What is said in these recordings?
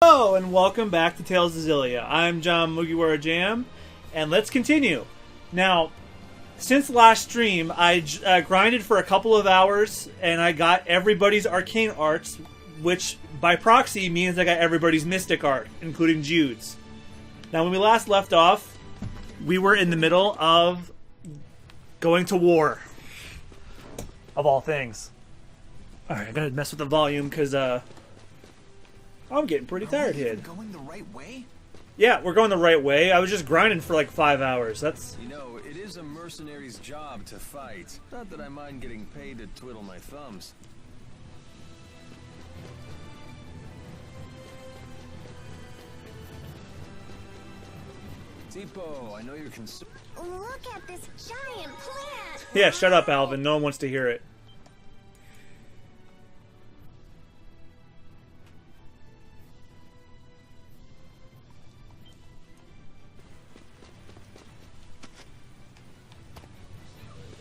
Hello, and welcome back to Tales of Xillia. I'm John MugiwaraJM, and let's continue. Now, since last stream, I grinded for a couple of hours, and I got everybody's arcane arts, which by proxy means I got everybody's mystic art, including Jude's. Now, when we last left off, we were in the middle of going to war. Of all things. Alright, I gotta mess with the volume, because, I'm getting pretty tired here. Going the right way? Yeah, we're going the right way. I was just grinding for like 5 hours. That's... You know, it is a mercenary's job to fight. Not that I mind getting paid to twiddle my thumbs. Tipo, I know you're concerned. Look at this giant plant! Yeah, shut up, Alvin. No one wants to hear it.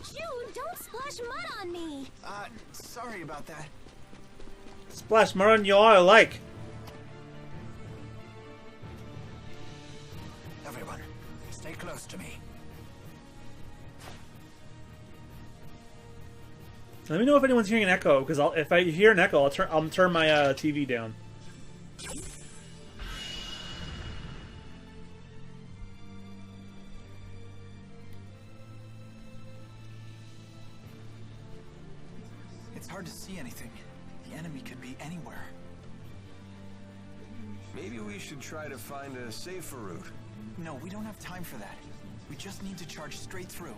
Jude, don't splash mud on me! Sorry about that. Splash more on you all I like. Everyone, stay close to me. Let me know if anyone's hearing an echo, because if I hear an echo, I'll turn my TV down. It's hard to see anything. The enemy could be anywhere. Maybe we should try to find a safer route. No, we don't have time for that. We just need to charge straight through.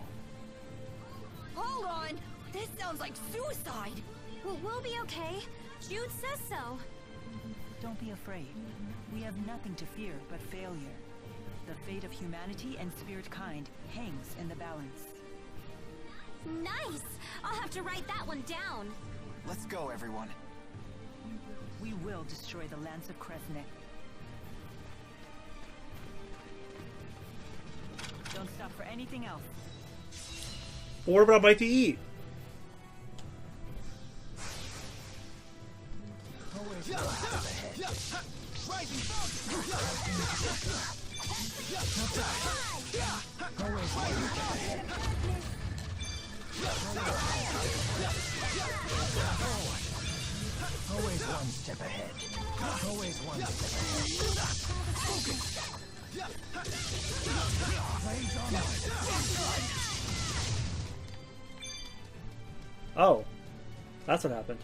Hold on! This sounds like suicide! We'll be okay. Jude says so. Don't be afraid. We have nothing to fear but failure. The fate of humanity and spirit kind hangs in the balance. Nice! I'll have to write that one down. Let's go, everyone. We will destroy the Lance of Kresnik. Don't stop for anything else. What would I like to eat? Always one step ahead. Always one step Oh. That's what happened.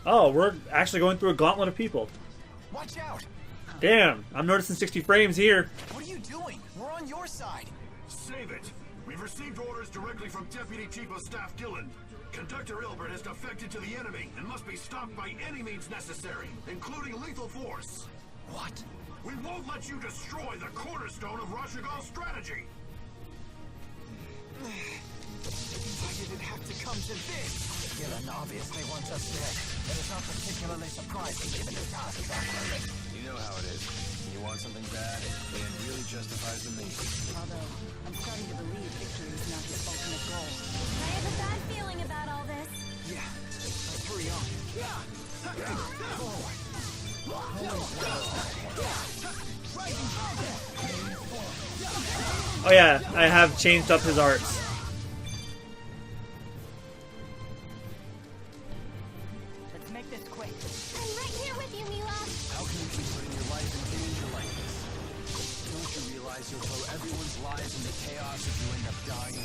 Oh, we're actually going through a gauntlet of people. Watch out! Damn, I'm noticing 60 frames here. What are you doing? We're on your side. Save it! We've received orders directly from Deputy Chief of Staff Gillen. Conductor Ilbert has defected to the enemy and must be stopped by any means necessary, including lethal force. What? We won't let you destroy the cornerstone of Rashigal's strategy! Why did it have to come to this? Gillen obviously wants us dead. It is not particularly surprising given his past track record. You know how it is. When you want something bad, the end really justifies the means. Although, I'm starting to believe victory is not his ultimate goal. I have a bad feeling about all this. Yeah, let's hurry on. Forward. Oh yeah, I have changed up his arts. Let's make this quick. I'm right here with you, Mila. How can you keep putting your life in danger like this? Don't you realize you'll throw everyone's lives into chaos if you end up dying?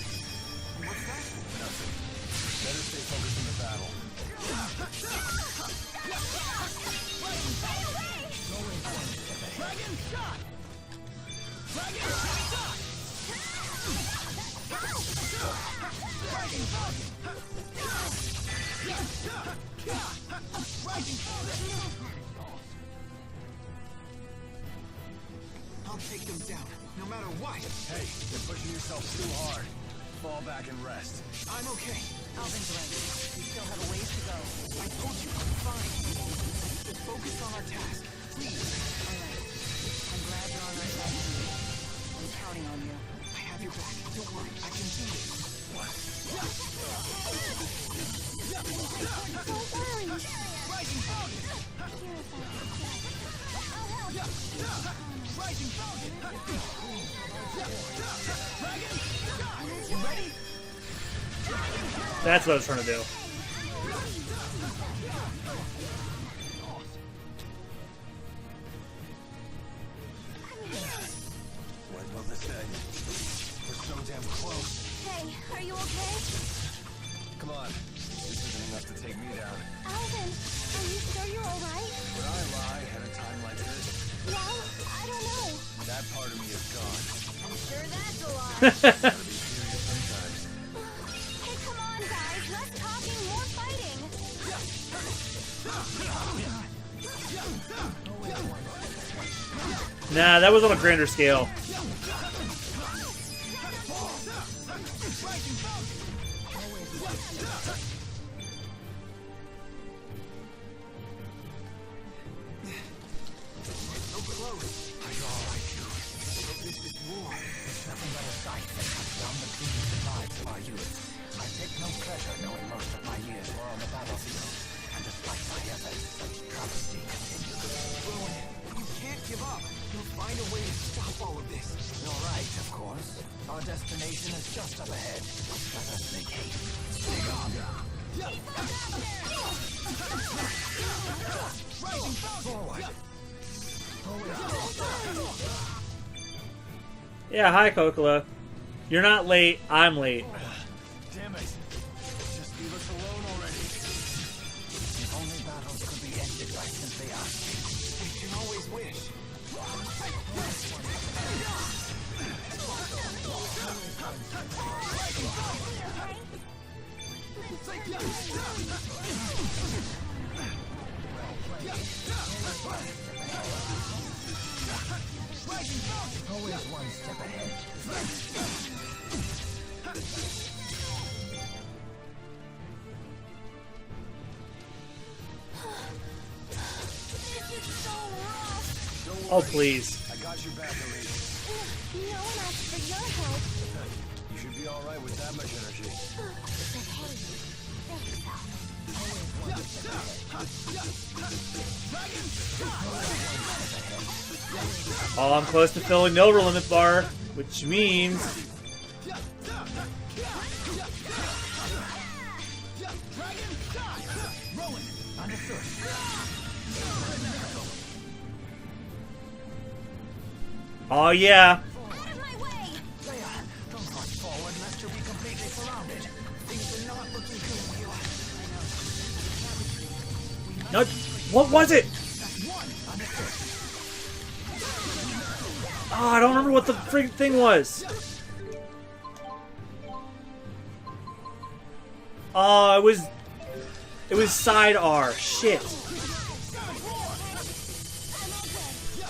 What's that? Nothing. Better stay focused on the battle. Dragon shot! Dragon shot! I'll take them down, no matter what. Hey, you're pushing yourself too hard. Fall back and rest. I'm okay. Alvin's right. We still have a ways to go. I told you, I'm fine. Just focus on our task, please. All right. I'm glad you're on our side. I'm counting on you. I have your back. Don't worry, I can do this. That's what I was trying to do. When will this end? We're so damn close. Hey, are you okay? Come on. This isn't enough to take me down. Alvin, are you sure you're alright? Would I lie at a time like this? Well, I don't know. That part of me is gone. I'm sure that's a lie. Gotta be serious sometimes. Hey, come on, guys. Less talking, more fighting. Nah, that was on a grander scale. Nothing but a sight that cuts down the previous lives of our youth. I take no pleasure knowing most of my years were on the battlefield, and despite my efforts, such travesty continues. Rowan, you can't give up. You'll find a way to stop all of this. You're right, of course. Our destination is just up ahead. Let us make haste. Forward. Yeah, hi, Cocola. You're not late. I'm late. Damn it. Just leave us alone already. If only battles could be ended by simply asking. We can always wish. Always one step ahead. This is so rough. Oh, please. I got your back, Elise. No one asked for your help. You should be alright with that much energy. But hey, thanks, Alvin. Oh, I'm close to filling the over limit bar, which means oh yeah. Out of my way! Leia, don't rush forward lest you be completely surrounded. Things are not looking good, No, what was it? Oh, I don't remember what the freaking thing was. Oh, it was side R. Shit.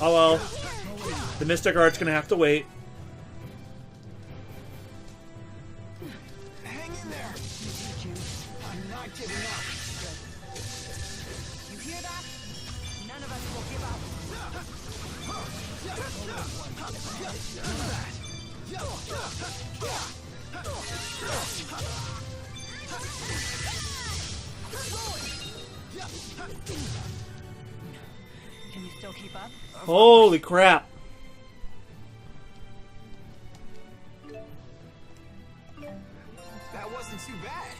Oh well. The Mystic Art's gonna have to wait. Hang in there. I'm not giving up. You hear that? None of us will give up. Can you still keep up? Holy crap. That wasn't too bad.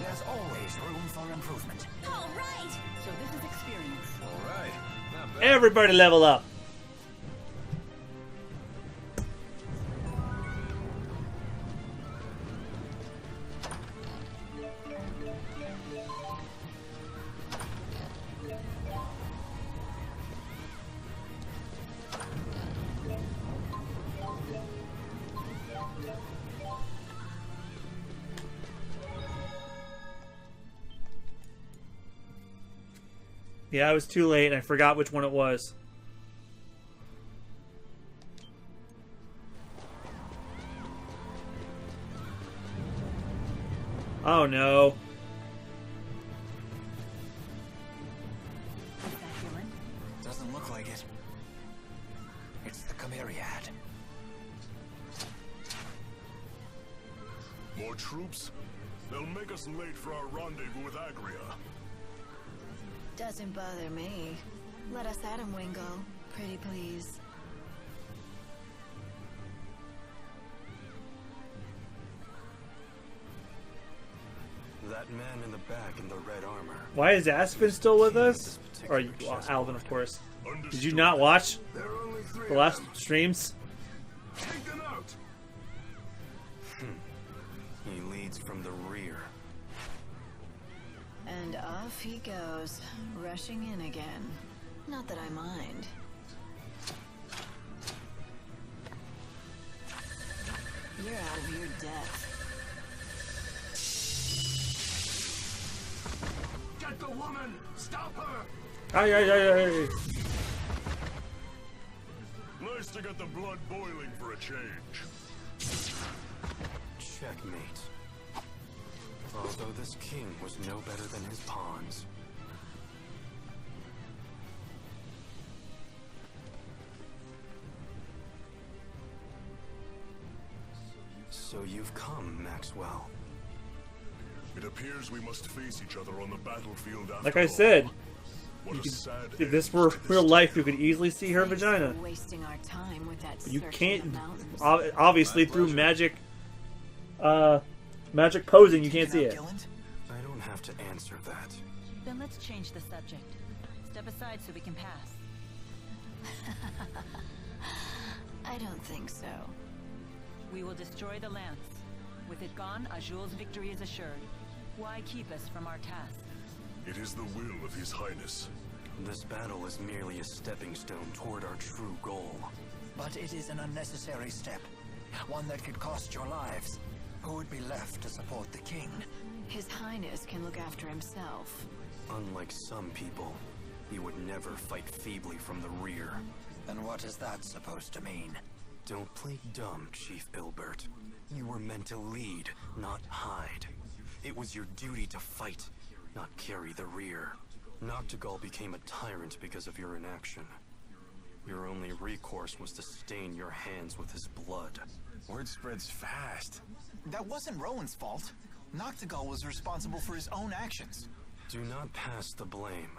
There's always room for improvement. All right! So this is experience. Alright. Not bad. Everybody level up. Yeah, I was too late and I forgot which one it was. Oh no. Is that Dylan? Doesn't look like it. It's the Chimeriad. More troops? They'll make us late for our rendezvous with Agria. Doesn't bother me. Let us at him, Wingo. Pretty please. That man in the back in the red armor. Why is Aspen still with us? Or well, Alvin, of course. Did you not watch There are only 3 the of last them. streams? Take them out! He leads from the rear. And off he goes, rushing in again. Not that I mind. You're out of your depth. Get the woman! Stop her! Ay, ay, ay, ay. Nice to get the blood boiling for a change. Checkmate. Although this king was no better than his pawns. So you've come, Maxwell. It appears we must face each other on the battlefield after Like I all. said, What a sad if this end were to this real life, you tale. could easily see her Thanks vagina. for wasting our time with that You search in can't, the mountains. obviously through magic, magic posing, you can't see it. I don't have to answer that. Then let's change the subject. Step aside so we can pass. I don't think so. We will destroy the lance. With it gone, Azul's victory is assured. Why keep us from our task? It is the will of His Highness. This battle is merely a stepping stone toward our true goal. But it is an unnecessary step. One that could cost your lives. Who would be left to support the king? His Highness can look after himself. Unlike some people, he would never fight feebly from the rear. And what is that supposed to mean? Don't play dumb, Chief Ilbert. You were meant to lead, not hide. It was your duty to fight, not carry the rear. Noctigal became a tyrant because of your inaction. Your only recourse was to stain your hands with his blood. Word spreads fast. That wasn't Rowan's fault. Noctigal was responsible for his own actions. Do not pass the blame.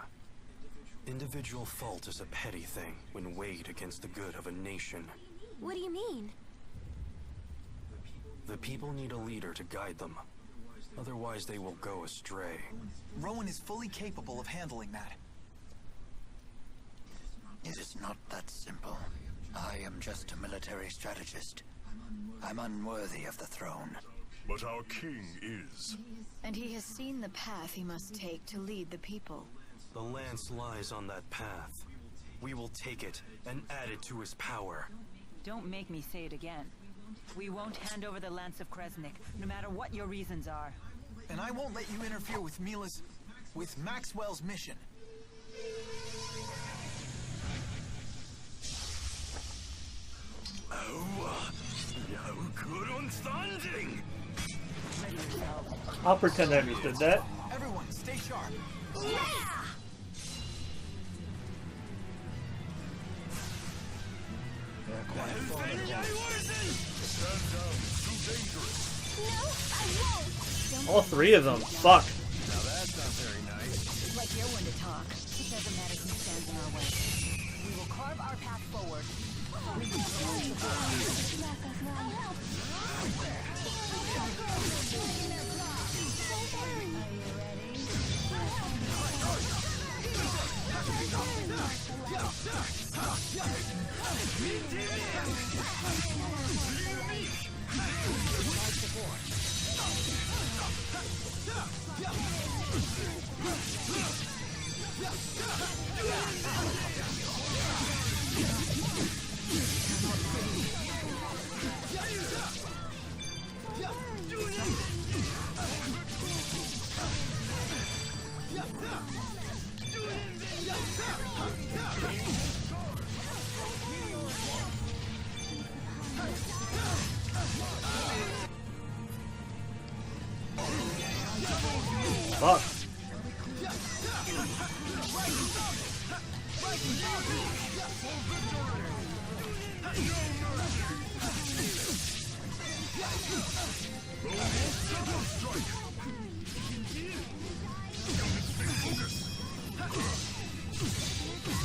Individual fault is a petty thing when weighed against the good of a nation. What do you mean? The people need a leader to guide them. Otherwise, they will go astray. Rowan is fully capable of handling that. It is not that simple. I am just a military strategist. I'm unworthy of the throne. But our king is. And he has seen the path he must take to lead the people. The lance lies on that path. We will take it and add it to his power. Don't make me say it again. We won't hand over the Lance of Kresnik, no matter what your reasons are. And I won't let you interfere with with Maxwell's mission. No good on standing! Ready yourselves. I'll pretend I understood that. Everyone, stay sharp. Stand down, it's too dangerous. No, I won't! All 3 of them. Fuck. Now that's not very nice. Like you're one to talk. It doesn't matter who stands in our way. We will carve our path forward. Fuck.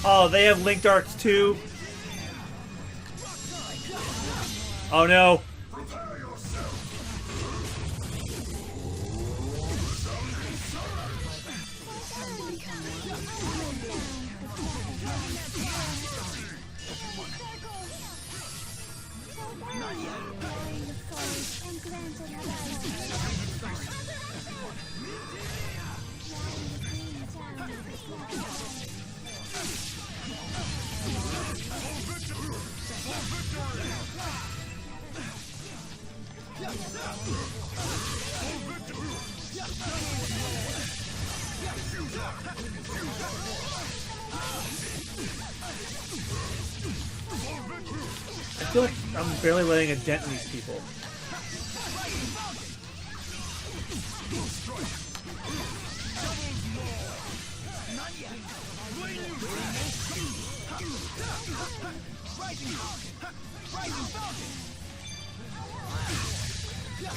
Oh, they have linked arts too. Oh no. I feel like I'm barely letting a dent in these people.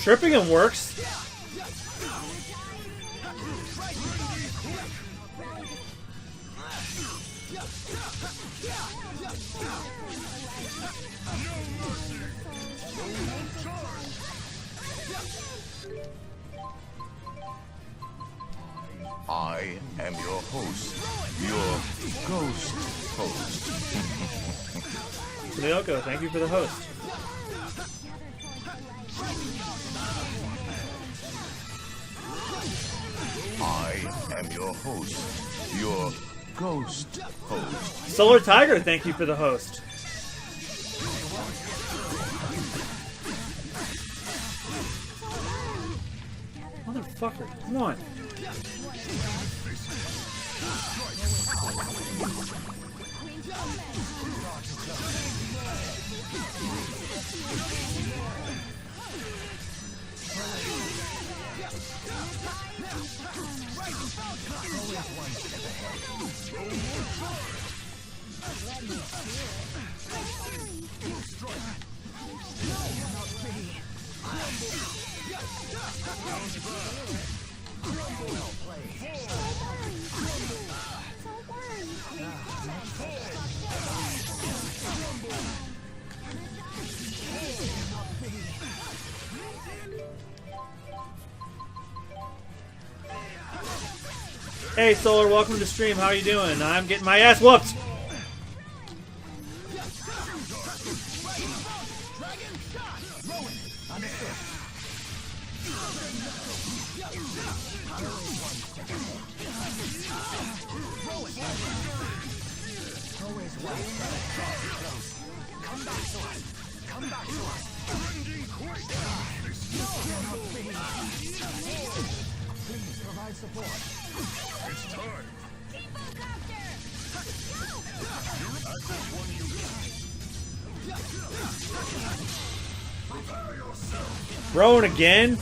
Tripping him works. I am your host, your ghost host. Leoko, thank you for the host. I am your host, your ghost host. Solar Tiger, thank you for the host. Motherfucker, come on. Hey Solar, welcome to the stream. How are you doing? I'm getting my ass whooped. Rowan again?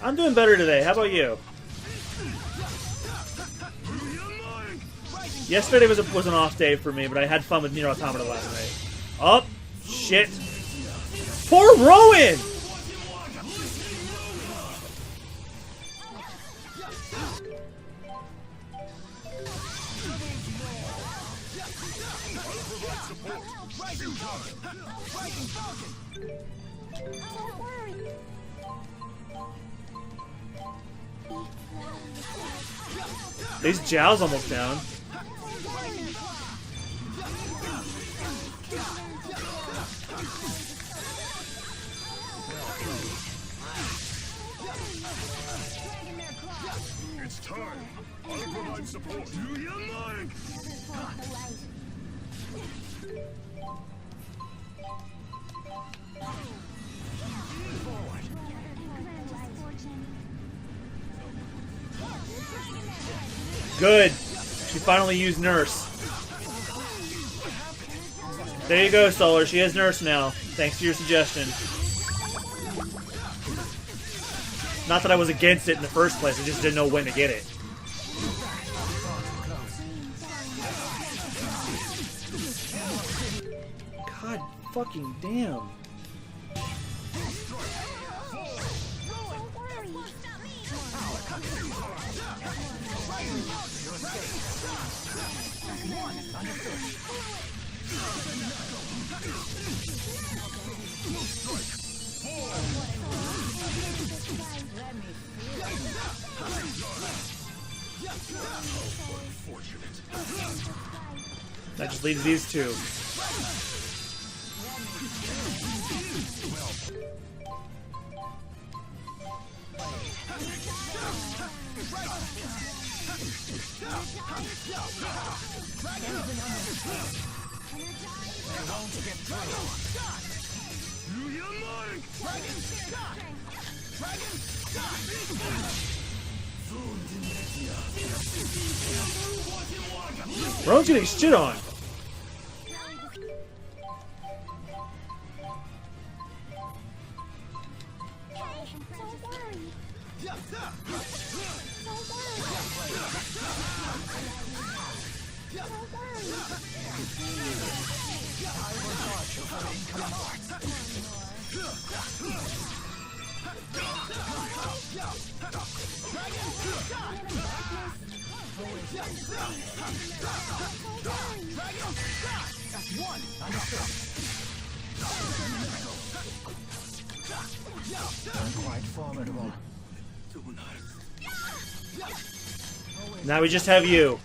I'm doing better today. How about you? Yesterday was an off day for me, but I had fun with Nier Automata last night. Oh, shit. Poor Rowan! These Jiao's almost down. It's time. I'll provide support. Do you like? Good. She finally used Nurse. There you go, Solar. She has Nurse now. Thanks to your suggestion. Not that I was against it in the first place, I just didn't know when to get it. God fucking damn. That just leaves these two. Rowan's getting shit on. Quite formidable. Now we just have you.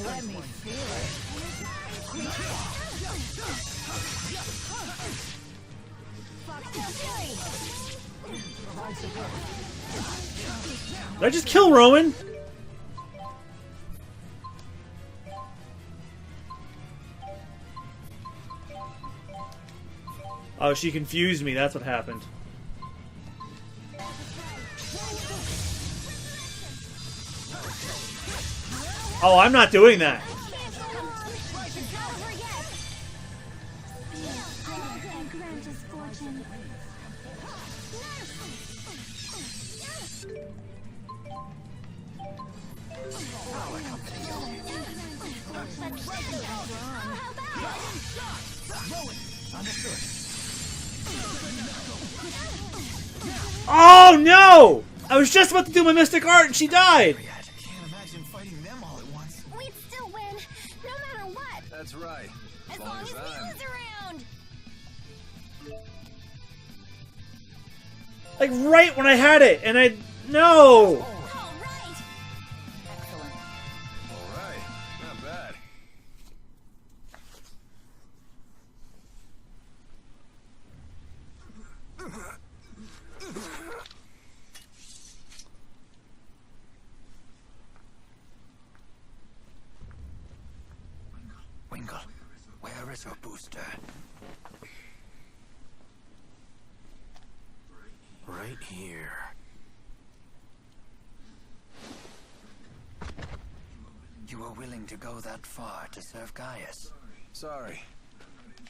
Let me feel Did I just kill Rowan? Oh, she confused me. That's what happened. Oh, I'm not doing that. Oh no! I was just about to do my Mystic Art and she died! Can't imagine fighting them all at once. We'd still win, no matter what. That's right. As long as Mila's around. Like right when I had it, and I... No! All right. excellent. All right. Not bad. Wingle, where is your booster? Right here. You were willing to go that far to serve Gaius. Sorry.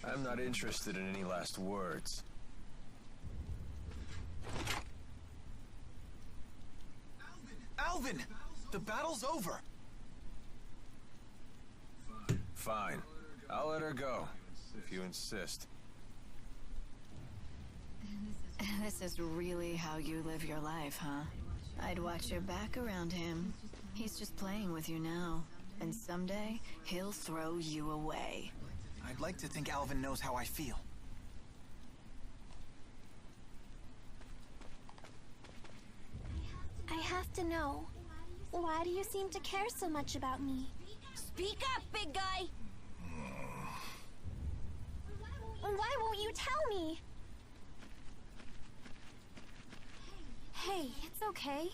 I'm not interested in any last words. Alvin! The battle's over. Fine. I'll let her go, if you insist. This is really how you live your life, huh? I'd watch your back around him. He's just playing with you now. And someday, he'll throw you away. I'd like to think Alvin knows how I feel. I have to know. Why do you seem to care so much about me? Speak up, big guy! Why won't you tell me? Hey, it's okay.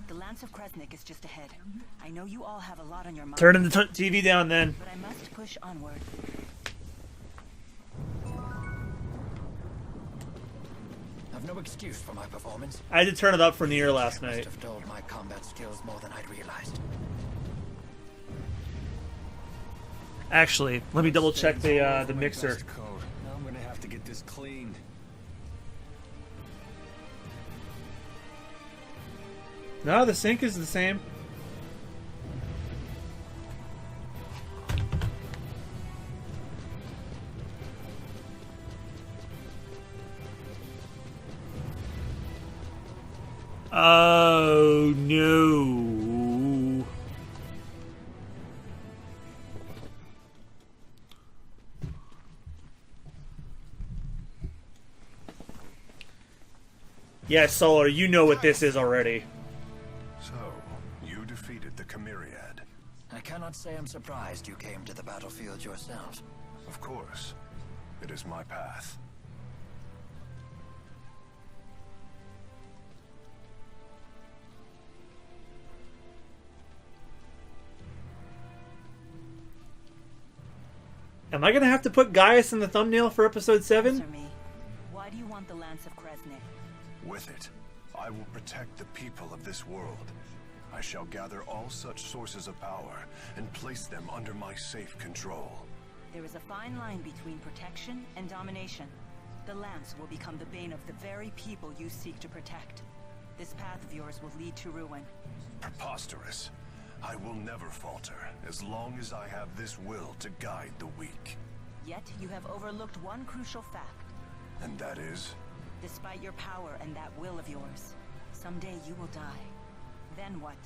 The Lance of Kresnik is just ahead. I know you all have a lot on your mind. Turn the TV down then. But I must push onward. I've no excuse for my performance. I had to turn it up for Nier last Must night. have dulled my combat skills more than I'd realized. Actually, let me double check the mixer. I'm gonna have to get this cleaned. No, the sync is the same. Oh no. Yeah, Solar, you know what this is already. So, you defeated the Chimeriad. I cannot say I'm surprised you came to the battlefield yourself. Of course. It is my path. Am I gonna have to put Gaius in the thumbnail for episode 7? Answer me. Why do you want the Lance of Kresnik? With it, I will protect the people of this world. I shall gather all such sources of power and place them under my safe control. There is a fine line between protection and domination. The Lance will become the bane of the very people you seek to protect. This path of yours will lead to ruin. Preposterous. I will never falter as long as I have this will to guide the weak. Yet you have overlooked one crucial fact. And that is? Despite your power and that will of yours, someday you will die. Then what?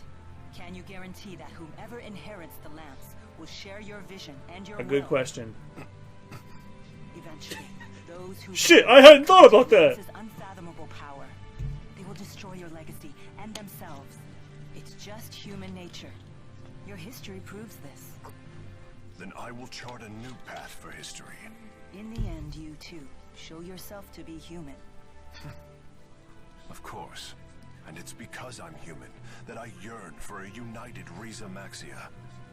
Can you guarantee that whomever inherits the Lance will share your vision and your A good will? question. Eventually, those who Shit, I hadn't thought about that! This is unfathomable power. They will destroy your legacy and themselves. It's just human nature. Your history proves this. Then I will chart a new path for history. In the end, you too show yourself to be human. Of course. And it's because I'm human that I yearn for a united Riza Maxia.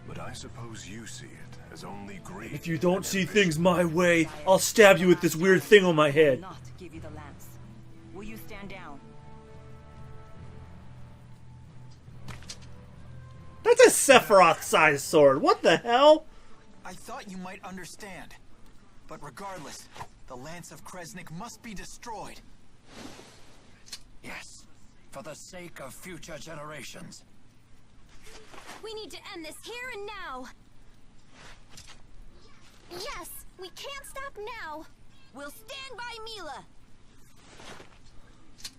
But I suppose you see it as only greed. If you don't and see ambition. things my way, I'll stab you with this weird thing on my I head. will not give you the Lance. Will you stand down? That's a Sephiroth-sized sword. What the hell? I thought you might understand. But regardless, the Lance of Kresnik must be destroyed. Yes, for the sake of future generations. We need to end this here and now. Yes, we can't stop now. We'll stand by Mila.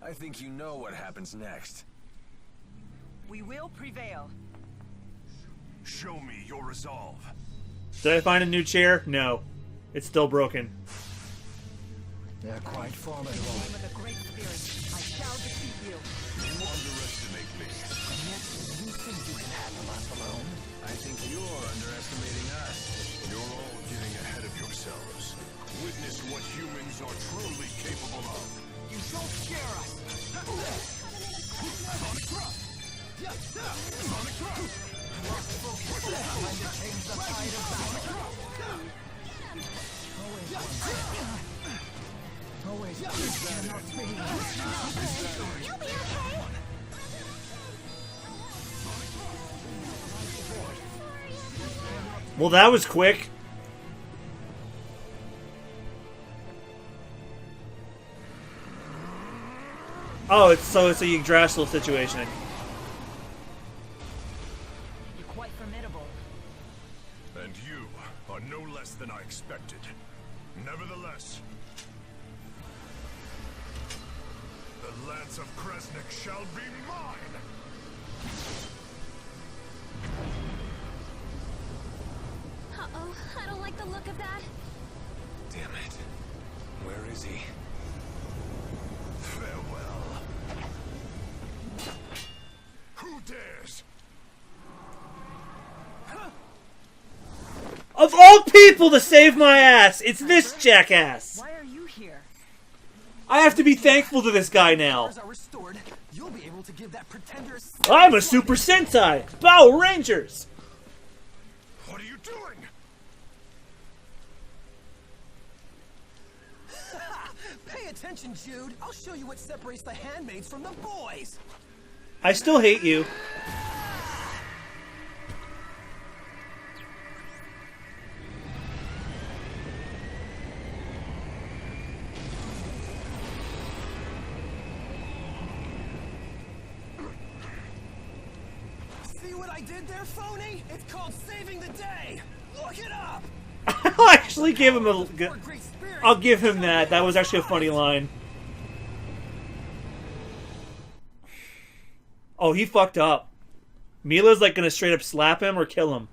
I think you know what happens next. We will prevail. Show me your resolve. Did I find a new chair? No. It's still broken. They're quite formidable. In the name of the Great Spirit, I shall defeat you. You underestimate me. And yet, you think you can handle us alone? I think you're underestimating us. You're all getting ahead of yourselves. Witness what humans are truly capable of. You don't scare us! Sonic Drop! Sonic Drop! Time to change the tide of battle. Always cannot be. You'll be okay. Well, that was quick. Oh, it's a Yggdrasil situation. You're quite formidable. And you are no less than I expected. Nevertheless, the Lance of Kresnik shall be mine! Uh-oh, I don't like the look of that. Damn it. Where is he? Farewell. Who dares? Of all people to save my ass, it's this jackass. Why are you here? I have to be thankful to this guy now. Powers are restored, you'll be able to give that pretender I'm a Super Sentai! Power Rangers! What are you doing? Pay attention, Jude. I'll show you what separates the handmaids from the boys. I still hate you. See what I did there, phony? It's called saving the day. Look it up. I'll actually give him a. I'll give him that. That was actually a funny line. Oh, he fucked up. Mila's like gonna straight up slap him or kill him.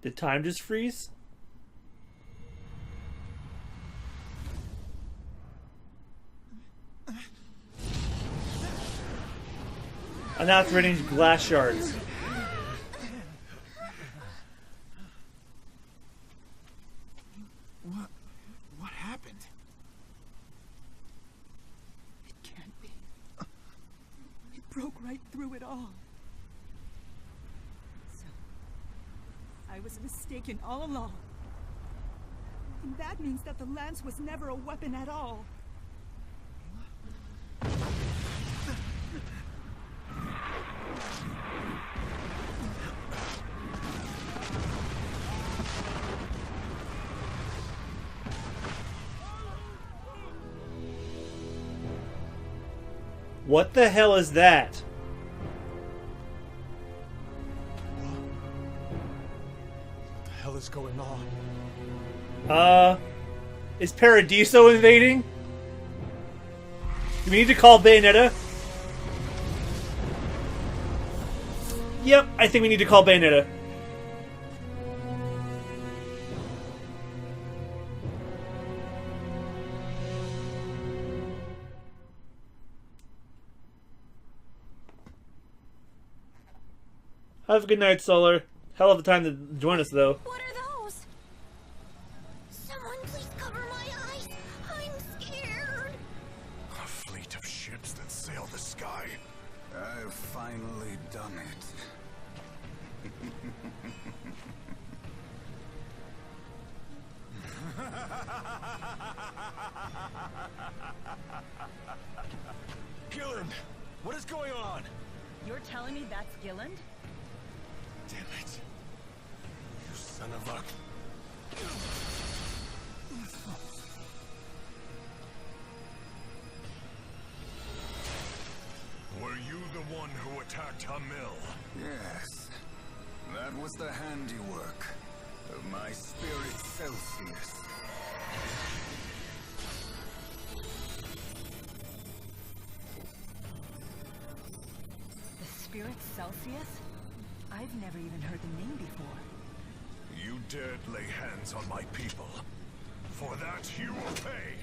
Did time just freeze? And now it's raining glass shards. What happened? It can't be. It broke right through it all. So, I was mistaken all along. And that means that the lance was never a weapon at all. What the hell is that? What the hell is going on? Is Paradiso invading? Do we need to call Bayonetta? Yep, I think we need to call Bayonetta. Have a good night, Solar. Hell of a time to join us, though. What are those? Someone please cover my eyes. I'm scared. A fleet of ships that sail the sky. I've finally done it. Gillen, what is going on? You're telling me that's Gilland? Damn it. You son of a... Were you the one who attacked Hamil? Yes. That was the handiwork of my spirit Celsius. The spirit Celsius? I've never even heard the name before. You dared lay hands on my people. For that, you will pay.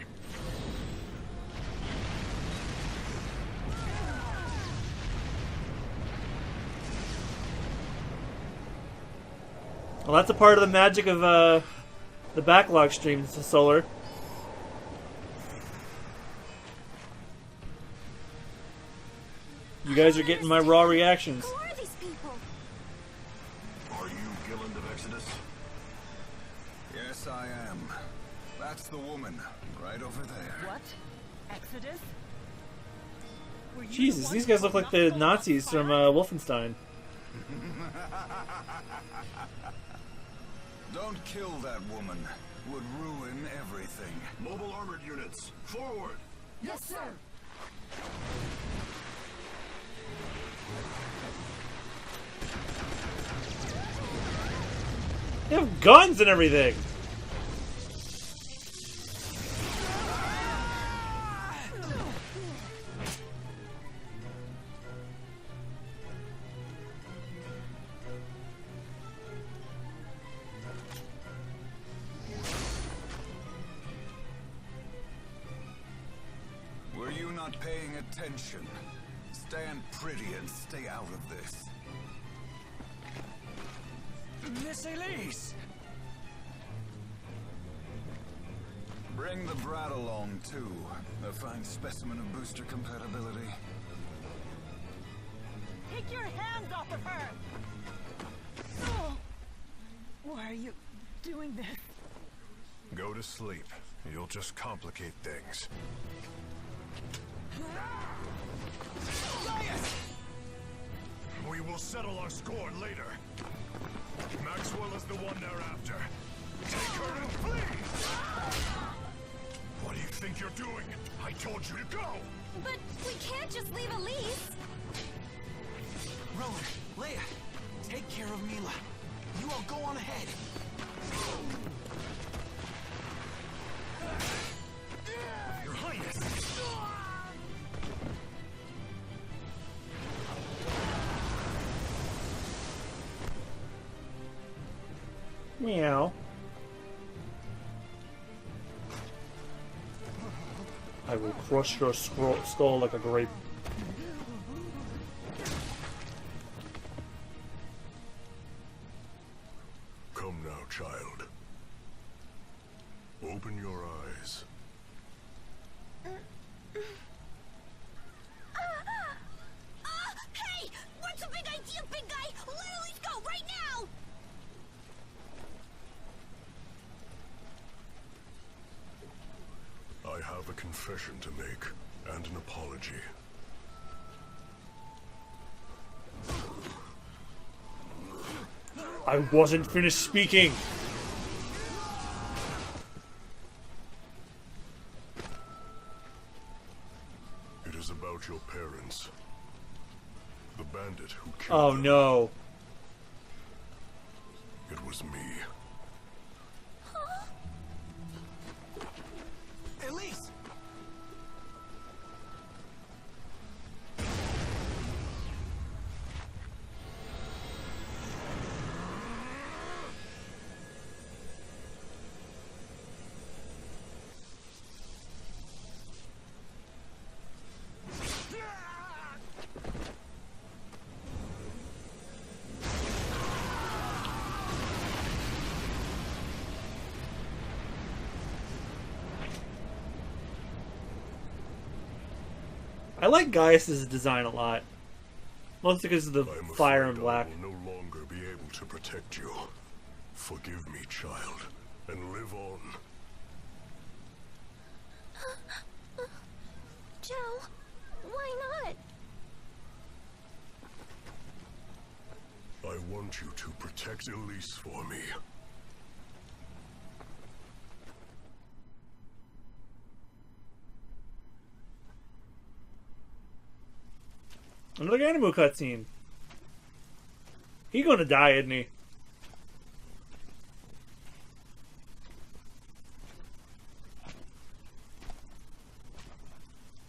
Well, that's a part of the magic of the backlog streams, Solar. You guys are getting my raw reactions. Who are these people? Are you Gilland of Exodus? Yes, I am. That's the woman, right over there. What? Exodus? Were you the Jesus, one these who guys look like the knocked all Nazis the from fire? Wolfenstein. Don't kill that woman. would ruin everything. Mobile armored units, forward! Yes, sir. They have guns and everything. Were you not paying attention? Stand pretty and stay out of this. Miss Elise! Bring the brat along, too. A fine specimen of booster compatibility. Take your hands off of her! Oh. Why are you doing this? Go to sleep. You'll just complicate things. We will settle our score later. Maxwell is the one they're after. Take her and flee! What do you think you're doing? I told you to go! But we can't just leave Elise. Rowan, Leia, take care of Mila. You all go on ahead. Your Highness! Meow. I will crush your skull like a grape. Come now, child. Open your eyes. Hey! What's a big idea, big guy? Let Elise go right now! I have a confession to make, and an apology. I wasn't finished speaking. It is about your parents. The bandit who killed Oh them. no. It was me. Elise! I like Gaius's design a lot. Mostly because of the I'm fire afraid and black. I will no longer be able to protect you. Forgive me, child, and live on. Joe, why not? I want you to protect Elise for me. Another Animu cutscene. He gonna die, isn't he?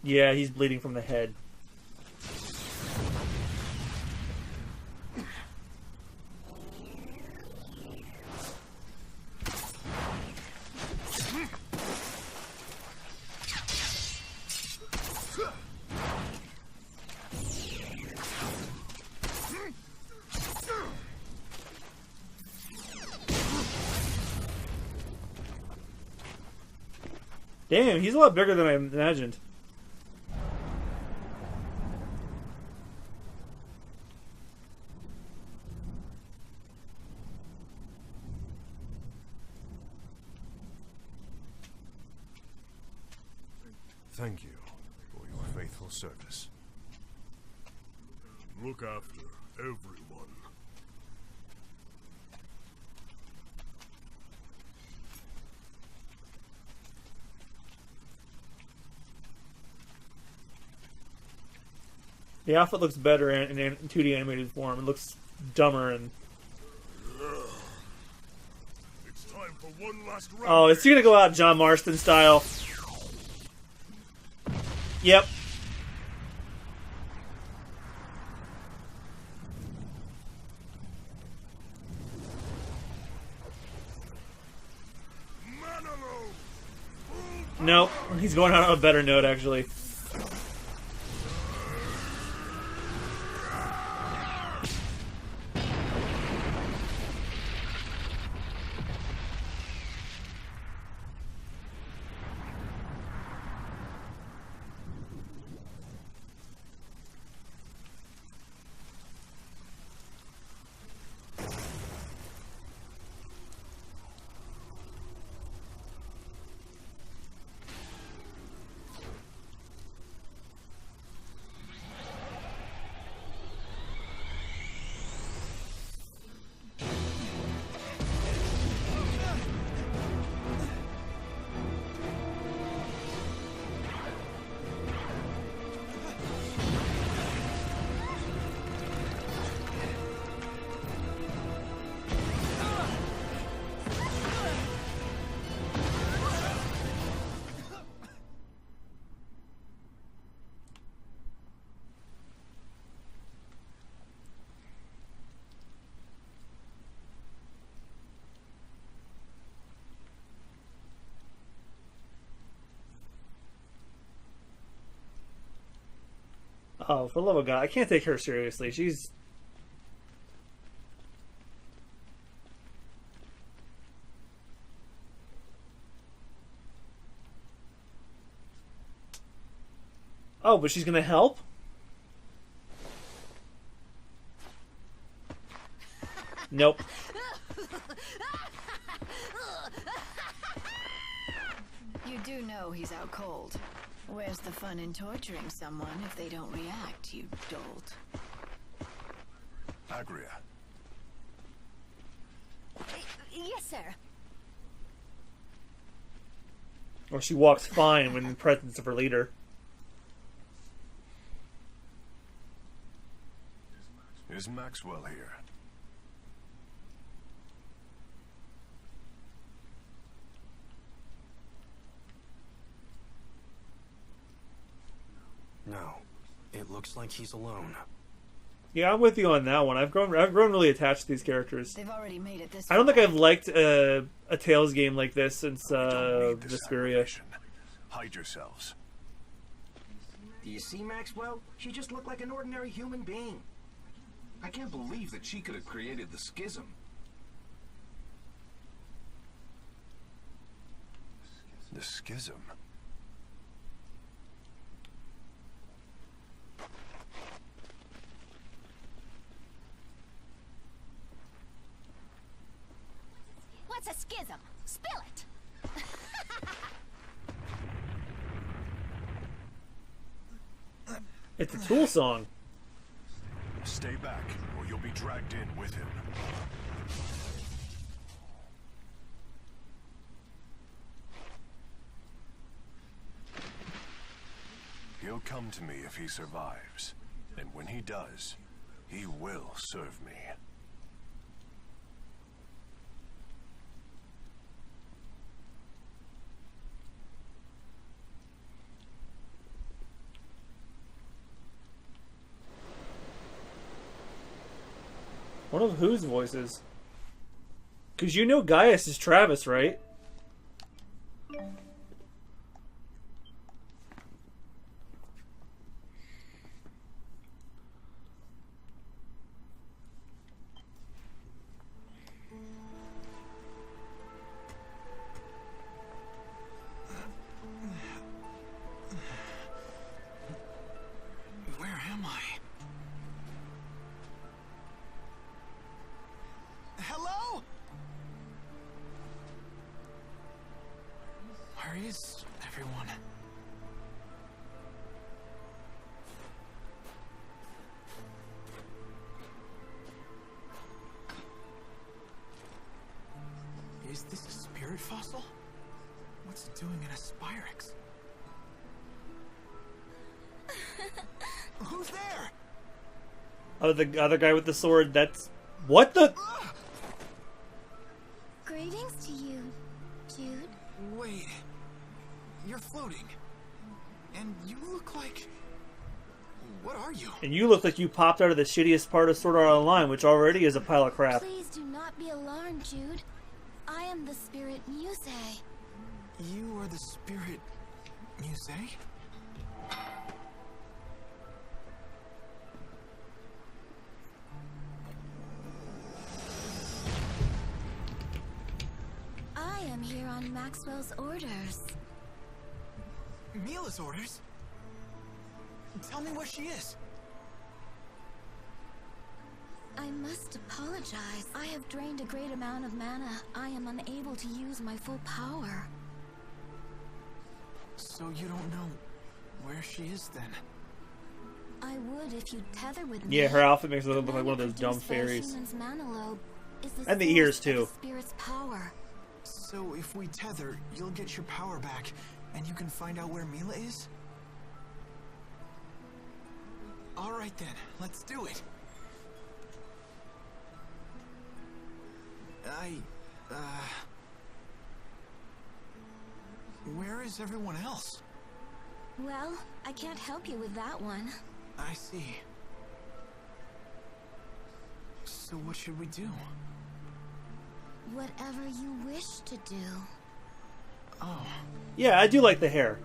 Yeah, he's bleeding from the head. Damn, he's a lot bigger than I imagined. Thank you for your faithful service. Look after everyone. The outfit looks better in 2D animated form. It looks dumber and... It's time for one last round. Oh, it's gonna go out John Marston style. Yep. Nope. He's going out on a better note, actually. Oh, for the love of God, I can't take her seriously. She's... Oh, but she's gonna help? Nope. You do know he's out cold. Where's the fun in torturing someone if they don't react, you dolt? Agria. Yes, sir. Or she walks fine when in the presence of her leader. Is Maxwell here? No. It looks like he's alone. Yeah, I'm with you on that one. I've grown really attached to these characters. They've already made it this I don't think far. I've liked a Tales game like this since Vesperia. Hide yourselves. Do you see, Maxwell? She just looked like an ordinary human being. I can't believe that she could have created the schism. The schism? What's a schism? Spill it! It's a Tool song. Stay back, or you'll be dragged in with him. He'll come to me if he survives. And when he does, he will serve me. One of whose voices? Because you know Gaius is Travis, right? Where am I? Hello? Where is everyone? Is this a spirit fossil? What's it doing in a Spyrex? Who's there? Oh, the other guy with the sword. That's what the. Greetings to you, Jude. Wait. You're floating. And you look like... What are you? And you look like you popped out of the shittiest part of Sword Art Online, which already is a pile of crap. Please do not be alarmed, Jude. I am the spirit Muse. You are the spirit... Muse? I am here on Maxwell's orders. Mila's orders? Tell me where she is. I must apologize. I have drained a great amount of mana. I am unable to use my full power. So you don't know where she is then? I would if you'd tether with me. Yeah, her outfit makes her look like one of those dumb fairies. And the ears too. Spirit's power. So if we tether, you'll get your power back, and you can find out where Mila is? Alright then, let's do it. Where is everyone else? Well, I can't help you with that one. I see. So what should we do? Whatever you wish to do. Oh. Yeah, I do like the hair.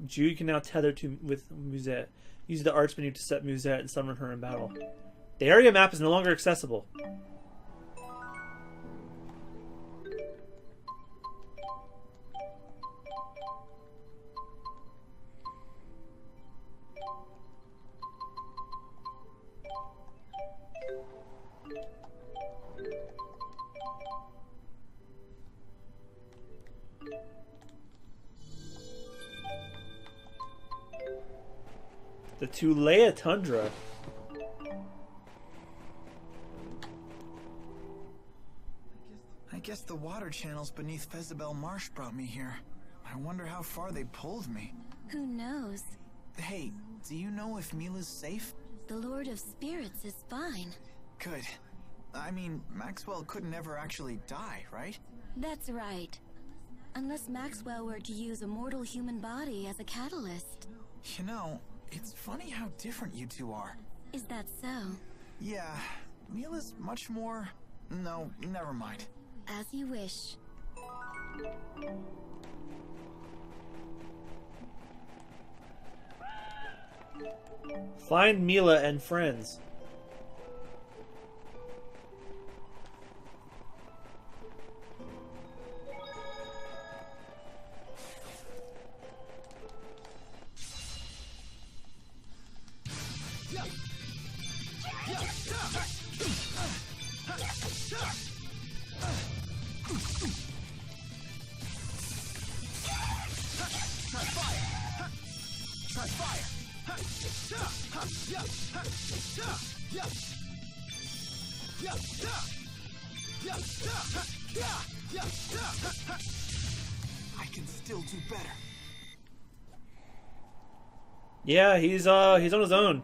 Jude can now tether with Musette. Use the arch menu to set Musette and summon her in battle. The area map is no longer accessible. The Tulea Tundra. I guess the water channels beneath Fezabel Marsh brought me here. I wonder how far they pulled me. Who knows? Hey, do you know if Mila's safe? The Lord of Spirits is fine. Good. I mean, Maxwell couldn't ever actually die, right? That's right. Unless Maxwell were to use a mortal human body as a catalyst. You know, it's funny how different you two are. Is that so? Yeah, Mila's much more... No, never mind. As you wish. Find Mila and friends. I can still do better. Yeah, he's on his own.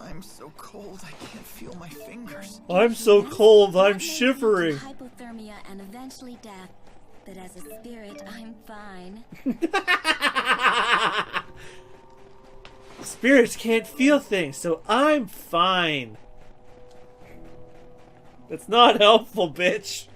I'm so cold, I can't feel my fingers. I'm so cold, I'm shivering. Hypothermia and eventually death. But as a spirit, I'm fine. Spirits can't feel things, so I'm fine. That's not helpful, bitch.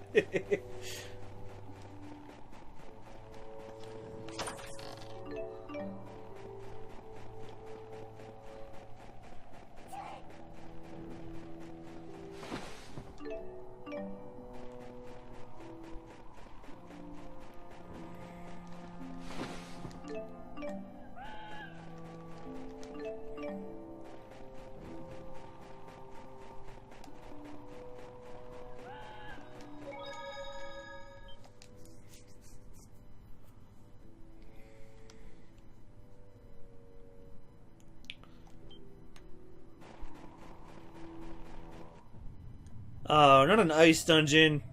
Oh, not an ice dungeon.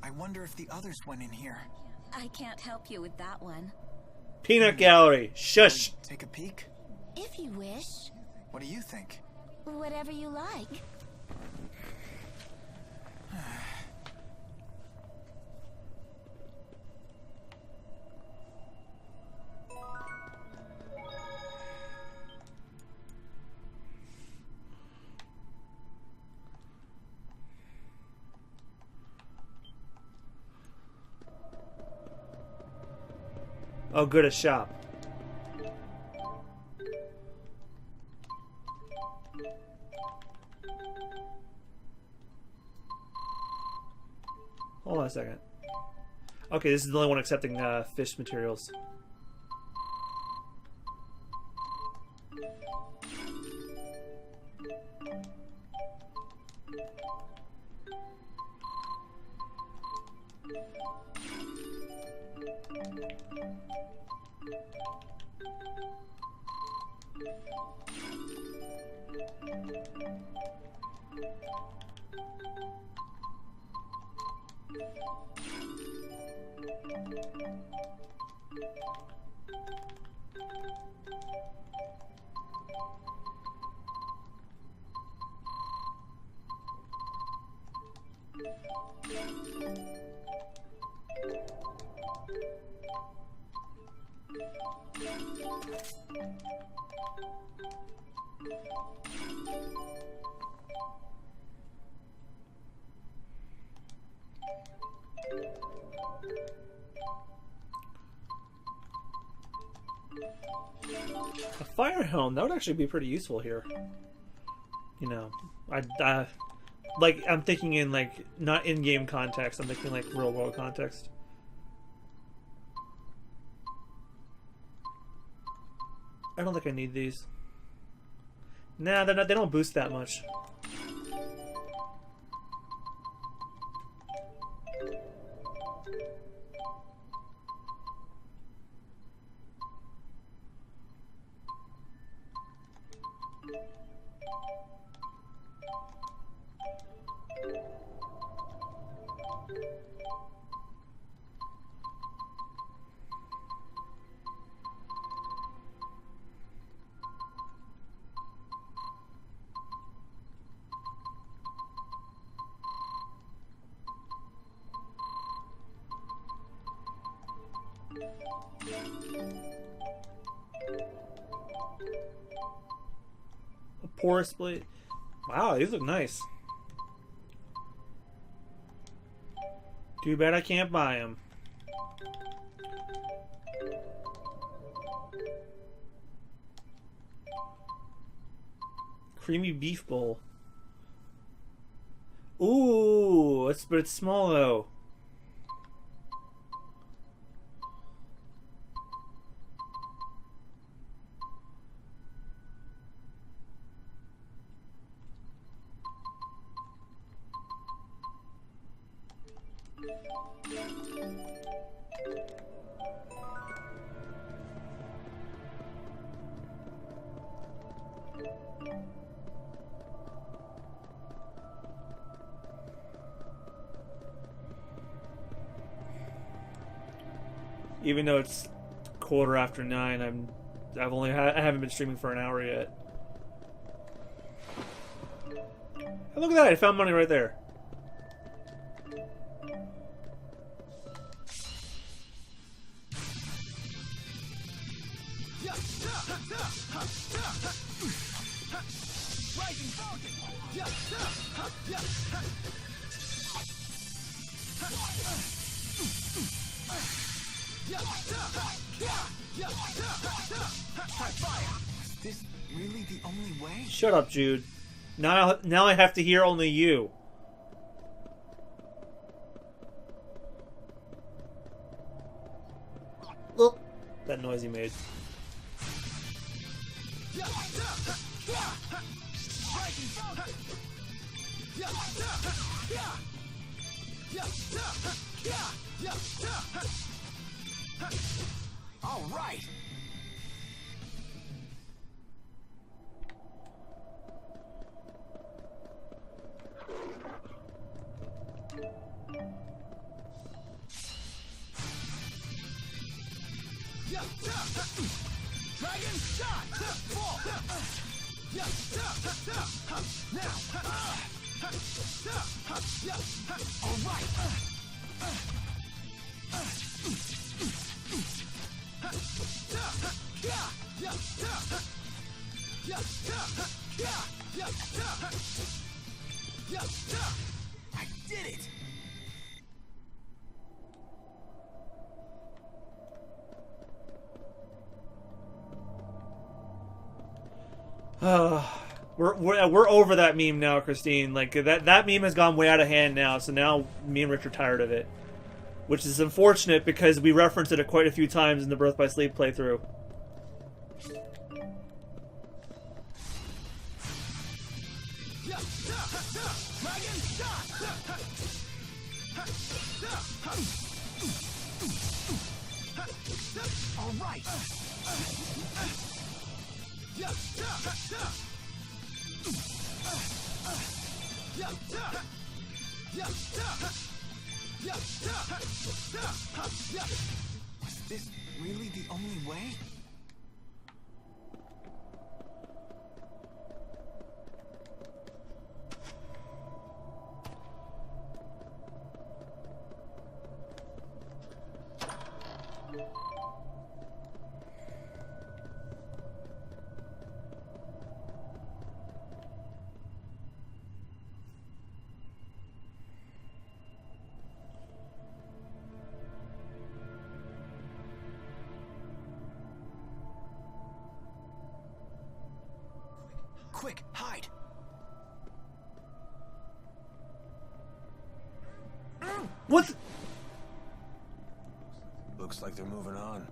I wonder if the others went in here. I can't help you with that one. Peanut gallery. Shush. Take a peek? If you wish. What do you think? Whatever you like. Oh, good, a shop. Hold on a second. Okay, this is the only one accepting fish materials. A fire helm, that would actually be pretty useful here. You know, like, I'm thinking in, like, not in-game context, I'm thinking, like, real-world context. I don't think I need these. Nah, they're not, they don't boost that much. A porous blade. Wow, these look nice. Too bad I can't buy them. Creamy beef bowl. Ooh, but it's small though. Even though it's 9:15, I haven't been streaming for an hour yet. And look at that! I found money right there. Is this really the only way? Shut up, Jude. Now I have to hear only you. Look, that noise he made. All right. Dragon shot! Fall! Alright! I did it! We're over that meme now, Christine. Like that meme has gone way out of hand now. So now me and Rich are tired of it, which is unfortunate because we referenced it quite a few times in the Birth by Sleep playthrough. All right. Was this really the only way? Quick, hide! What? Looks like they're moving on.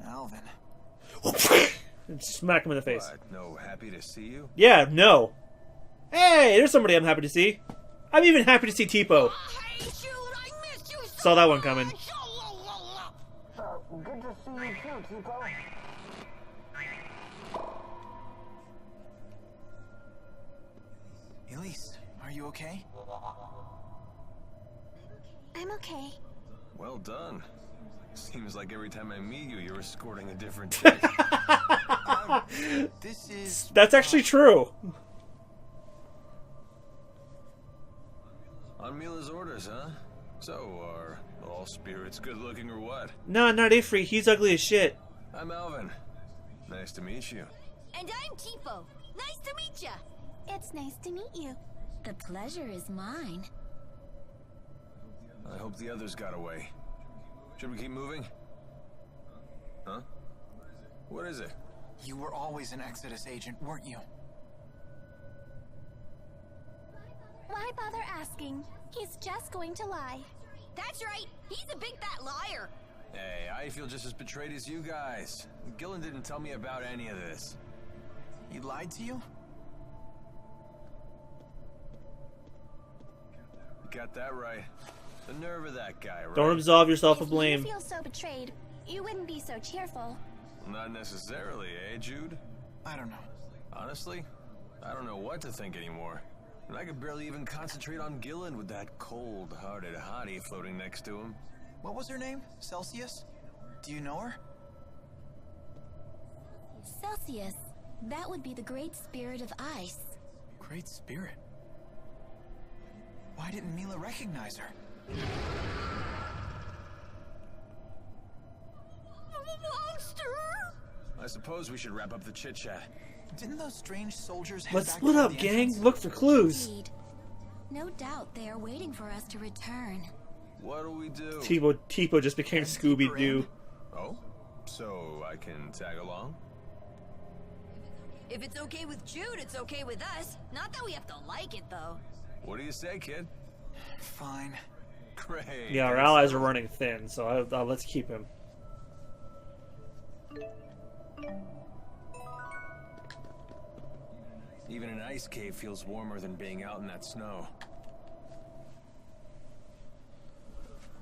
Alvin. Smack him in the face. What? No, happy to see you? Yeah, no. Hey, there's somebody I'm happy to see. I'm even happy to see Tipo. Saw that one coming. Good to see you too, Tipo. Elise, are you okay? I'm okay. Well done. Seems like every time I meet you, you're escorting a different chick. This is... That's actually true. On Mila's orders, huh? So, are all spirits good looking or what? No, not Ifrit. He's ugly as shit. I'm Alvin. Nice to meet you. And I'm Tipo. Nice to meet ya. It's nice to meet you. The pleasure is mine. I hope the others got away. Should we keep moving? Huh? What is it? You were always an Exodus agent, weren't you? Why bother asking? He's just going to lie. That's right. He's a big fat liar. Hey, I feel just as betrayed as you guys. Gillen didn't tell me about any of this. He lied to you? You got that right. The nerve of that guy, right? Don't absolve yourself of blame. If you feel so betrayed, you wouldn't be so cheerful. Not necessarily, eh, Jude? I don't know. Honestly, I don't know what to think anymore. And I could barely even concentrate on Gillen with that cold-hearted hottie floating next to him. What was her name? Celsius? Do you know her? Celsius. That would be the Great Spirit of Ice. Great Spirit? Why didn't Mila recognize her? Monster! I suppose we should wrap up the chit-chat. Didn't those strange soldiers head Let's back split toward up, the gang. entrance? Look for clues. Indeed. No doubt they are waiting for us to return. What do we do? Tipo just became Scooby-Doo. Oh? So I can tag along? If it's okay with Jude, it's okay with us. Not that we have to like it, though. What do you say, kid? Fine. Great. Yeah, our allies are running thin, so let's keep him. Even an ice cave feels warmer than being out in that snow.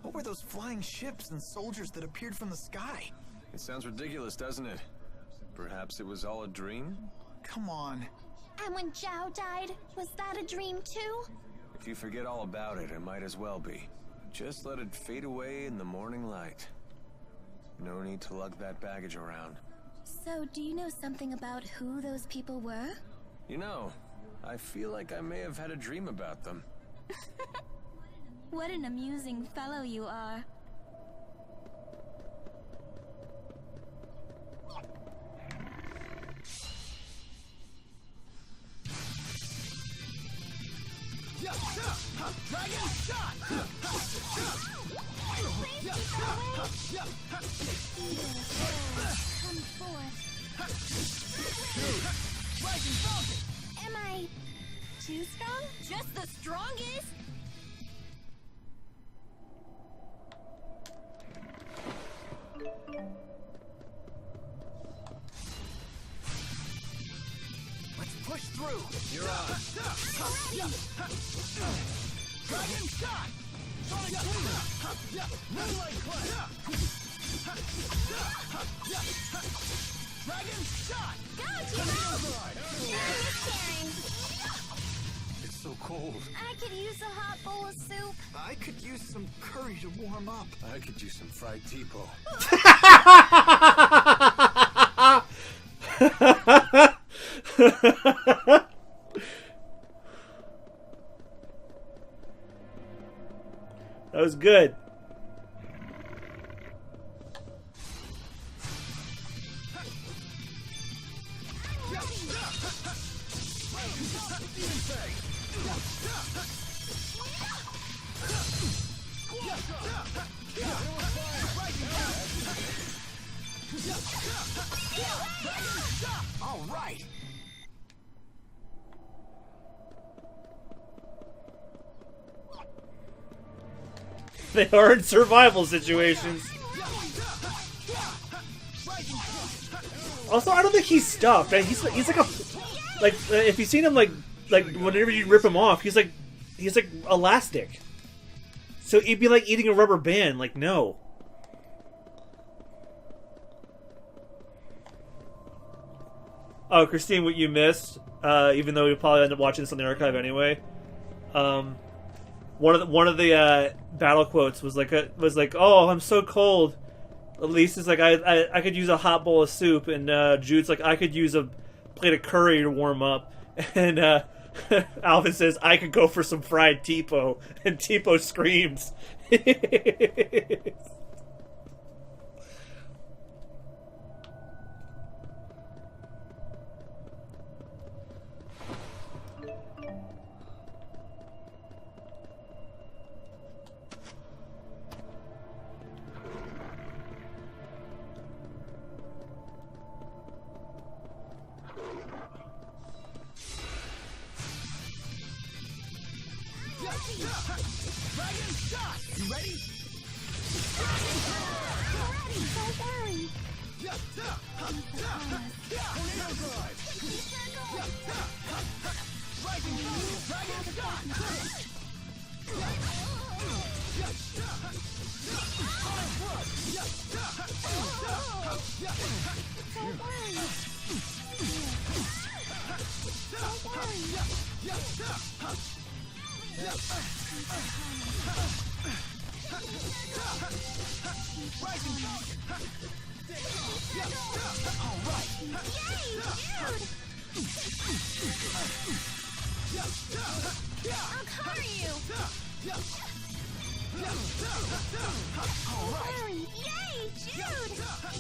What were those flying ships and soldiers that appeared from the sky? It sounds ridiculous, doesn't it? Perhaps it was all a dream? Come on. And when Zhao died, was that a dream too? If you forget all about it, it might as well be. Just let it fade away in the morning light. No need to lug that baggage around. So, do you know something about who those people were? You know, I feel like I may have had a dream about them. What an amusing fellow you are. Dragon shot! Come forth. Am I too strong? Just the strongest? Let's push through! You're on. Dragon shot! Sonic boom! Moonlight clash! Dragon shot! It's so cold. I could use a hot bowl of soup. I could use some curry to warm up. I could use some fried tipo. That was good. All right. They are in survival situations. Also, I don't think he's stuffed. He's like a if you've seen him like whenever you rip him off, he's like elastic. So it'd be like eating a rubber band. Like no. Oh, Christine, what you missed? Even though you'll probably end up watching this on the archive anyway. One of the battle quotes was like, "Oh, I'm so cold." Elise is like, "I could use a hot bowl of soup," and Jude's like, "I could use a plate of curry to warm up," and Alvin says, "I could go for some fried tipo," and Tipo screams. Dragon shot! You ready? Don't worry. Tornado drive! Dragon shot! Sonic thrust! Don't worry. Don't worry. I'll cover you. Yay, Jude! I'll cover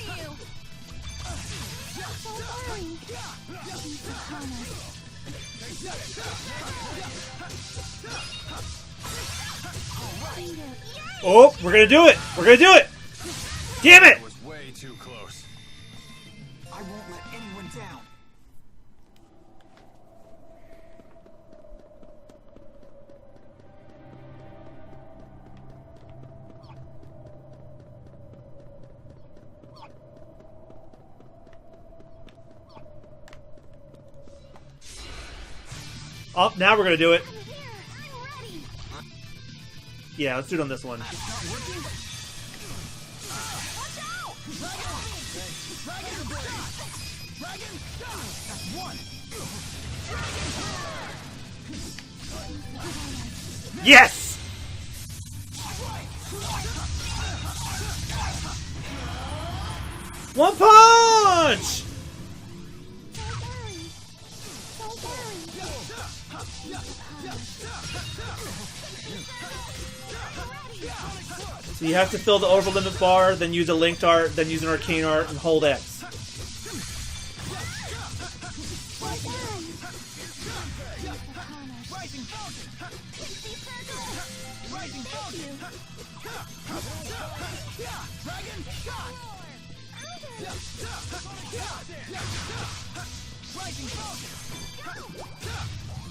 you. Don't worry. Oh, we're gonna do it! We're gonna do it! Damn it! That was way too close. I won't let anyone down. Oh, now we're gonna do it. I'm here. I'm ready. Yeah, let's do it on this one. Watch out! Dragon shot! That's one! Yes! One punch! So you have to fill the over limit bar, then use a linked art, then use an arcane art, and hold X.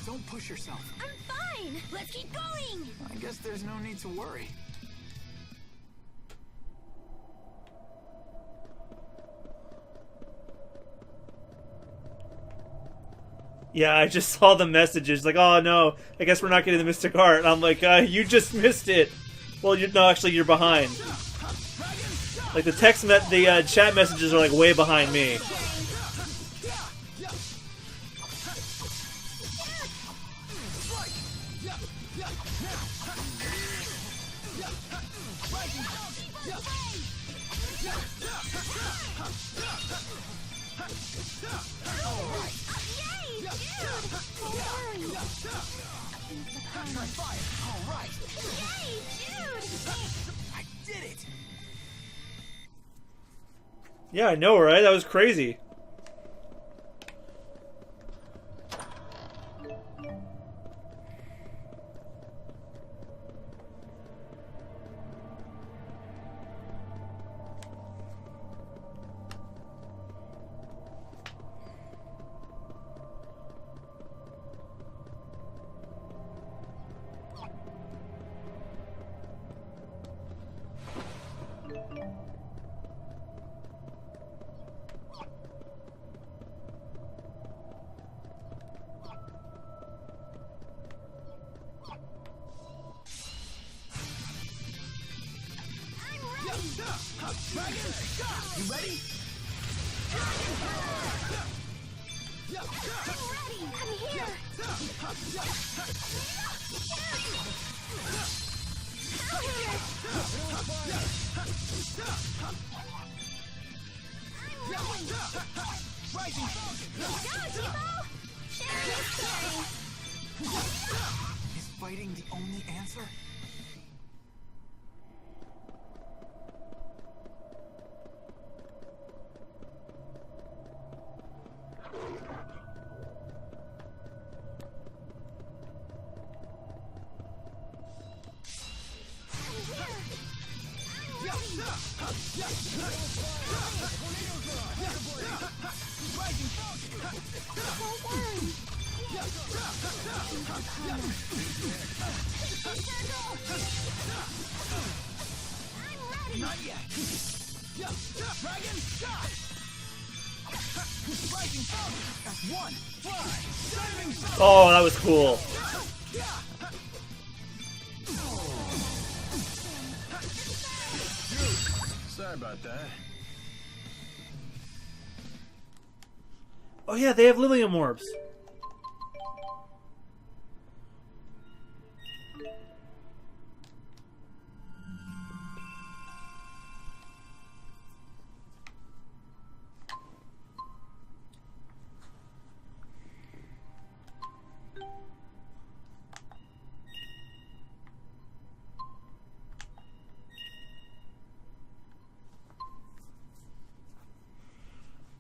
Don't push yourself. I'm fine. Let's keep going. I guess there's no need to worry. Yeah, I just saw the messages like, oh no, I guess we're not getting the Mystic Art. And I'm like, you just missed it. Well, no, actually, you're behind. Like the chat messages are like way behind me. Yeah, I know, right? That was crazy. You ready? Is fighting the only answer? Not yet. Dragon shot. Rising focus. That's one. Fly. Diving focus. Oh, that was cool. Sorry about that. Oh yeah, they have Lilium orbs.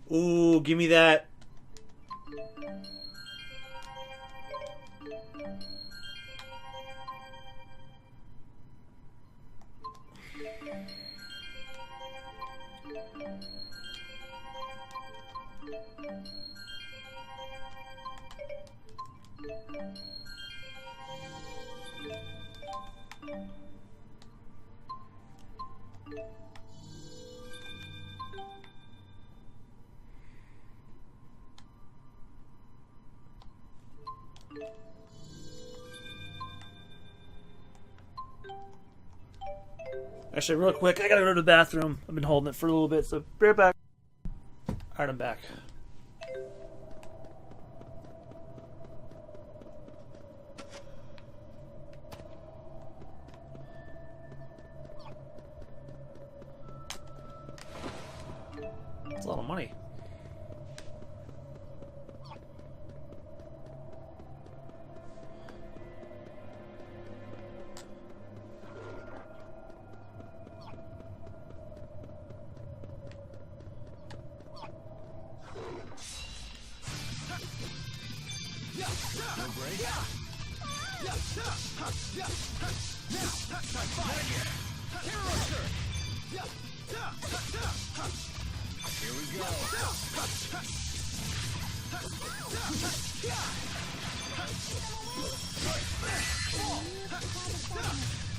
Ooh, give me that. Actually, real quick, I gotta go to the bathroom. I've been holding it for a little bit, so be right back. Alright, I'm back. a lot of money. Here we go.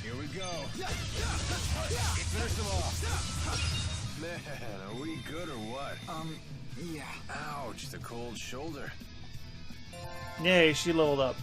Here we go. Finish them off. Man, are we good or what? Yeah. Ouch, the cold shoulder. Yay, she leveled up.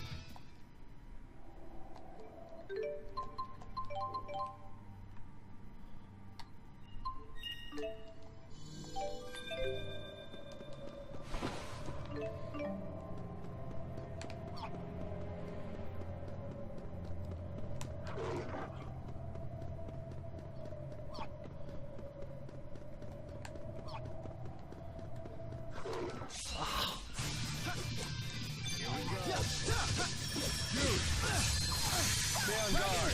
Stay on guard.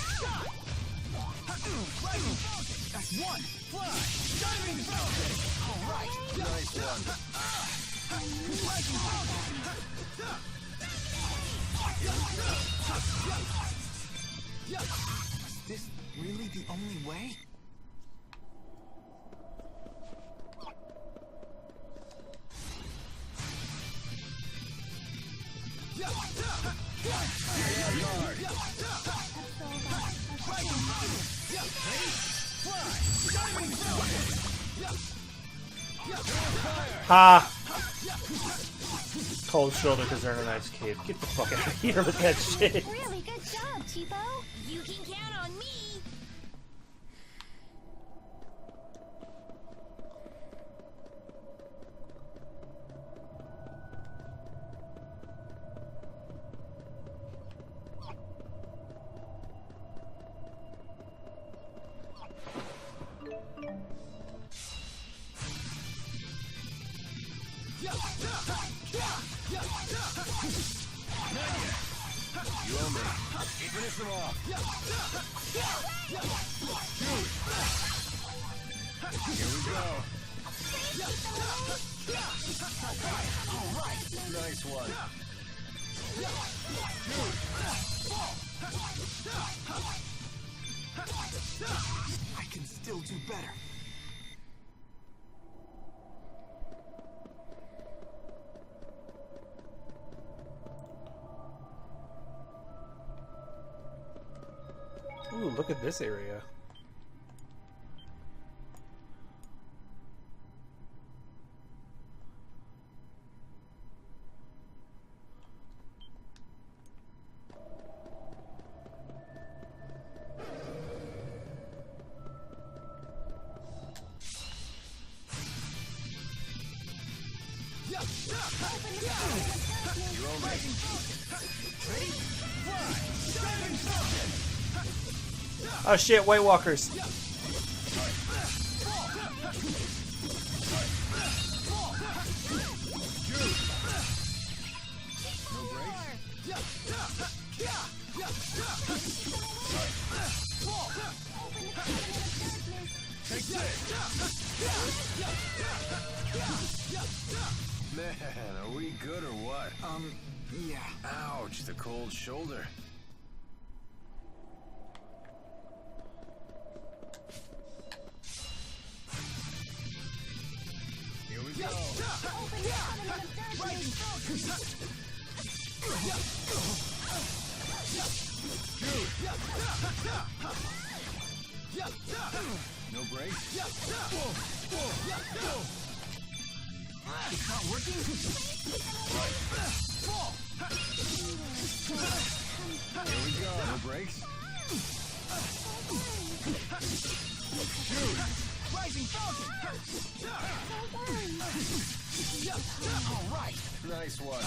That's one. Fly. Diving falcon. All right. Nice one. Is this really the only way? Ha! Cold shoulder because they're in a nice cave. Get the fuck out of here with that shit. Really good job, Cheapo. You can count on me. You owe me. Finish them off. Here we go. Nice one. I can still do better. Ooh, look at this area. You owe me. Oh shit, White Walkers. No brakes? Take this! Man, are we good or what? Yeah. Ouch, the cold shoulder. Here we go. No brakes? It's not working. Here we go. No brakes? Jude! Rising falcon! All right. Nice one.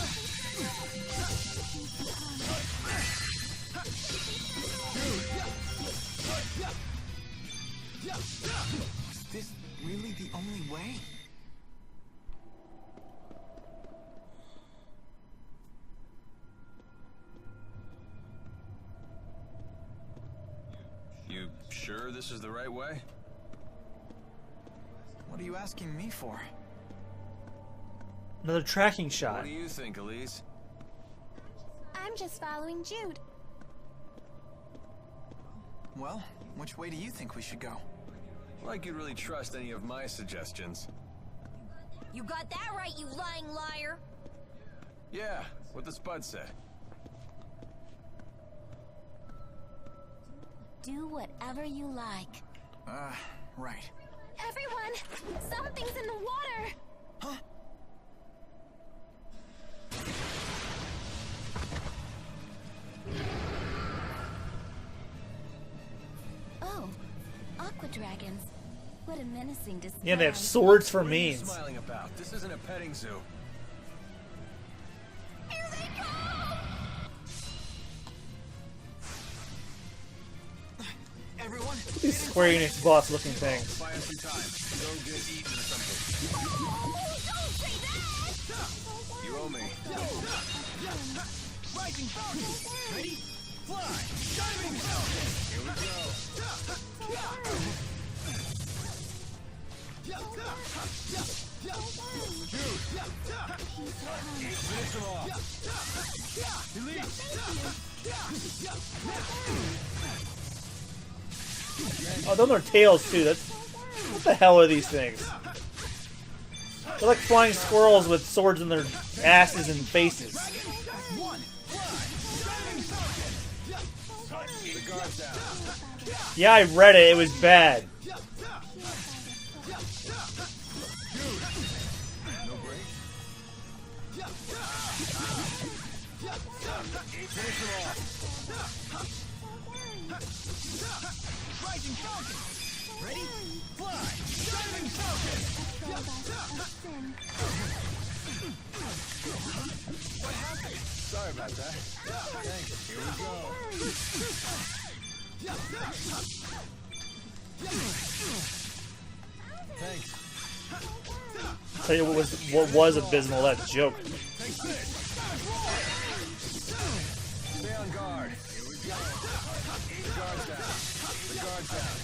Is this really the only way? this is the right way? What are you asking me for? Another tracking shot. What do you think, Elise? I'm just following Jude. Well, which way do you think we should go? Like you'd really trust any of my suggestions. You got that right, you lying liar. Yeah, what the Spud say? Do whatever you like. Right. Everyone, something's in the water. Huh? Oh, aqua dragons. What a menacing display. Yeah, they have swords for What are you means. smiling about? This isn't a petting zoo. Here they come! Everyone, These Square Enix boss looking things. Buy us some time. Go get eaten or something. Oh, don't say that! You owe me. Rising Falcon! Ready? Fly! Diving Falcon! Here we go. Finish them off. Oh, those are tails too. That's what the hell are these things? They're like flying squirrels with swords in their asses and faces. The guard's down. Yeah, I read it. It was bad. No break. Finish them off. Rising Falcon! Ready? Fly! Diving Falcon! What happened? Sorry about that. Thanks. Here we go. Thanks. Tell you what was abysmal, that joke. Stay on guard. Here we go. The guard's down. The guard's down.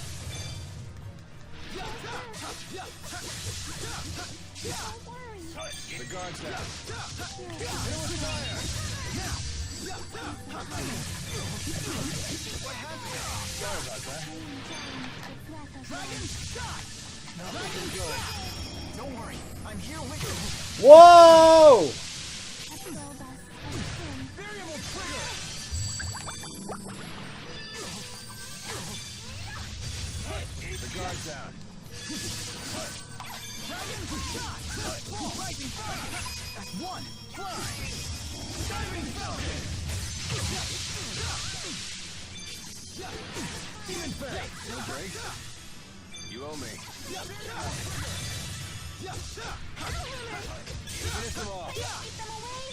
The guard's down. Hit with fire. What happened? Sorry about that. Dragon shot! Not looking good. Don't worry, I'm here with you. Whoa! Variable trigger! The guard's down. Dragon shot! Rising fire! One, fly! Diving Falcon! Demon Fang! No break. You owe me. Finish them off. Keep them away.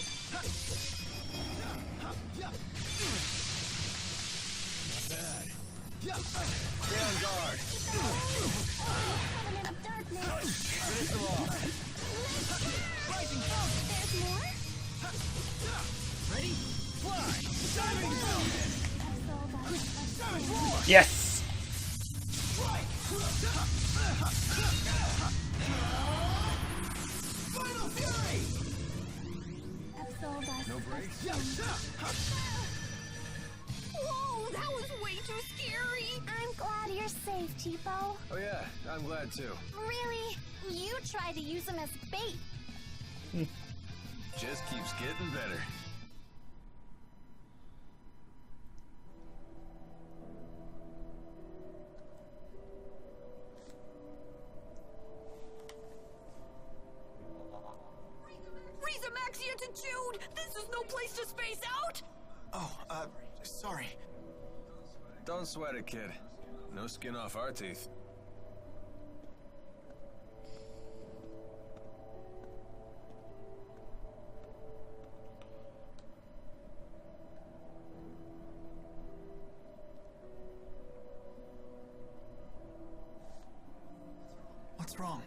Stay on guard. Covenant of darkness. Finish them off. Rising Falcon! There's more. Ready? Fly! Diving Falcon! Yes! Final Fury! No breaks. Whoa, that was way too scary! I'm glad you're safe, Tipo. Oh yeah, I'm glad too. Really? You tried to use them as bait. Just keeps getting better. Riza Maxia to Jude! This is no place to space out! Oh, sorry. Don't sweat it, kid. No skin off our teeth. What's wrong?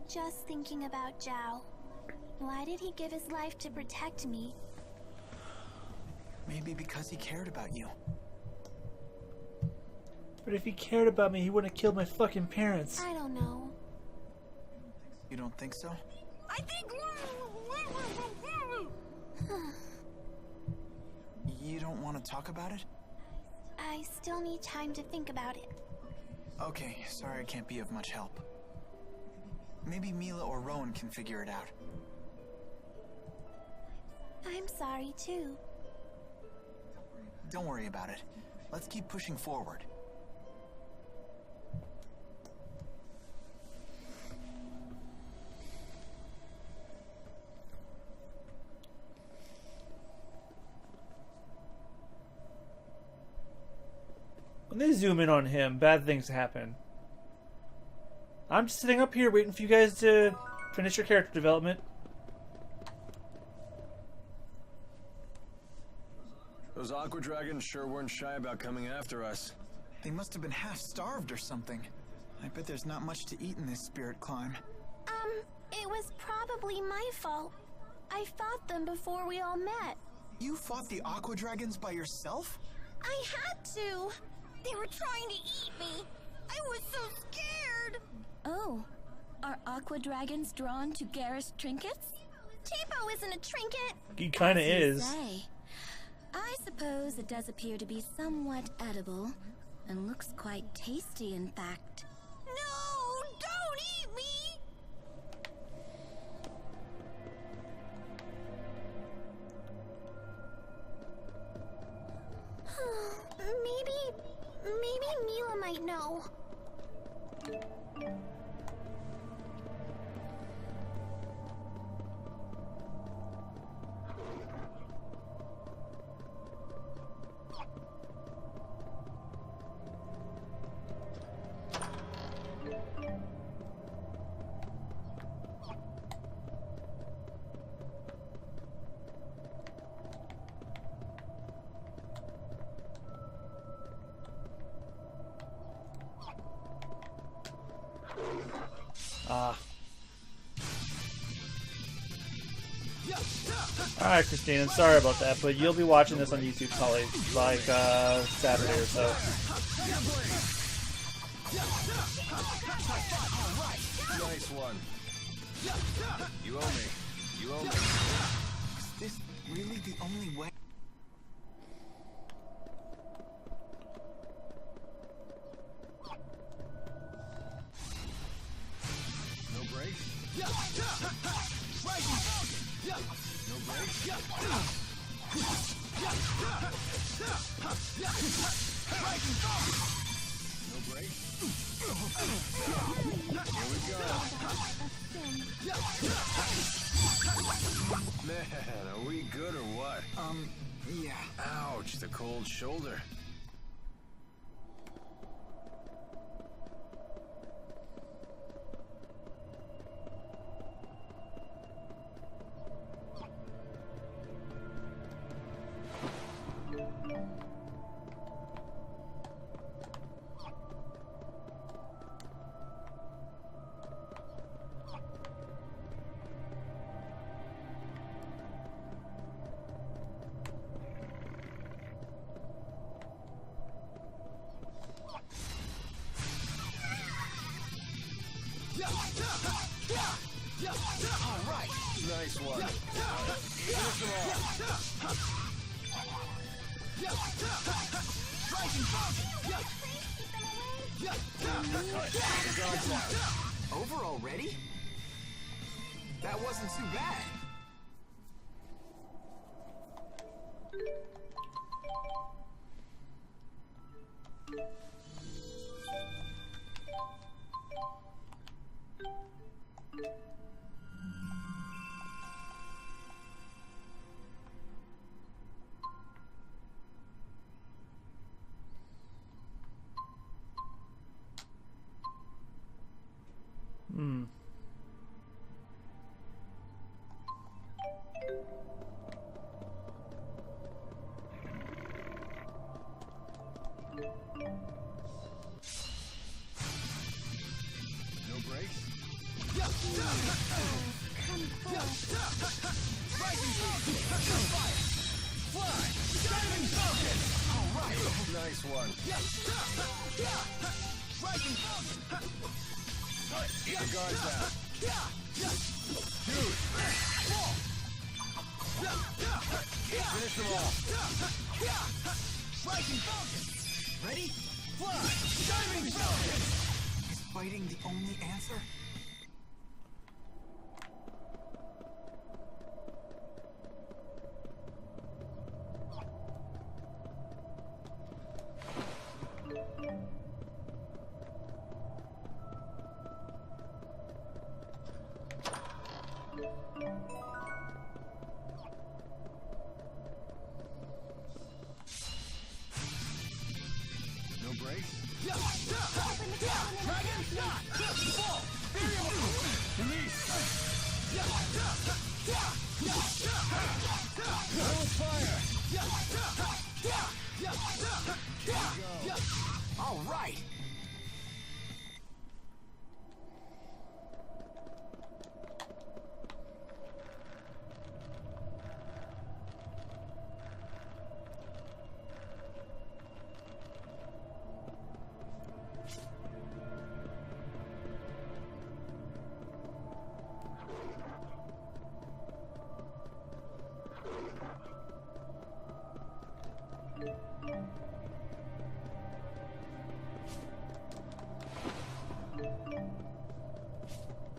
Just thinking about Zhao. Why did he give his life to protect me? Maybe because he cared about you. But if he cared about me, he wouldn't have killed my fucking parents. I don't know. You don't think so? I think. You don't want to talk about it? I still need time to think about it. Okay, sorry I can't be of much help. Maybe Mila or Rowan can figure it out. I'm sorry too. Don't worry about it. Let's keep pushing forward. When they zoom in on him, bad things happen. I'm just sitting up here waiting for you guys to finish your character development. Those aqua dragons sure weren't shy about coming after us. They must have been half-starved or something. I bet there's not much to eat in this spirit climb. It was probably my fault. I fought them before we all met. You fought the aqua dragons by yourself? I had to. They were trying to eat me. I was so scared. Oh, are aqua dragons drawn to garish trinkets? Tipo isn't a trinket. He kind of is. Say. I suppose it does appear to be somewhat edible, and looks quite tasty, in fact. No, don't eat me. Maybe Mila might know. Alright, Christine, I'm sorry about that, but you'll be watching this on YouTube probably like Saturday or so. Nice one. You owe me. You owe me. Is this really the only way? No brakes? No brakes? No brakes? Here we go. Man, are we good or what? Yeah. Ouch, the cold shoulder. Nice one. Finish them Over already? That wasn't too bad. Nice one. Keep the guards down. Jude. Finish them all. Ready? Fly! Diving Falcon! Is fighting the only answer? No breaks? Dragon shot! Fall! Release! Hold fire! All right!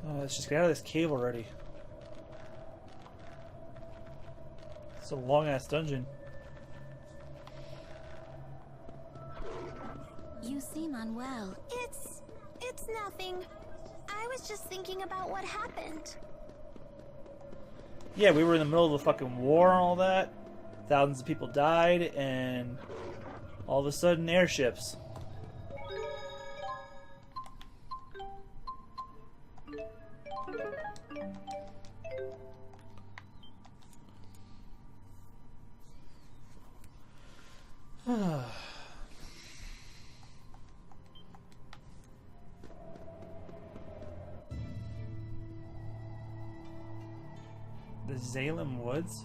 Oh, let's just get out of this cave already. It's a long ass dungeon. You seem unwell. It's nothing. I was just thinking about what happened. Yeah, we were in the middle of the fucking war and all that. Thousands of people died, and all of a sudden, airships. The Salem Woods?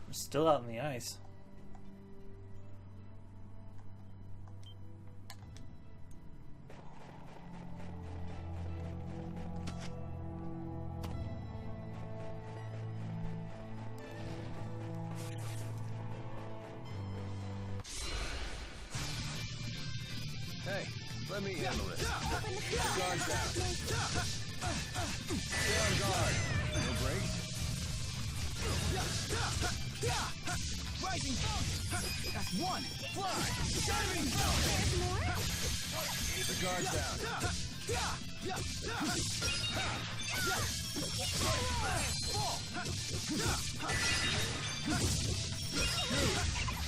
We're still out in the ice. Hey, let me handle this. Guards down. Stay on guard. No breaks? Rising Falcon! That's one! Fly! Diving Falcon! The guards down.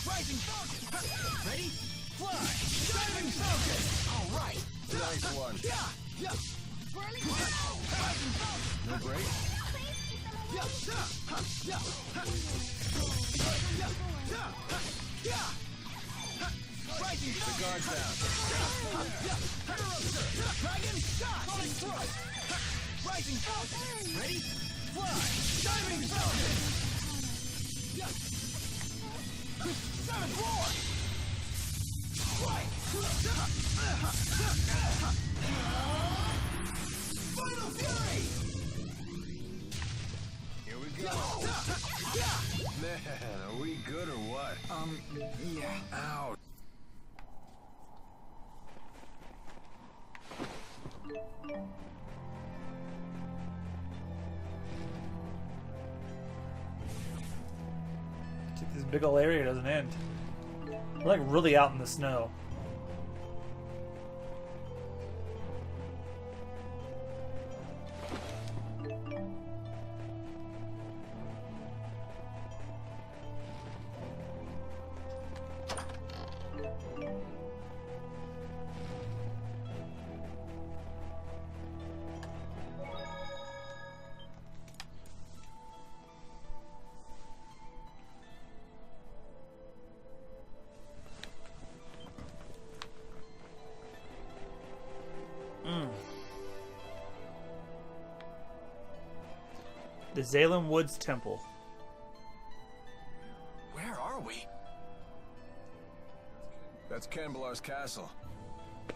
Rising Falcon! Ready? Fly! Diving Falcon! All right! Nice one. No breaks? The guards down. Dragon shot! Rising Falcon! Ready? Fly! Diving Falcon! Seventh Roar! Final Fury! Here we go. Man, are we good or what? Yeah. Ouch. This big ol' area doesn't end. We're like really out in the snow. The Zalem Woods Temple. Where are we? That's Canbelar's castle.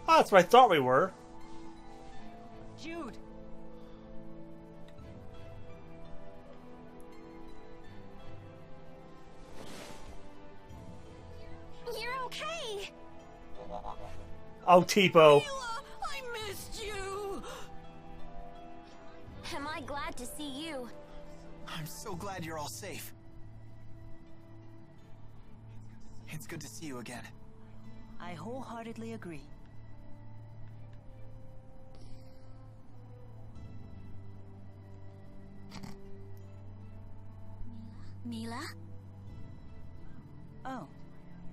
Oh, that's what I thought we were. Jude! You're okay. Oh, Tipo. I missed you. Am I glad to see you? I'm so glad you're all safe. It's good to see you again. I wholeheartedly agree. Mila? Oh,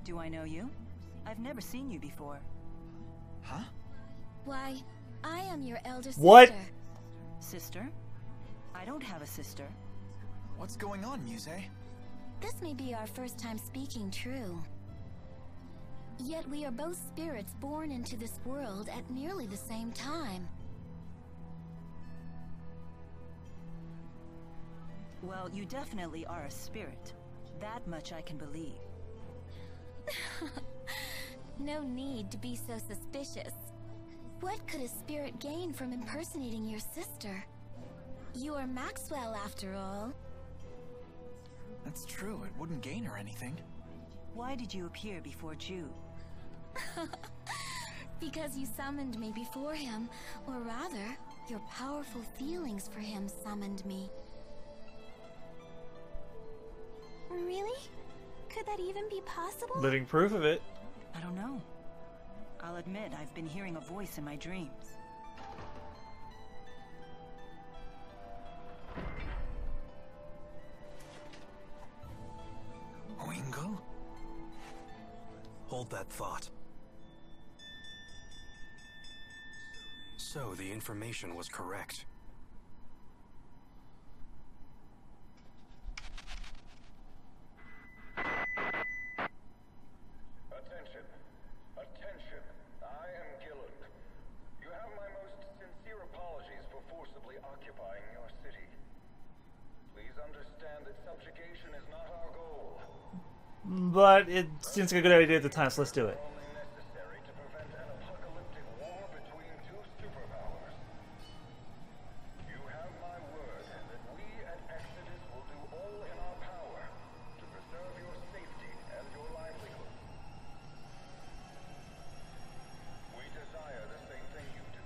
do I know you? I've never seen you before. Huh? Why, I am your elder sister. What? Sister? I don't have a sister. What's going on, Muse? This may be our first time speaking true. Yet we are both spirits born into this world at nearly the same time. Well, you definitely are a spirit. That much I can believe. No need to be so suspicious. What could a spirit gain from impersonating your sister? You are Maxwell, after all. That's true, it wouldn't gain her anything. Why did you appear before Jude? Because you summoned me before him, or rather, your powerful feelings for him summoned me. Really? Could that even be possible? Living proof of it. I don't know. I'll admit I've been hearing a voice in my dreams. Wingo? Hold that thought. So the information was correct. Attention. Attention. I am Gillen. You have my most sincere apologies for forcibly occupying your city. Please understand that subjugation is not our goal. But it seems like a good idea at the time, so let's do it. Only necessary to prevent an apocalyptic war between two superpowers. You have my word that we at Exodus will do all in our power to preserve your safety and your livelihood. We desire the same thing you do.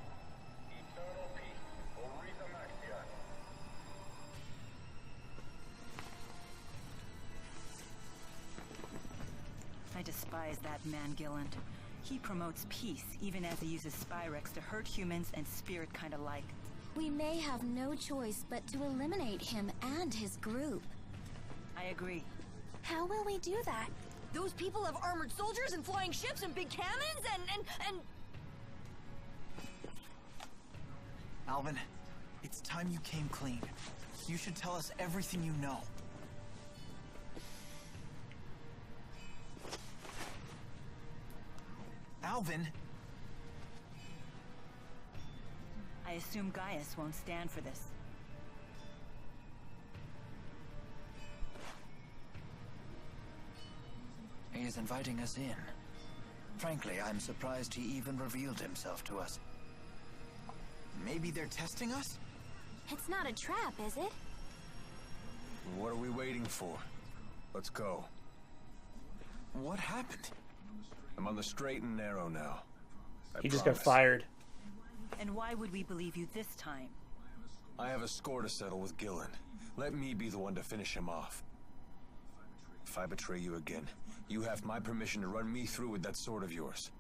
Eternal peace for Retha Maxia. I despise that man, Gilland. He promotes peace, even as he uses Spyrex to hurt humans and spirit kind of alike. We may have no choice but to eliminate him and his group. I agree. How will we do that? Those people have armored soldiers and flying ships and big cannons and... Alvin, it's time you came clean. You should tell us everything you know. Alvin! I assume Gaius won't stand for this. He is inviting us in. Frankly, I'm surprised he even revealed himself to us. Maybe they're testing us? It's not a trap, is it? What are we waiting for? Let's go. What happened? I'm on the straight and narrow now. He just got promise. fired. And why would we believe you this time? I have a score to settle with Gillen. Let me be the one to finish him off. If I betray you again, you have my permission to run me through with that sword of yours.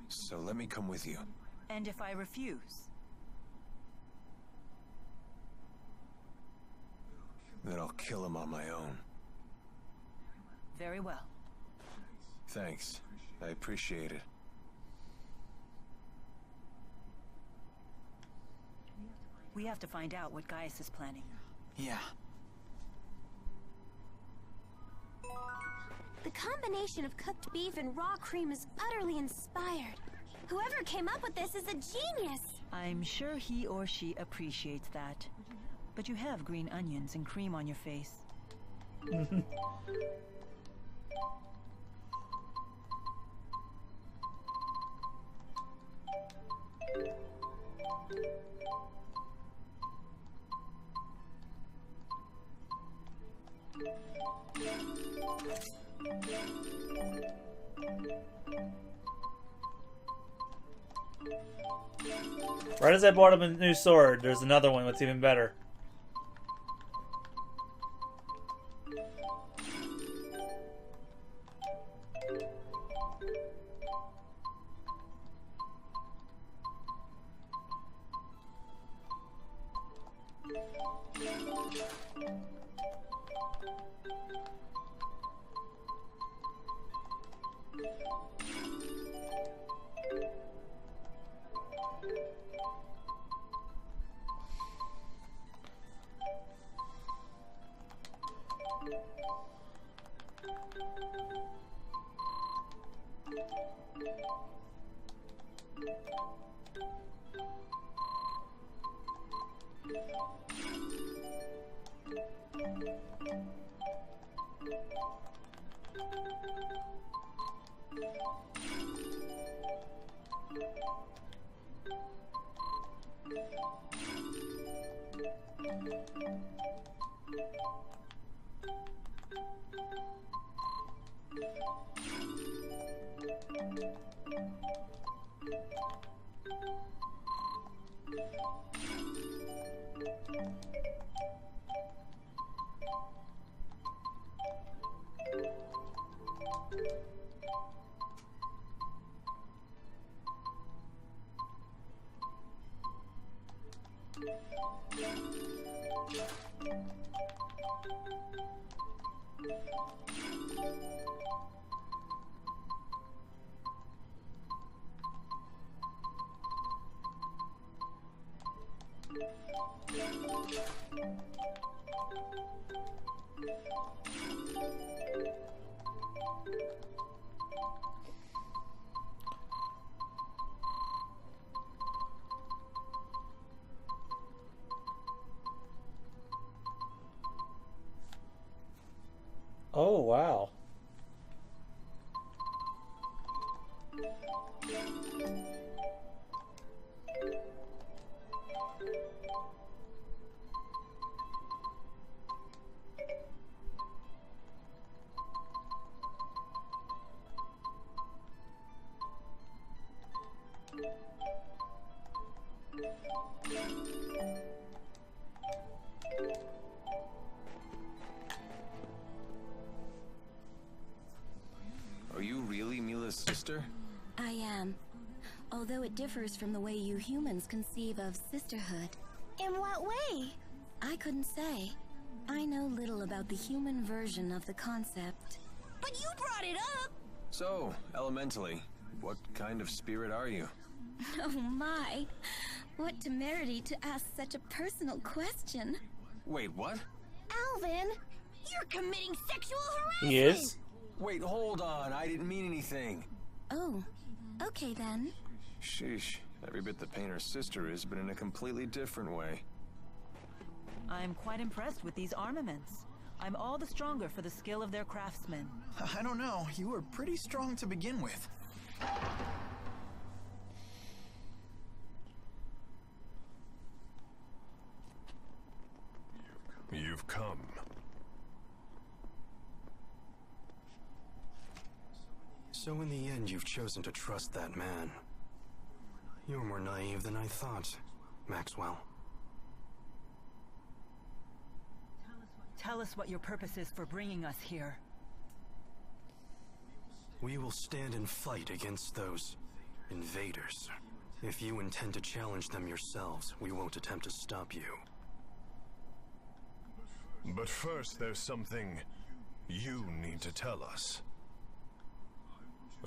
So let me come with you. And if I refuse? Then I'll kill him on my own. Very well. Thanks. I appreciate it. We have to find out what Gaius is planning. Yeah. The combination of cooked beef and raw cream is utterly inspired. Whoever came up with this is a genius. I'm sure he or she appreciates that. But you have green onions and cream on your face. Right as I bought him a new sword, there's another one that's even better. Oh, wow. Are you really Mila's sister? I am. Although it differs from the way you humans conceive of sisterhood. In what way? I couldn't say. I know little about the human version of the concept. But you brought it up! So, elementally, what kind of spirit are you? Oh my. What temerity to ask such a personal question. Wait, what? Alvin, you're committing sexual harassment! He is? Wait, hold on. I didn't mean anything. Oh, okay then. Sheesh. Every bit the painter's sister is, but in a completely different way. I'm quite impressed with these armaments. I'm all the stronger for the skill of their craftsmen. I don't know. You were pretty strong to begin with. You've come. So in the end, you've chosen to trust that man. You're more naive than I thought, Maxwell. Tell us what your purpose is for bringing us here. We will stand and fight against those invaders. If you intend to challenge them yourselves, we won't attempt to stop you. But first, there's something you need to tell us.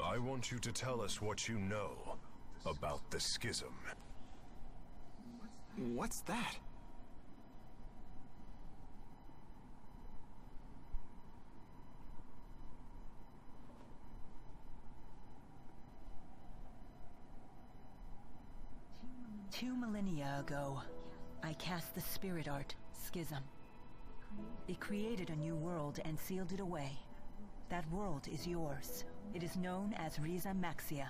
I want you to tell us what you know about the schism. What's that? Two millennia ago, I cast the spirit art Schism. It created a new world and sealed it away. That world is yours. It is known as Riza Maxia.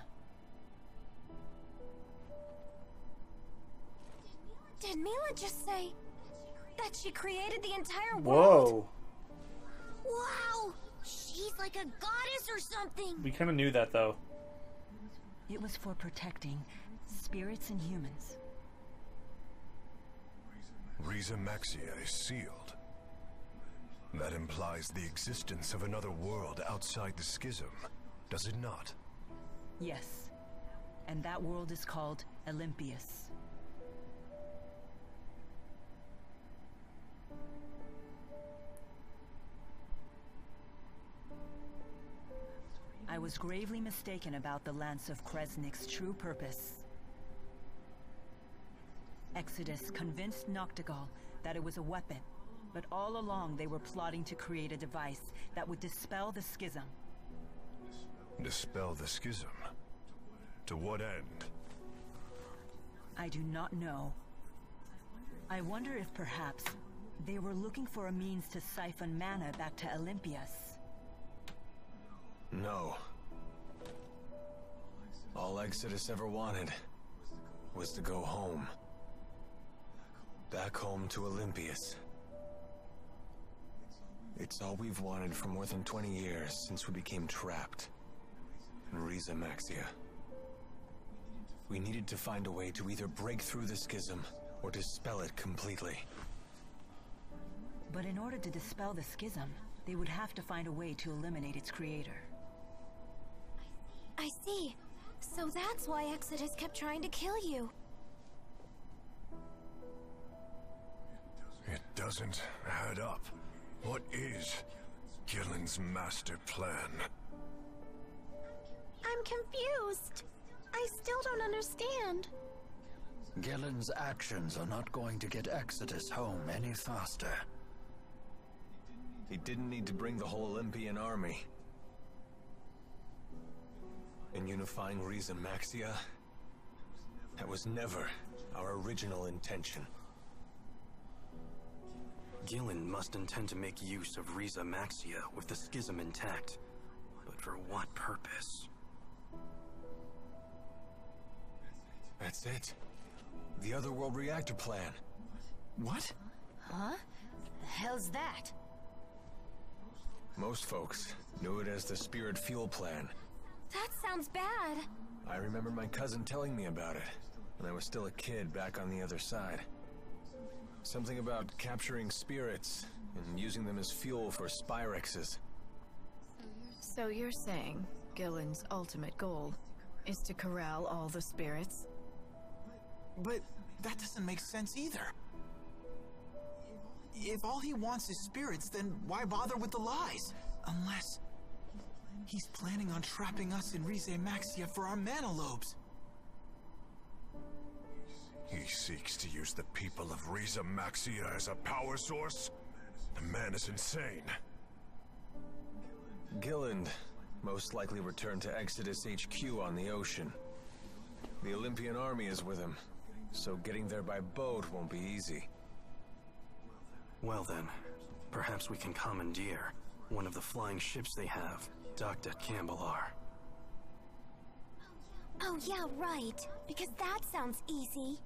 Did Mila just say that she created the entire world? Whoa. Wow! She's like a goddess or something! We kind of knew that, though. It was for protecting spirits and humans. Riza Maxia is sealed. That implies the existence of another world outside the schism, does it not? Yes. And that world is called Olympius. I was gravely mistaken about the Lance of Kresnik's true purpose. Exodus convinced Noctigal that it was a weapon, but all along they were plotting to create a device that would dispel the schism. Dispel the schism? To what end? I do not know. I wonder if perhaps they were looking for a means to siphon mana back to Olympius. No. All Exodus ever wanted was to go home. Back home to Olympius. It's all we've wanted for more than 20 years since we became trapped in Riza Maxia. We needed to find a way to either break through the schism or dispel it completely. But in order to dispel the schism, they would have to find a way to eliminate its creator. I see. So that's why Exodus kept trying to kill you. It doesn't add up. What is Gillen's master plan? I'm confused. I still don't understand. Gillen's actions are not going to get Exodus home any faster. He didn't need to bring the whole Olympian army. In unifying Riza Maxia, that was never our original intention. Gillen must intend to make use of Riza Maxia with the schism intact. But for what purpose? That's it. The Otherworld reactor plan. What? Huh? The hell's that? Most folks knew it as the Spirit Fuel Plan. That sounds bad. I remember my cousin telling me about it when I was still a kid back on the other side. Something about capturing spirits and using them as fuel for Spyrexes. So you're saying Gillen's ultimate goal is to corral all the spirits? But that doesn't make sense either. If all he wants is spirits, then why bother with the lies? Unless he's planning on trapping us in Riza Maxia for our mana lobes. He seeks to use the people of Riza Maxia as a power source? The man is insane. Gillen most likely returned to Exodus HQ on the ocean. The Olympian army is with him, so getting there by boat won't be easy. Well then, perhaps we can commandeer one of the flying ships they have, docked at Cambalar. Oh yeah, right. Because that sounds easy.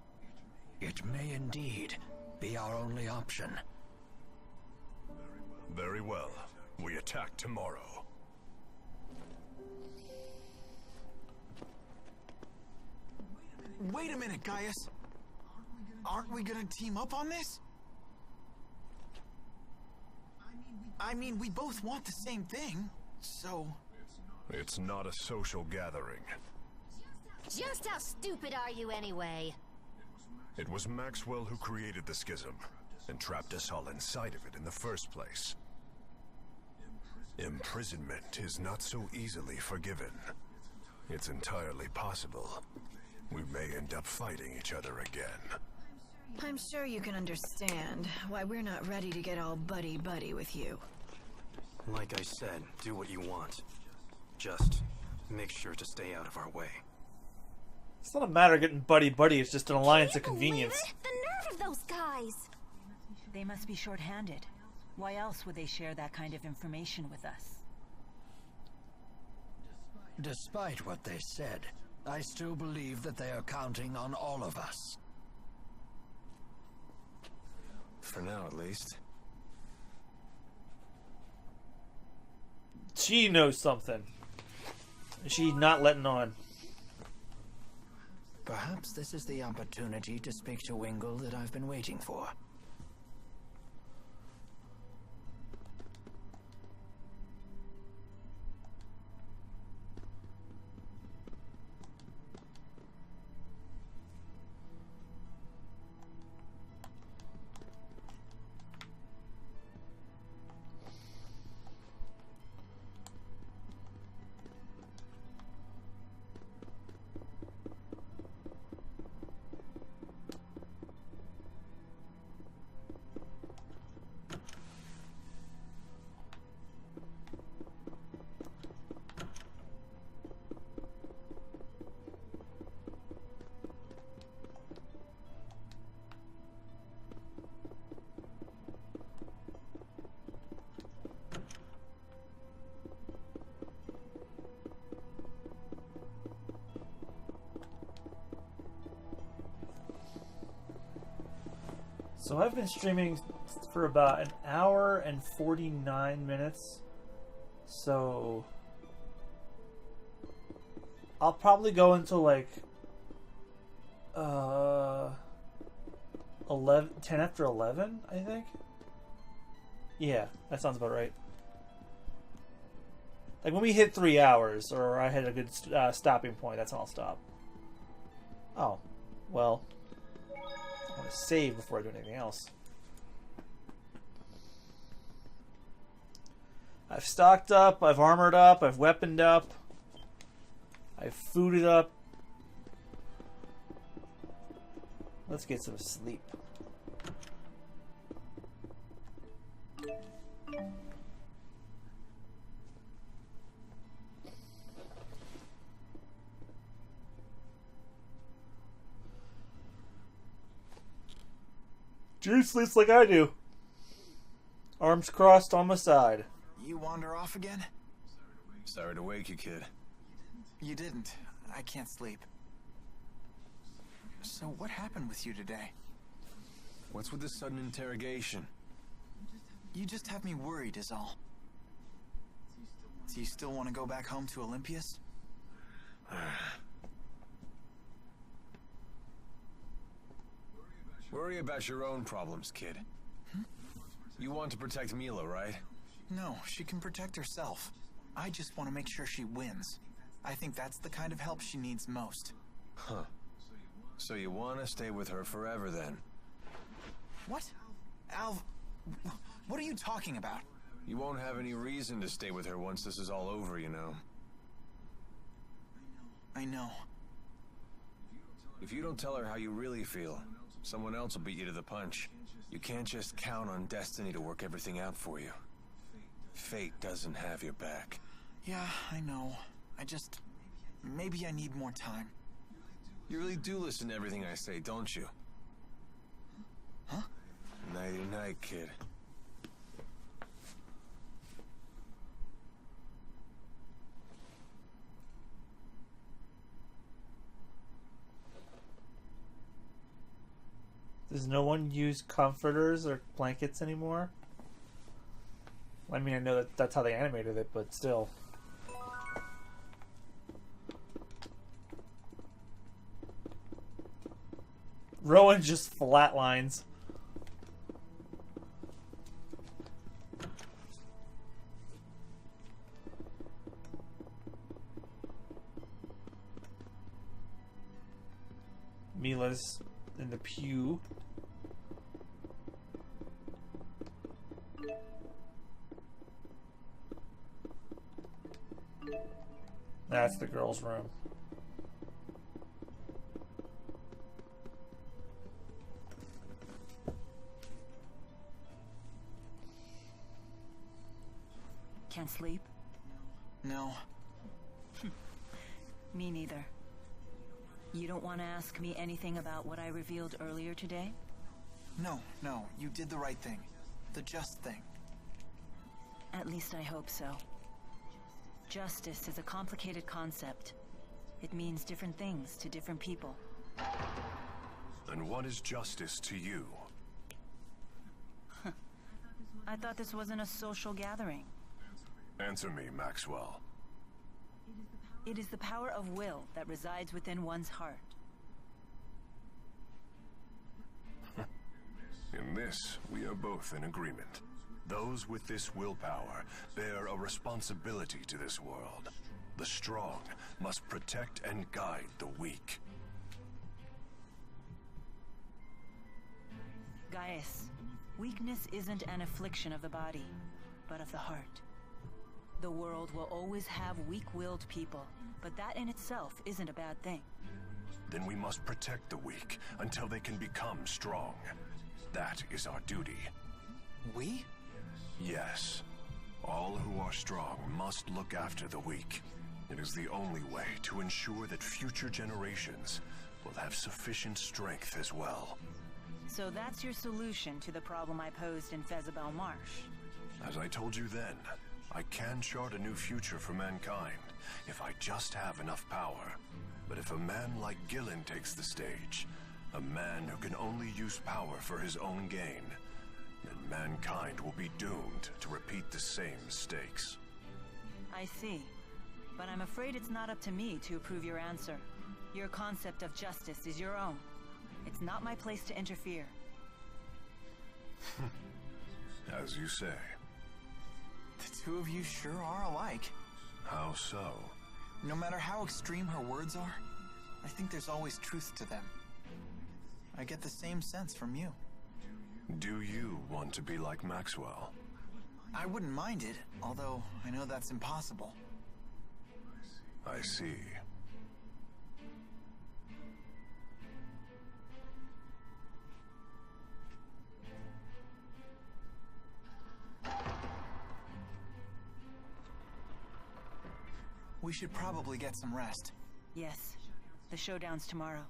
It may indeed be our only option. Very well. We attack tomorrow. Wait a minute, Gaius. Aren't we gonna team up on this? I mean, we both want the same thing, so... It's not a social gathering. Just how stupid are you anyway? It was Maxwell who created the schism and trapped us all inside of it in the first place. Imprisonment is not so easily forgiven. It's entirely possible we may end up fighting each other again. I'm sure you can understand why we're not ready to get all buddy-buddy with you. Like I said, do what you want. Just make sure to stay out of our way. It's not a matter of getting buddy-buddy, it's just an alliance of Can't believe convenience. it? The nerve of those guys! They must be short-handed. Why else would they share that kind of information with us? Despite what they said, I still believe that they are counting on all of us. For now, at least. She knows something. She's not letting on. Perhaps this is the opportunity to speak to Wingle that I've been waiting for. So I've been streaming for about an hour and 49 minutes. So I'll probably go until like 10 after 11, I think. Yeah, that sounds about right. Like when we hit 3 hours, or I had a good stopping point, that's when I'll stop. Oh, well. I want to save before I do anything else. I've stocked up, I've armored up, I've weaponed up, I've fooded up. Let's get some sleep. Jude sleeps like I do. Arms crossed on my side. You wander off again? Sorry to wake you, kid. You didn't. I can't sleep. So what happened with you today? What's with this sudden interrogation? You just have me worried is all. Do you still want to go back home to Olympias? Worry about your own problems, kid. You want to protect Mila, right? No, she can protect herself. I just want to make sure she wins. I think that's the kind of help she needs most. Huh. So you want to stay with her forever, then? What? Alv, what are you talking about? You won't have any reason to stay with her once this is all over, you know. I know. If you don't tell her how you really feel, someone else will beat you to the punch. You can't just count on destiny to work everything out for you. Fate doesn't have your back. Yeah, I know. Maybe I need more time. You really do listen to everything I say, don't you? Huh? Nighty-night, kid. Does no one use comforters or blankets anymore? I mean, I know that that's how they animated it, but still. Rowan just flatlines. Mila's in the pew. That's the girls' room. Can't sleep? No. Me neither. You don't want to ask me anything about what I revealed earlier today? No, you did the right thing. The just thing. At least I hope so. Justice is a complicated concept. It means different things to different people. And what is justice to you? I thought this wasn't a social gathering. Answer me, Maxwell. It is the power of will that resides within one's heart. In this, we are both in agreement. Those with this willpower bear a responsibility to this world. The strong must protect and guide the weak. Gaius, weakness isn't an affliction of the body, but of the heart. The world will always have weak-willed people, but that in itself isn't a bad thing. Then we must protect the weak until they can become strong. That is our duty. We? Yes. All who are strong must look after the weak. It is the only way to ensure that future generations will have sufficient strength as well. So that's your solution to the problem I posed in Fezabel Marsh. As I told you then, I can chart a new future for mankind if I just have enough power. But if a man like Gillen takes the stage, a man who can only use power for his own gain, then mankind will be doomed to repeat the same mistakes. I see. But I'm afraid it's not up to me to approve your answer. Your concept of justice is your own. It's not my place to interfere. As you say. The two of you sure are alike. How so? No matter how extreme her words are, I think there's always truth to them. I get the same sense from you. Do you want to be like Maxwell? I wouldn't mind it, although I know that's impossible. I see. We should probably get some rest. Yes. The showdown's tomorrow.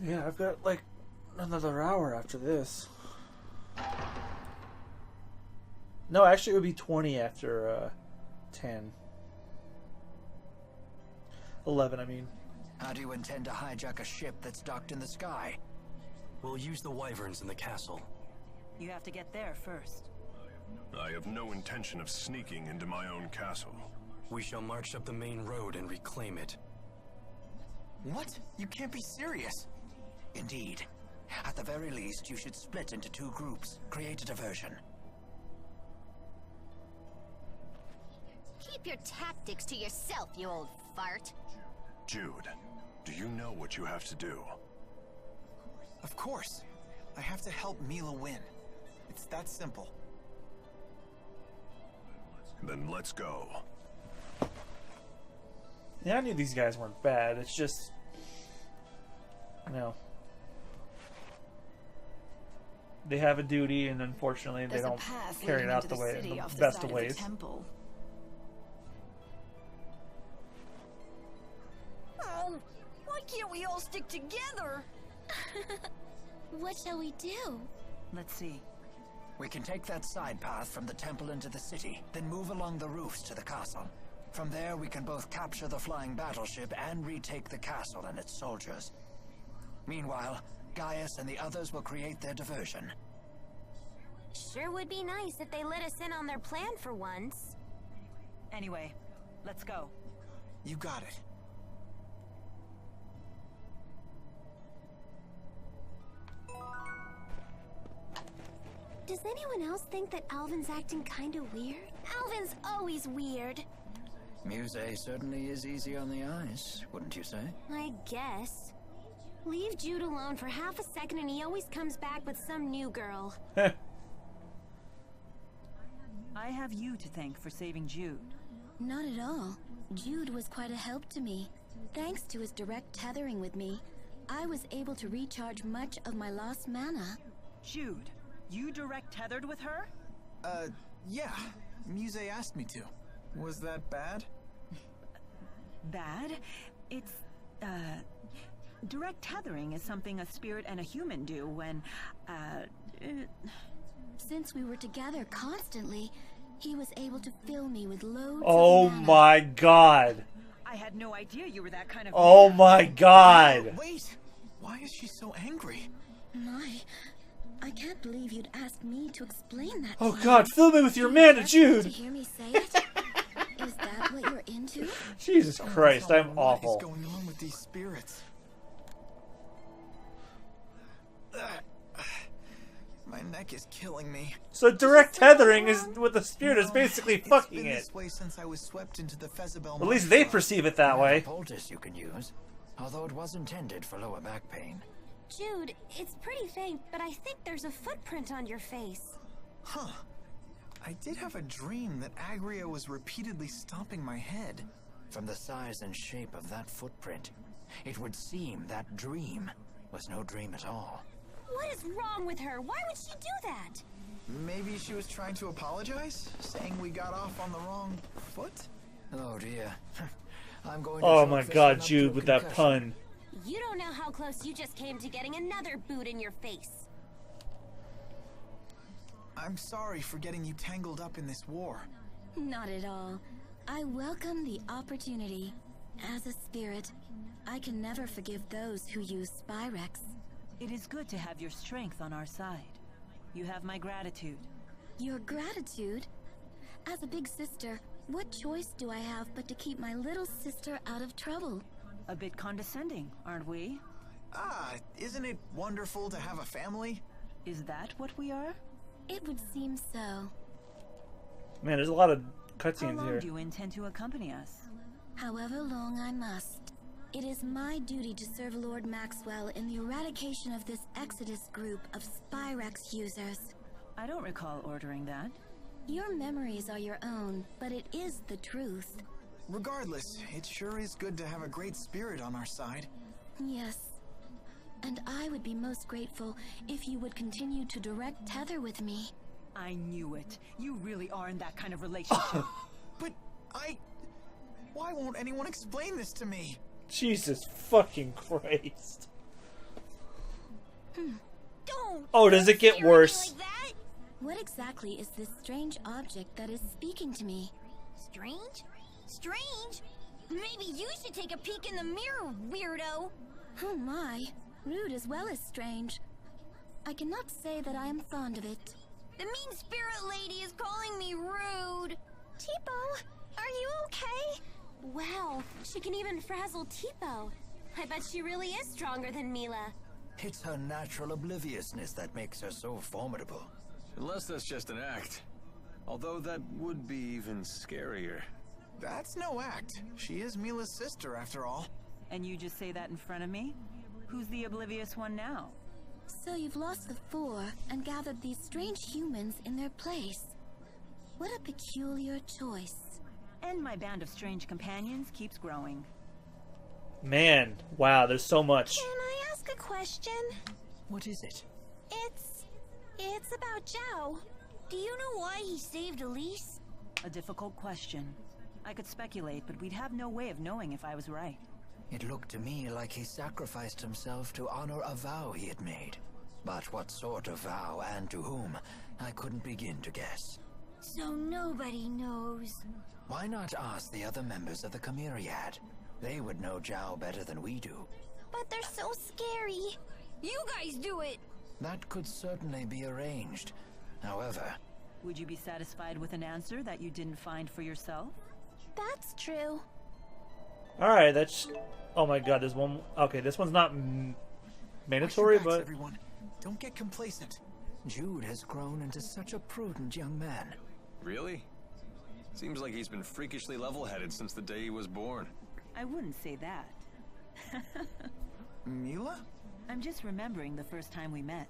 Yeah, I've got like another hour after this. No, actually it would be 20 after 10. 11, I mean. How do you intend to hijack a ship that's docked in the sky? We'll use the wyverns in the castle. You have to get there first. I have no intention of sneaking into my own castle. We shall march up the main road and reclaim it. What? You can't be serious. Indeed. At the very least, you should split into two groups. Create a diversion. Keep your tactics to yourself, you old fart. Jude, do you know what you have to do? Of course. I have to help Mila win. It's that simple. Then let's go. Yeah, I knew these guys weren't bad. It's just, you know, they have a duty, and unfortunately, they don't carry it out the way, the best of ways. Why can't we all stick together? What shall we do? Let's see. We can take that side path from the temple into the city, then move along the roofs to the castle. From there, we can both capture the flying battleship and retake the castle and its soldiers. Meanwhile, Gaius and the others will create their diversion. Sure would be nice if they let us in on their plan for once. Anyway, let's go. You got it. Does anyone else think that Alvin's acting kinda weird? Alvin's always weird. Muse certainly is easy on the eyes, wouldn't you say? I guess. Leave Jude alone for half a second and he always comes back with some new girl. I have you to thank for saving Jude. Not at all. Jude was quite a help to me. Thanks to his direct tethering with me, I was able to recharge much of my lost mana. Jude, you direct tethered with her? Yeah. Muse asked me to. Was that bad? Bad? It's, direct tethering is something a spirit and a human do when, Since we were together constantly, he was able to fill me with loads Oh of mana. my god. I had no idea you were that kind of Oh man. my god. Wait! Why is she so angry? I can't believe you'd ask me to explain that Oh to god, you. fill me with your mana, To Jude! hear me say it? Is that what you're into? Jesus Christ, Tell me I'm what awful. is going on with these spirits? My neck is killing me. So direct tethering is with the spirit is basically It's fucking been it. this way since I was swept into the Fezabel At least they monster. perceive it that You have way. a poultice you can use, although it was intended for lower back pain. Jude, it's pretty faint, but I think there's a footprint on your face. Huh. I did have a dream that Agria was repeatedly stomping my head. From the size and shape of that footprint, it would seem that dream was no dream at all. What is wrong with her? Why would she do that? Maybe she was trying to apologize, saying we got off on the wrong foot? Oh dear. I'm going to Oh chalk my this god, one up to Jude a with that concussion. pun. You don't know how close you just came to getting another boot in your face. I'm sorry for getting you tangled up in this war. Not at all. I welcome the opportunity. As a spirit, I can never forgive those who use Spyrex. It is good to have your strength on our side. You have my gratitude. Your gratitude? As a big sister, what choice do I have but to keep my little sister out of trouble? A bit condescending, aren't we? Ah, isn't it wonderful to have a family? Is that what we are? It would seem so. Man, there's a lot of How cutscenes long here. do you intend to accompany us? However long I must. It is my duty to serve Lord Maxwell in the eradication of this Exodus group of Spyrex users. I don't recall ordering that. Your memories are your own, but it is the truth. Regardless, it sure is good to have a great spirit on our side. Yes. And I would be most grateful if you would continue to direct tether with me. I knew it. You really are in that kind of relationship. But why won't anyone explain this to me? Jesus fucking Christ. Don't! Oh, does it get worse? Like that? What exactly is this strange object that is speaking to me? Strange? Strange? Maybe you should take a peek in the mirror, weirdo! Oh my, rude as well as strange. I cannot say that I am fond of it. The mean spirit lady is calling me rude! Tipo, are you okay? Wow, she can even frazzle Tipo. I bet she really is stronger than Mila. It's her natural obliviousness that makes her so formidable. Unless that's just an act. Although that would be even scarier. That's no act. She is Mila's sister, after all. And you just say that in front of me? Who's the oblivious one now? So you've lost the four and gathered these strange humans in their place. What a peculiar choice. And my band of strange companions keeps growing. Man, wow, there's so much. Can I ask a question? What is it? It's about Zhao. Do you know why he saved Elise? A difficult question. I could speculate, but we'd have no way of knowing if I was right. It looked to me like he sacrificed himself to honor a vow he had made. But what sort of vow and to whom, I couldn't begin to guess. So nobody knows. Why not ask the other members of the Chimeriad? They would know Zhao better than we do. But they're so scary. You guys do it! That could certainly be arranged. However... Would you be satisfied with an answer that you didn't find for yourself? That's true. Alright, that's... Oh my god, there's one... Okay, this one's not mandatory, Watch your backs, but... everyone. Don't get complacent. Jude has grown into such a prudent young man. Really? Seems like he's been freakishly level-headed since the day he was born. I wouldn't say that. Mila? I'm just remembering the first time we met,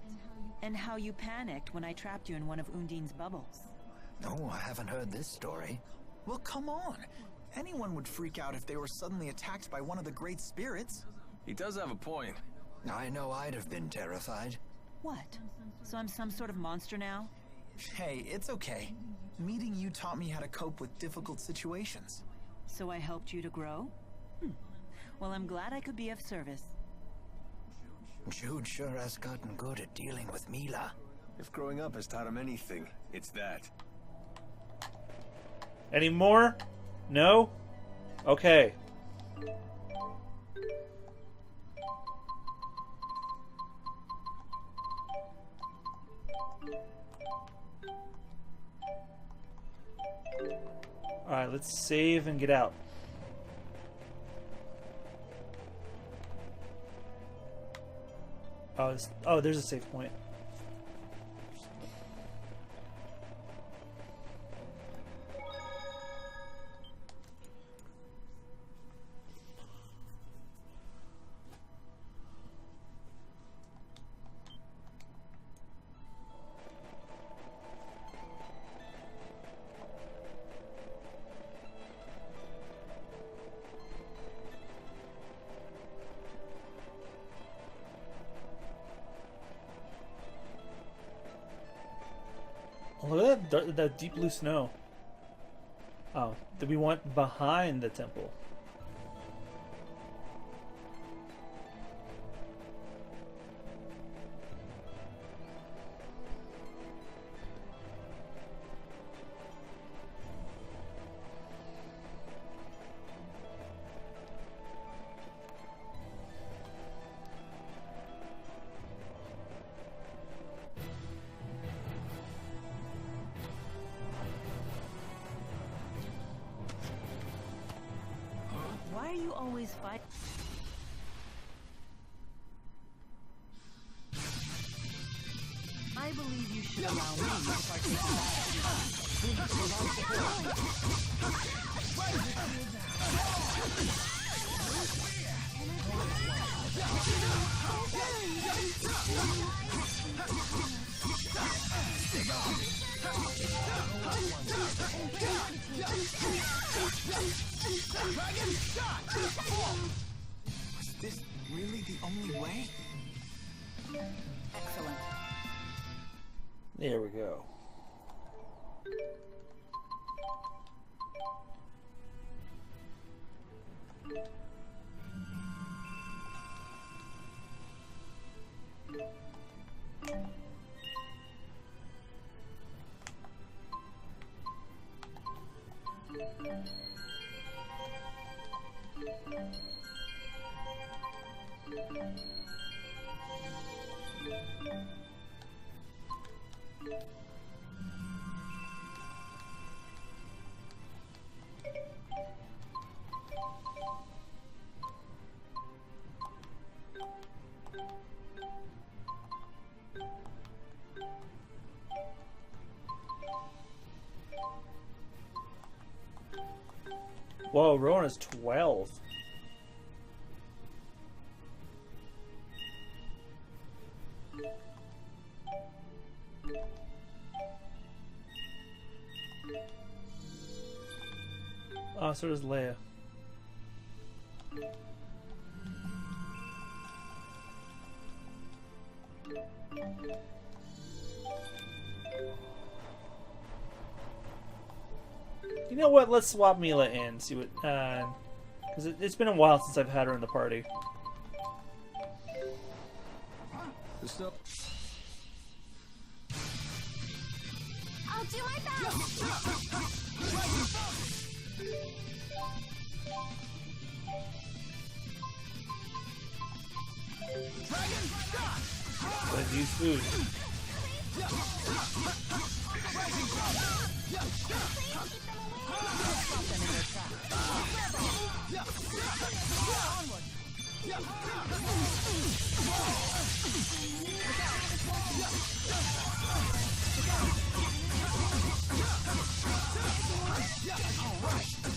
and how you panicked when I trapped you in one of Undine's bubbles. Oh, I haven't heard this story. Well, come on. Anyone would freak out if they were suddenly attacked by one of the great spirits. He does have a point. I know I'd have been terrified. What? So I'm some sort of monster now? Hey, it's okay. Meeting you taught me how to cope with difficult situations. So I helped you to grow? Well, I'm glad I could be of service. Jude sure has gotten good at dealing with Mila. If growing up has taught him anything, it's that. Any more? No? Okay. Alright, let's save and get out. Oh, there's a save point. Look at that deep blue snow. Oh, that we want behind the temple. Why are you always fighting? I believe you should allow me to Was this really the only way? Excellent. There we go. Whoa, Rowan is 12. Oh, so does Leia. You know what? Let's swap Mila in. See what, because it's been a while since I've had her in the party. I'll do my best. Let's use food.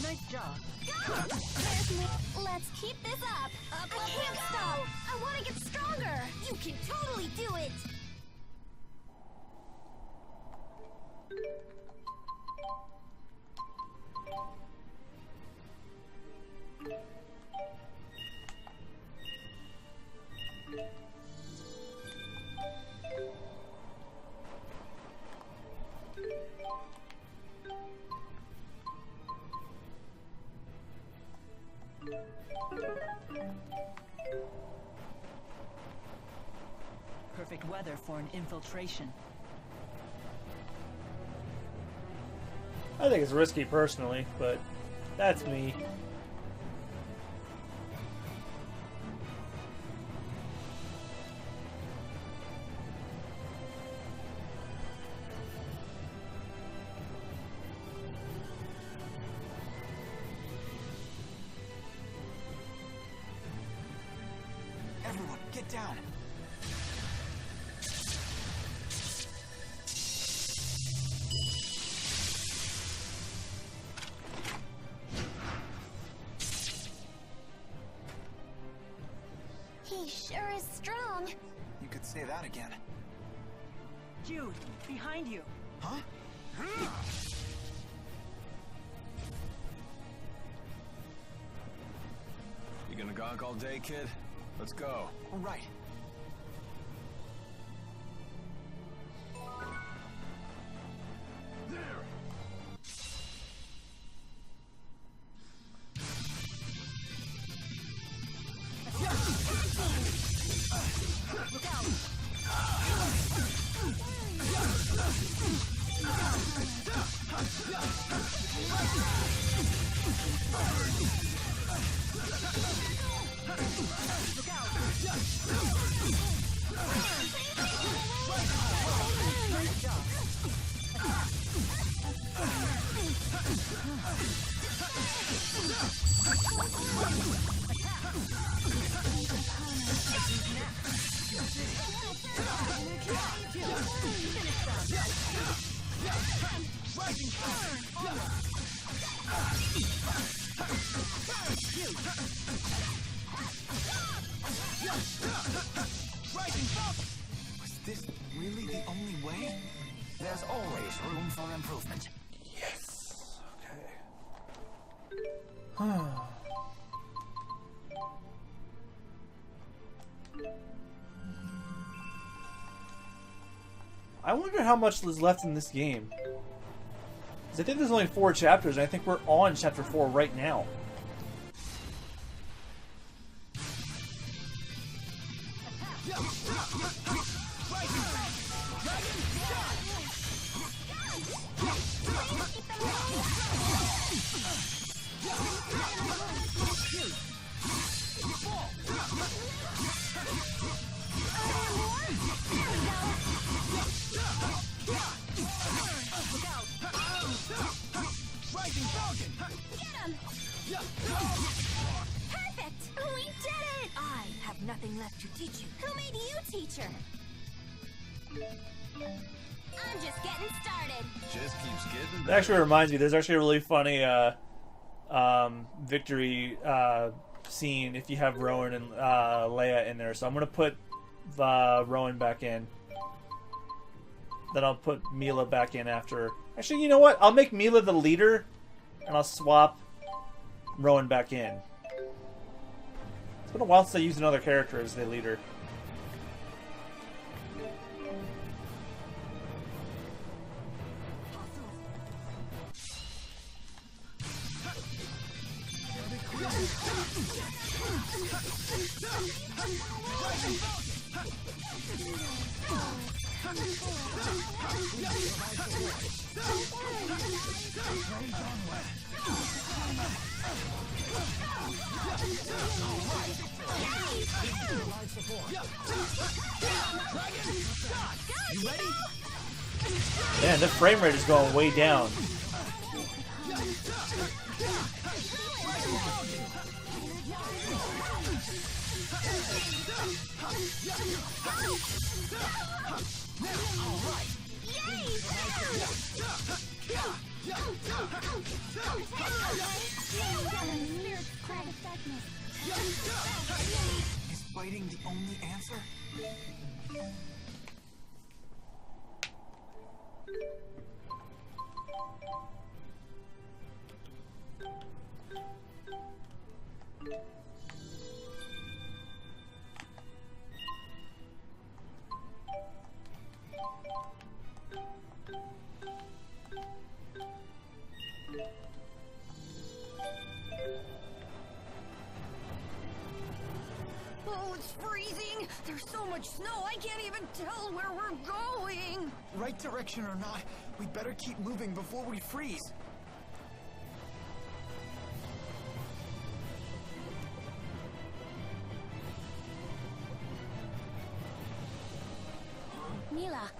Nice job. Let's keep this up. I can't stop. I want to get stronger. You can totally do it. Perfect weather for an infiltration. I think it's risky personally, but that's me. Everyone, get down. He sure is strong. You could say that again. Jude, behind you. Huh? You gonna gonk all day, kid? Let's go. Right. Look out! Was this really the only way? There's always room for improvement. Yes. Okay. I wonder how much is left in this game. 'Cause I think there's only 4 chapters, and I think we're on chapter 4 right now. Perfect! We did it! I have nothing left to teach you. Who made you teacher? I'm just getting started. Just keeps getting It actually reminds me, there's actually a really funny victory scene if you have Rowan and Leia in there. So I'm going to put Rowan back in. Then I'll put Mila back in after. Actually, you know what? I'll make Mila the leader, and I'll swap Rowan back in. It's been a while since I used another character as the leader. Man, the frame rate is going way down. Is fighting the only answer? Oh, it's freezing! There's so much snow, I can't even tell where we're going! Right direction or not, we'd better keep moving before we freeze. Mila.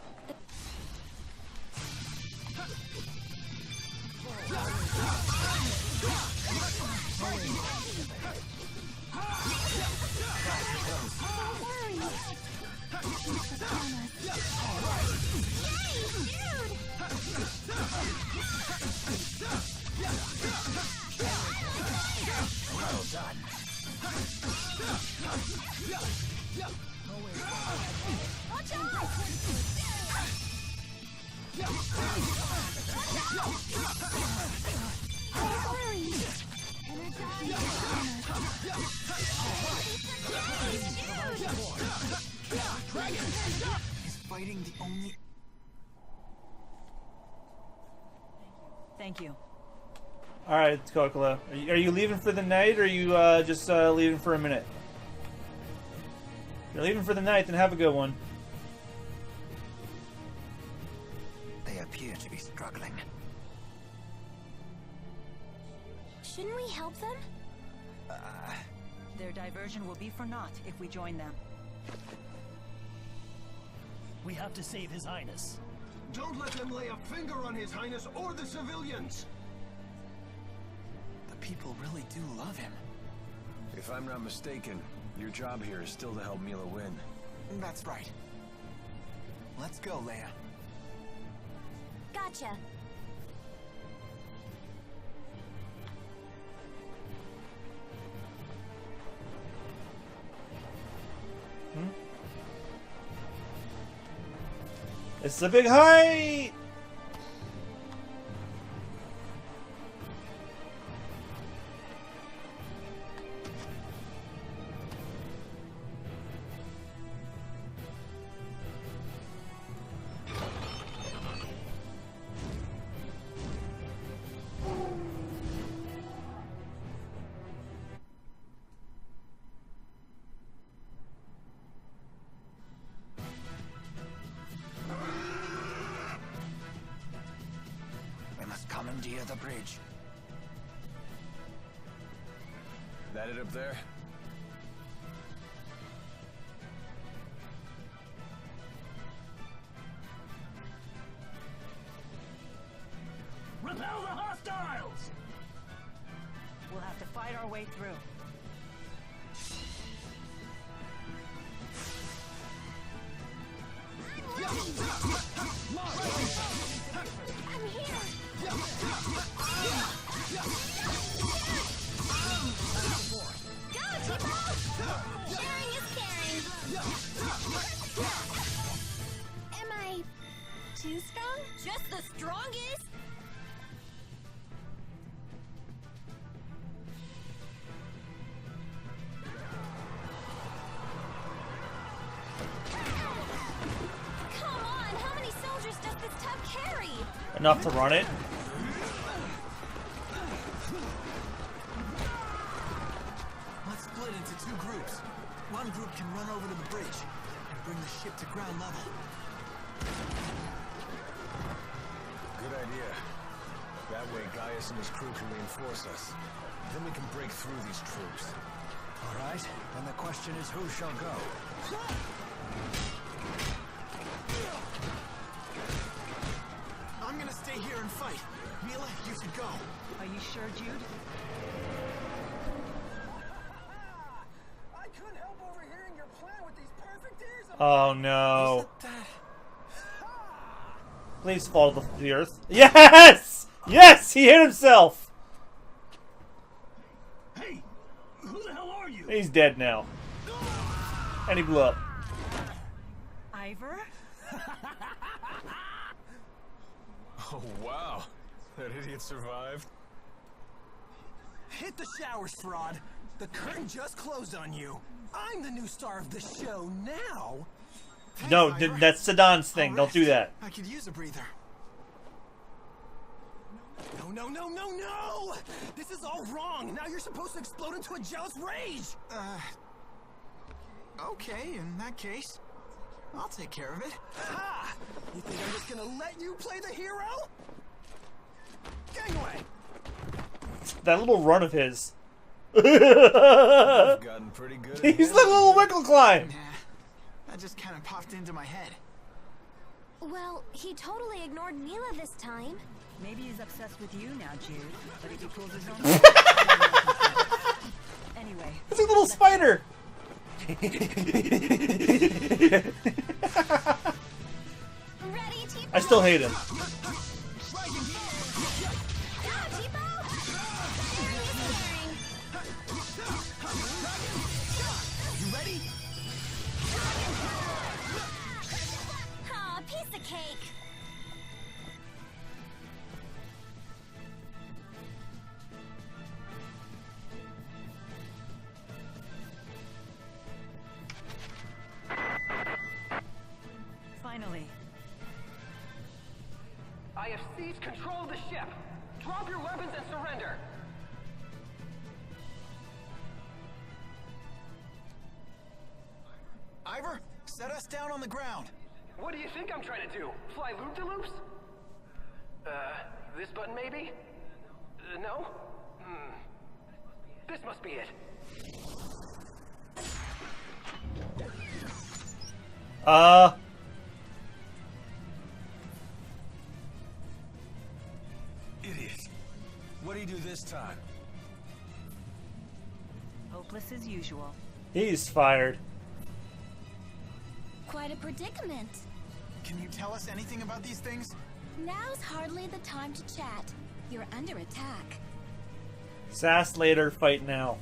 Well done. Watch out! Is fighting the only... Thank you. All right, Kokolo. Are you leaving for the night, or are you just leaving for a minute? If you're leaving for the night, then have a good one. They appear to be struggling. Shouldn't we help them? Their diversion will be for naught if we join them. We have to save His Highness. Don't let them lay a finger on His Highness or the civilians! The people really do love him. If I'm not mistaken, your job here is still to help Mila win. That's right. Let's go, Leia. Gotcha. It's a big height! We must commandeer the bridge. That it up there? Repel the hostiles! We'll have to fight our way through. I'm here! Go, Tipo! Sharing is caring! Am I too strong? Just the strongest? Come on, how many soldiers does this tub carry? Enough to run it. Let's split into two groups. One group can run over to the bridge and bring the ship to ground level. Good idea. That way Gaius and his crew can reinforce us. Then we can break through these troops. All right, then the question is who shall go? I'm gonna stay here and fight. Mila, you should go. Are you sure, Jude? Oh no. Please fall to the earth. Yes! Yes! He hit himself! Hey! Who the hell are you? He's dead now. And he blew up. Ivor? Oh, wow. That idiot survived. Hit the showers, fraud. The curtain just closed on you. I'm the new star of the show now. No, that's Sedan's thing. Don't do that. I could use a breather. No, no, no, no, no! This is all wrong. Now you're supposed to explode into a jealous rage. Okay, in that case, I'll take care of it. Ha! You think I'm just gonna let you play the hero? Gangway! That little run of his. You've gotten pretty good at He's the little Wickle climb. Nah, that just kind of popped into my head. Well, he totally ignored Mila this time. Maybe he's obsessed with you now, Jude. But if he pulls his own... Anyway. It's a little spider. Ready, Tipo? I still hate him. You ready? Aw, piece of cake. Finally. I have seized control of the ship. Drop your weapons and surrender. Ivor, set us down on the ground. What do you think I'm trying to do? Fly loop-de-loops? This button maybe? No? This must be it. Idiot. What do you do this time? Hopeless as usual. He's fired. Quite a predicament. Can you tell us anything about these things? Now's hardly the time to chat. You're under attack. Sass later, fight now.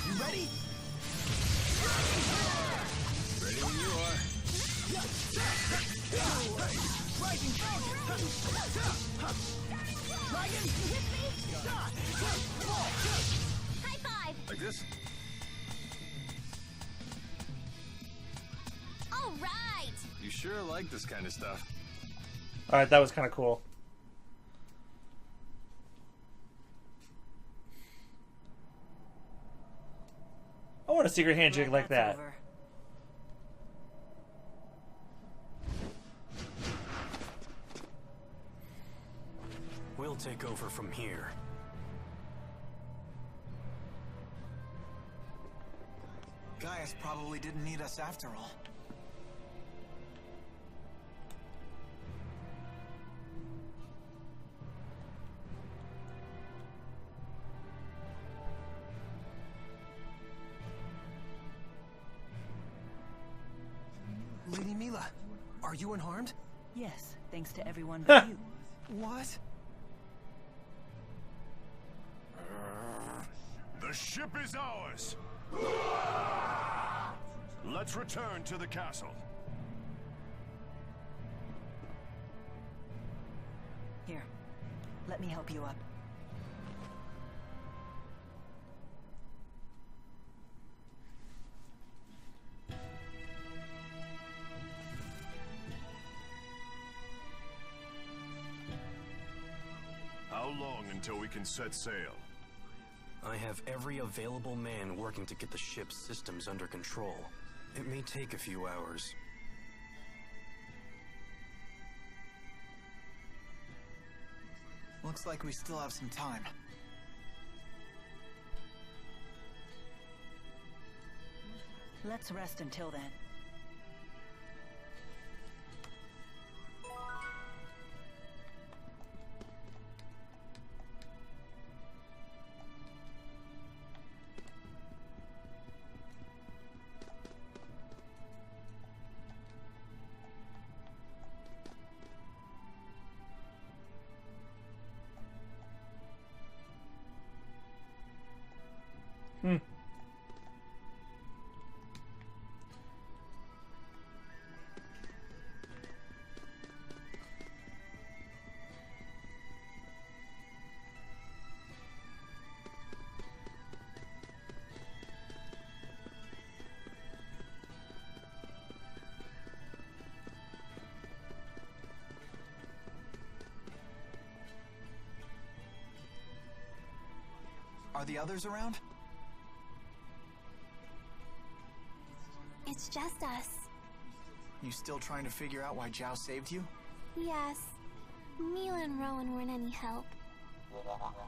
You ready? Ready when you are. High five. Like this? All right. You sure like this kind of stuff. Alright, that was kind of cool. I want a secret handshake like that. Over. We'll take over from here. Gaius probably didn't need us after all. Lady Mila, are you unharmed? Yes, thanks to everyone but you. What? The ship is ours! Let's return to the castle. Here, let me help you up. How long until we can set sail? I have every available man working to get the ship's systems under control. It may take a few hours. Looks like we still have some time. Let's rest until then. Are the others around? It's just us. You still trying to figure out why Zhao saved you? Yes. Mila and Rowan weren't any help.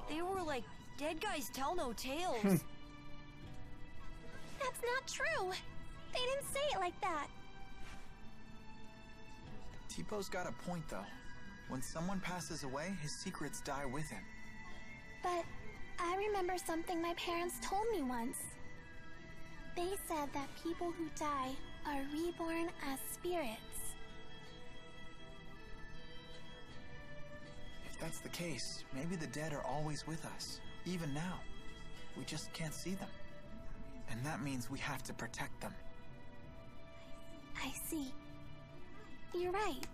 They were like, dead guys tell no tales. That's not true. They didn't say it like that. T-Po's got a point, though. When someone passes away, his secrets die with him. But I remember something my parents told me once. They said that people who die are reborn as spirits. If that's the case, maybe the dead are always with us, even now. We just can't see them. And that means we have to protect them. I see. You're right.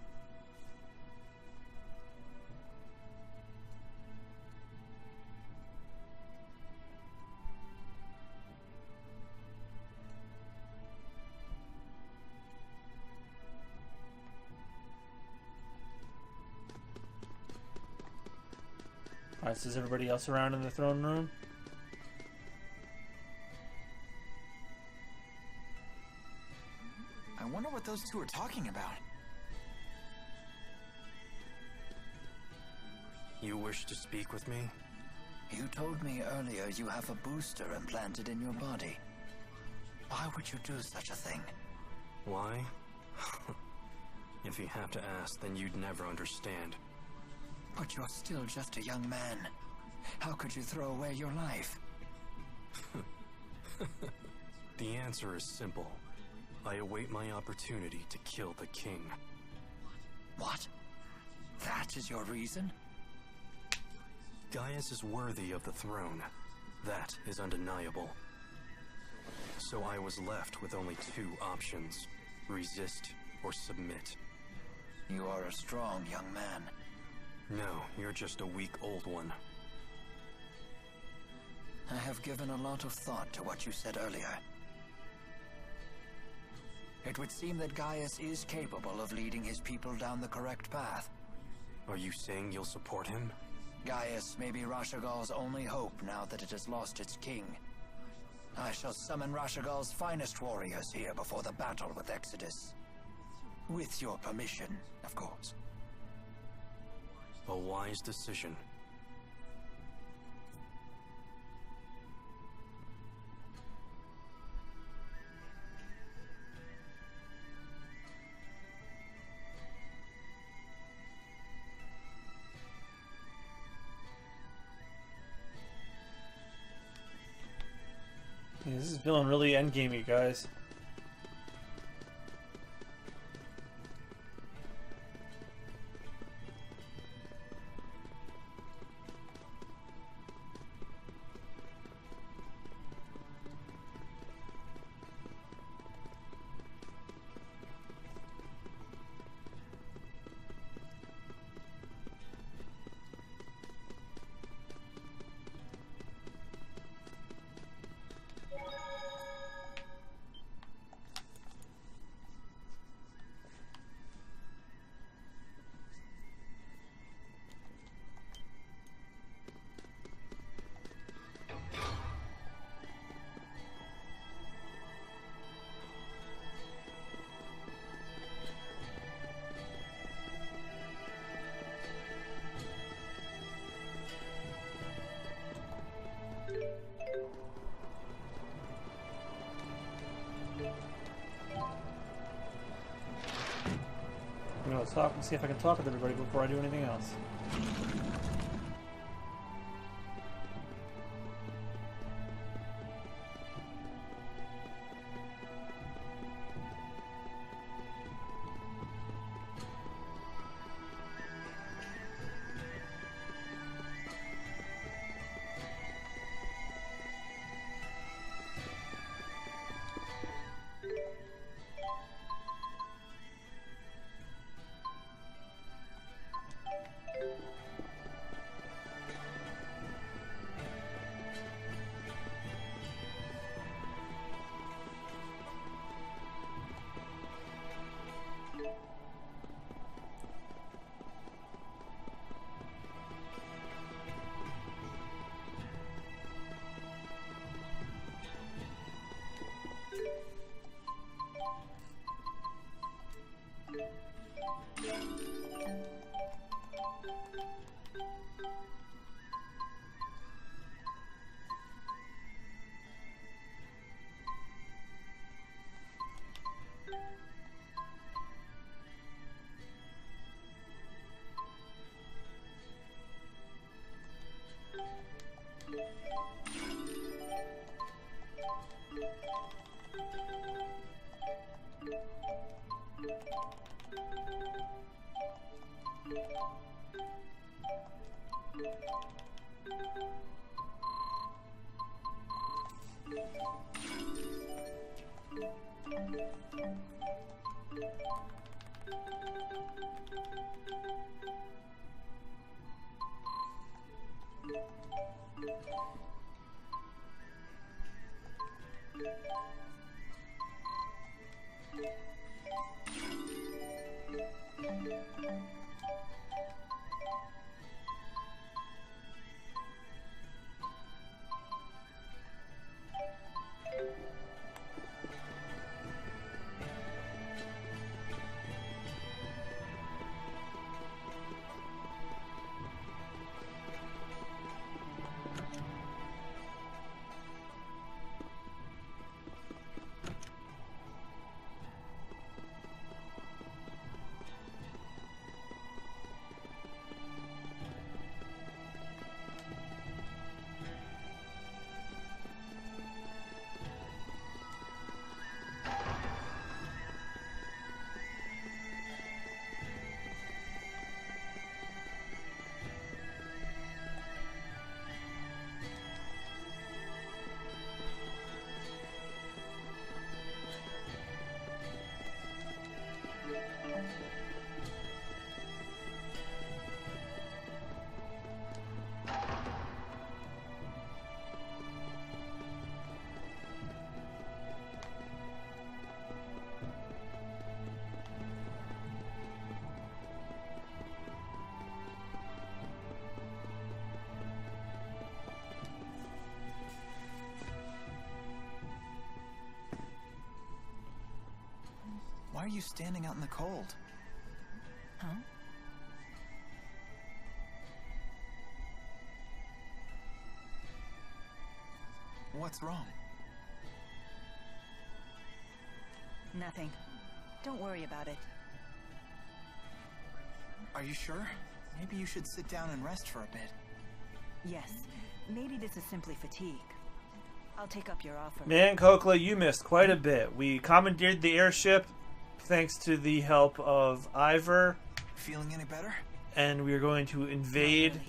Alright, so is everybody else around in the throne room? I wonder what those two are talking about. You wish to speak with me? You told me earlier you have a booster implanted in your body. Why would you do such a thing? Why? If you have to ask, then you'd never understand. But you're still just a young man. How could you throw away your life? The answer is simple. I await my opportunity to kill the king. What? That is your reason? Gaius is worthy of the throne. That is undeniable. So I was left with only two options: resist or submit. You are a strong young man. No, you're just a weak old one. I have given a lot of thought to what you said earlier. It would seem that Gaius is capable of leading his people down the correct path. Are you saying you'll support him? Gaius may be Rashagal's only hope now that it has lost its king. I shall summon Rashagal's finest warriors here before the battle with Exodus. With your permission, of course. A wise decision. Yeah, this is feeling really endgamey, guys. I'm gonna talk and see if I can talk with everybody before I do anything else. Why are you standing out in the cold? Huh? What's wrong? Nothing. Don't worry about it. Are you sure? Maybe you should sit down and rest for a bit. Yes. Maybe this is simply fatigue. I'll take up your offer. Man, Kokla, you missed quite a bit. We commandeered the airship thanks to the help of Ivor. Feeling any better? And we are going to invade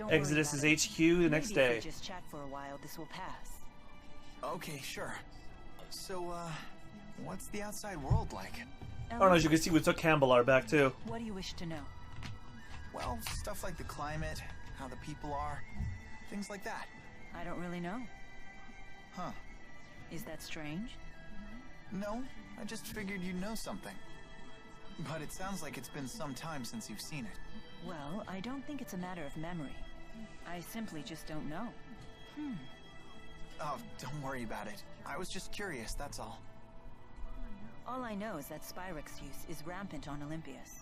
Exodus's HQ the next day. If we just chat for a while, this will pass. Okay, sure. So, what's the outside world like? Oh, and as you can see, we took Campbell back too. What do you wish to know? Well, stuff like the climate, how the people are, things like that. I don't really know. Huh. Is that strange? No, I just figured you'd know something. But it sounds like it's been some time since you've seen it. Well, I don't think it's a matter of memory. I simply just don't know. Oh, don't worry about it. I was just curious, that's all. All I know is that Spyrix use is rampant on Olympias.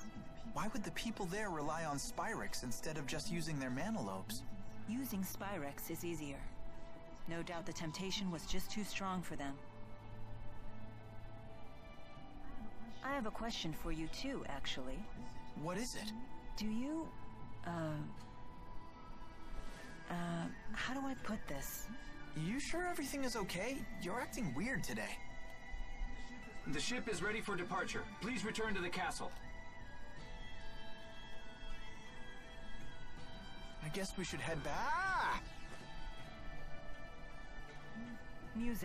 Why would the people there rely on Spyrix instead of just using their mana lobes? Using Spyrix is easier. No doubt the temptation was just too strong for them. I have a question for you too, actually. What is it? Do you, how do I put this? You sure everything is okay? You're acting weird today. The ship is ready for departure. Please return to the castle. I guess we should head back. Muse,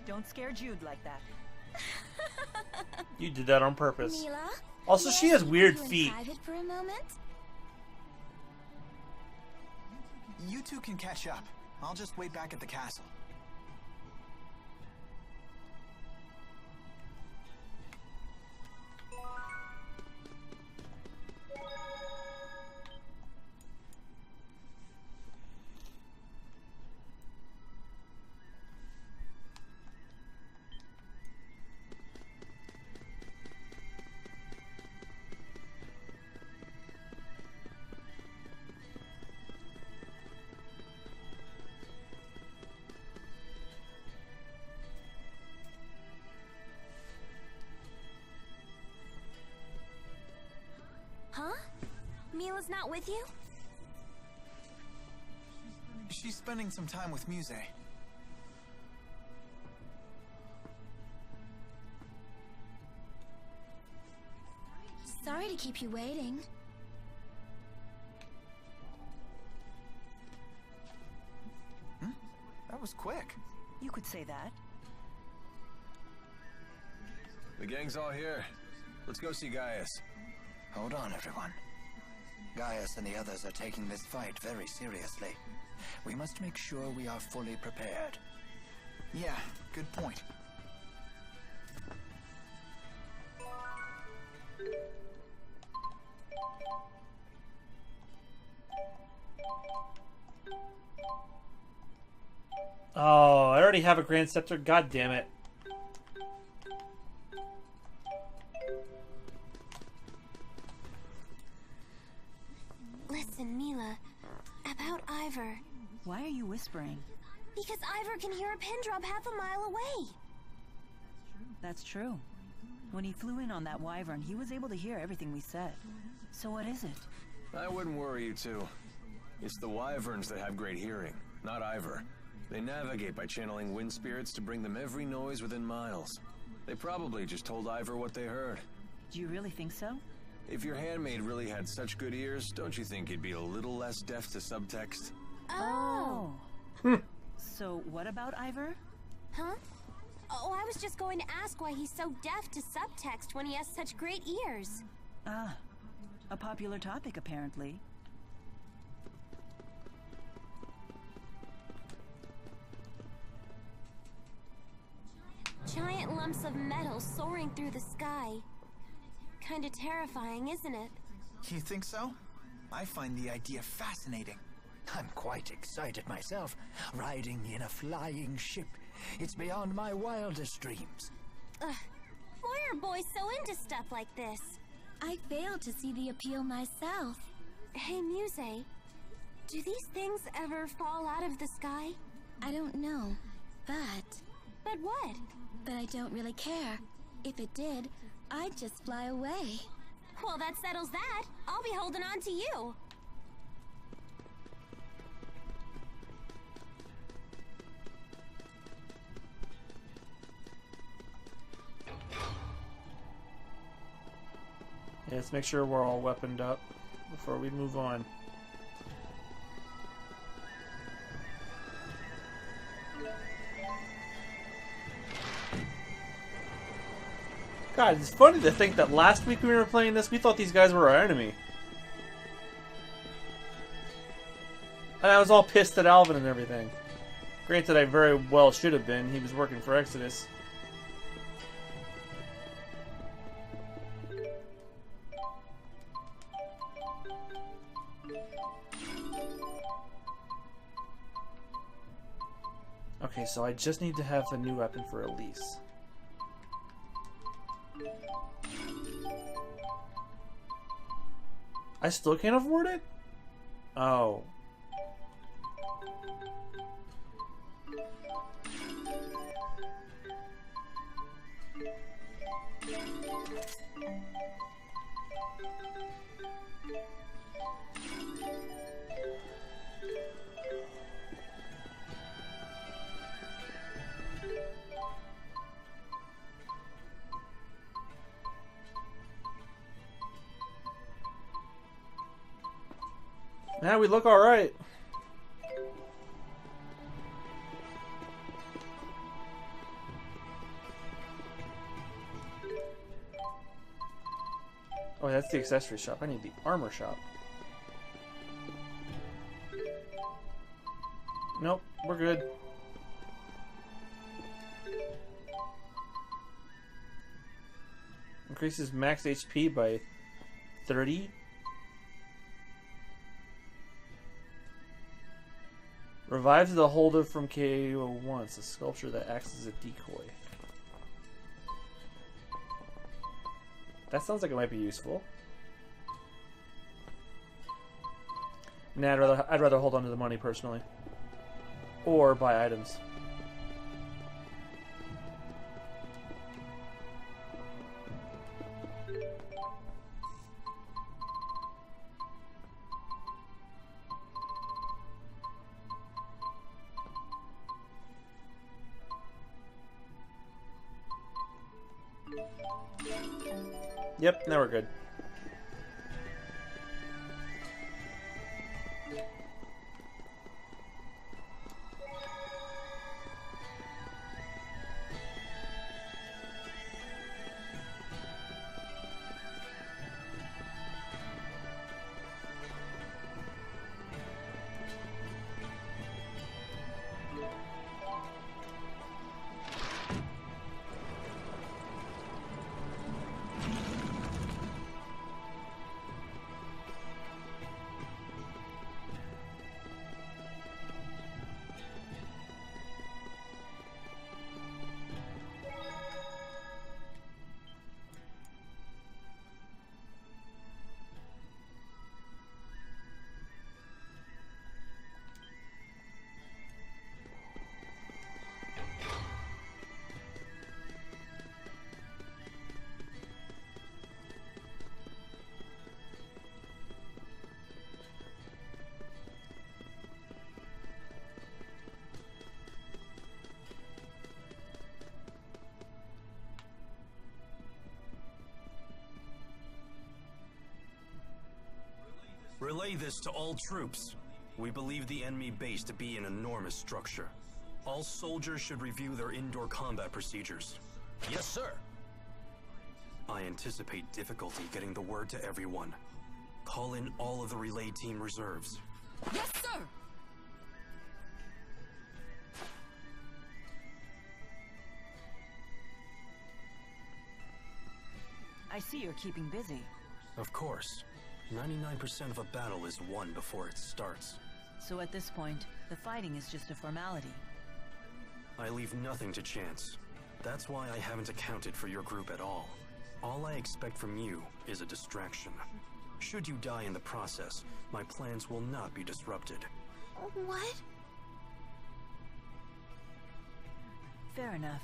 don't scare Jude like that. You did that on purpose. Mila, Also, she has weird you in feet. private for a moment? You two can catch up. I'll just wait back at the castle. Huh? Mila's not with you? She's spending some time with Muse. Sorry to keep you waiting. That was quick. You could say that. The gang's all here. Let's go see Gaius. Hold on, everyone. Gaius and the others are taking this fight very seriously. We must make sure we are fully prepared. Yeah, good point. Oh, I already have a Grand Scepter. God damn it. Listen, Mila, about Ivor. Why are you whispering? Because Ivor can hear a pin drop half a mile away. That's true. When he flew in on that wyvern, he was able to hear everything we said. So what is it? I wouldn't worry, you two. It's the wyverns that have great hearing, not Ivor. They navigate by channeling wind spirits to bring them every noise within miles. They probably just told Ivor what they heard. Do you really think so? If your handmaid really had such good ears, don't you think he'd be a little less deaf to subtext? Oh. So what about Ivor? Huh? Oh, I was just going to ask why he's so deaf to subtext when he has such great ears. Ah, a popular topic apparently. Giant lumps of metal soaring through the sky. Kinda terrifying, isn't it? You think so? I find the idea fascinating. I'm quite excited myself, riding in a flying ship. It's beyond my wildest dreams. Ugh. Why are boys so into stuff like this? I fail to see the appeal myself. Hey, Muse, do these things ever fall out of the sky? I don't know, but... But what? But I don't really care. If it did, I'd just fly away. Well, that settles that. I'll be holding on to you. Yeah, let's make sure we're all weaponed up before we move on. God, it's funny to think that last week when we were playing this, we thought these guys were our enemy. And I was all pissed at Alvin and everything. Granted, I very well should have been. He was working for Exodus. Okay, so I just need to have a new weapon for Elise. I still can't afford it? Oh. Now we look all right. Oh, that's the accessory shop. I need the armor shop. Nope, we're good. Increases max HP by 30. Revives the holder from KO once. A sculpture that acts as a decoy. That sounds like it might be useful. Nah, I'd rather hold on to the money personally. Or buy items. Yep, now we're good. Relay this to all troops. We believe the enemy base to be an enormous structure. All soldiers should review their indoor combat procedures. Yes, sir. I anticipate difficulty getting the word to everyone. Call in all of the relay team reserves. Yes, sir. I see you're keeping busy. Of course. 99% of a battle is won before it starts. So at this point, the fighting is just a formality. I leave nothing to chance. That's why I haven't accounted for your group at all. All I expect from you is a distraction. Should you die in the process, my plans will not be disrupted. What? Fair enough.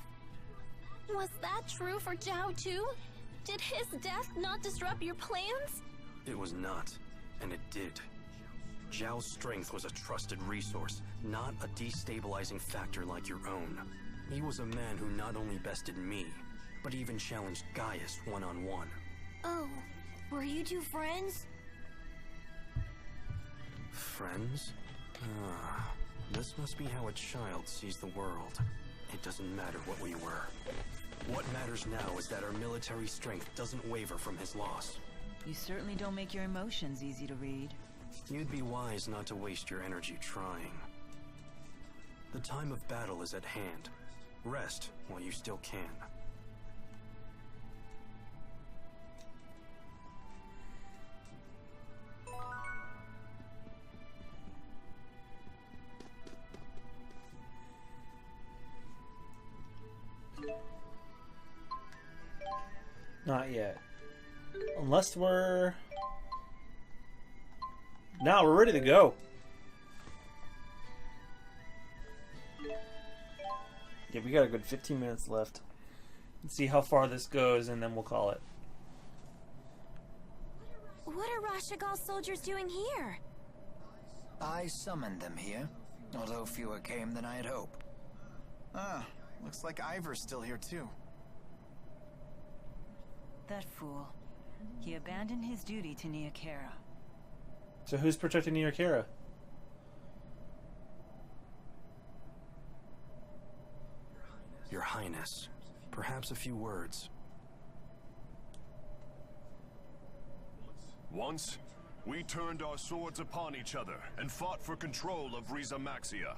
Was that true for Zhao too? Did his death not disrupt your plans? It was not, and it did. Zhao's strength was a trusted resource, not a destabilizing factor like your own. He was a man who not only bested me, but even challenged Gaius one-on-one. Oh, were you two friends? Friends? Ah, this must be how a child sees the world. It doesn't matter what we were. What matters now is that our military strength doesn't waver from his loss. You certainly don't make your emotions easy to read. You'd be wise not to waste your energy trying. The time of battle is at hand. Rest while you still can. Not yet. Unless we're... Now we're ready to go. Yeah, we got a good 15 minutes left. Let's see how far this goes and then we'll call it. What are Rashagal's soldiers doing here? I summoned them here, although fewer came than I had hoped. Ah, looks like Ivor's still here too. That fool. He abandoned his duty to Neokera. So who's protecting Neokera? Your Highness, perhaps a few words. Once, we turned our swords upon each other and fought for control of Riza Maxia.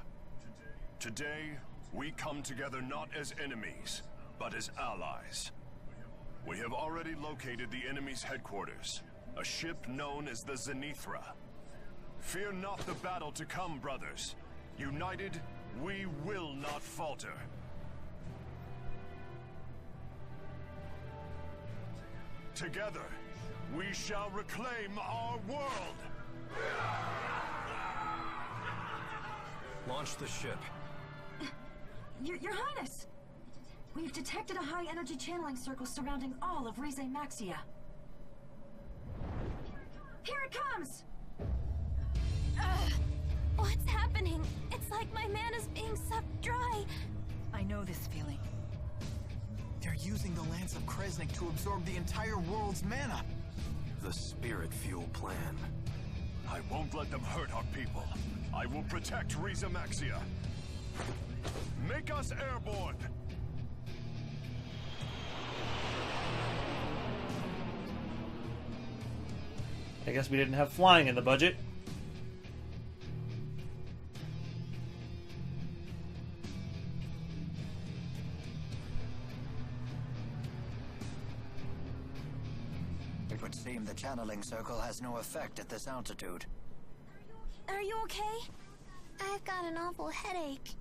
Today, we come together not as enemies, but as allies. We have already located the enemy's headquarters, a ship known as the Zenithra. Fear not the battle to come, brothers. United, we will not falter. Together, we shall reclaim our world! Launch the ship. Your Highness! We've detected a high-energy channeling circle surrounding all of Rize Maxia. Here it comes! What's happening? It's like my mana's being sucked dry. I know this feeling. They're using the Lance of Kresnik to absorb the entire world's mana. The spirit fuel plan. I won't let them hurt our people. I will protect Riza Maxia. Make us airborne! I guess we didn't have flying in the budget. It would seem the channeling circle has no effect at this altitude. Are you okay? I've got an awful headache.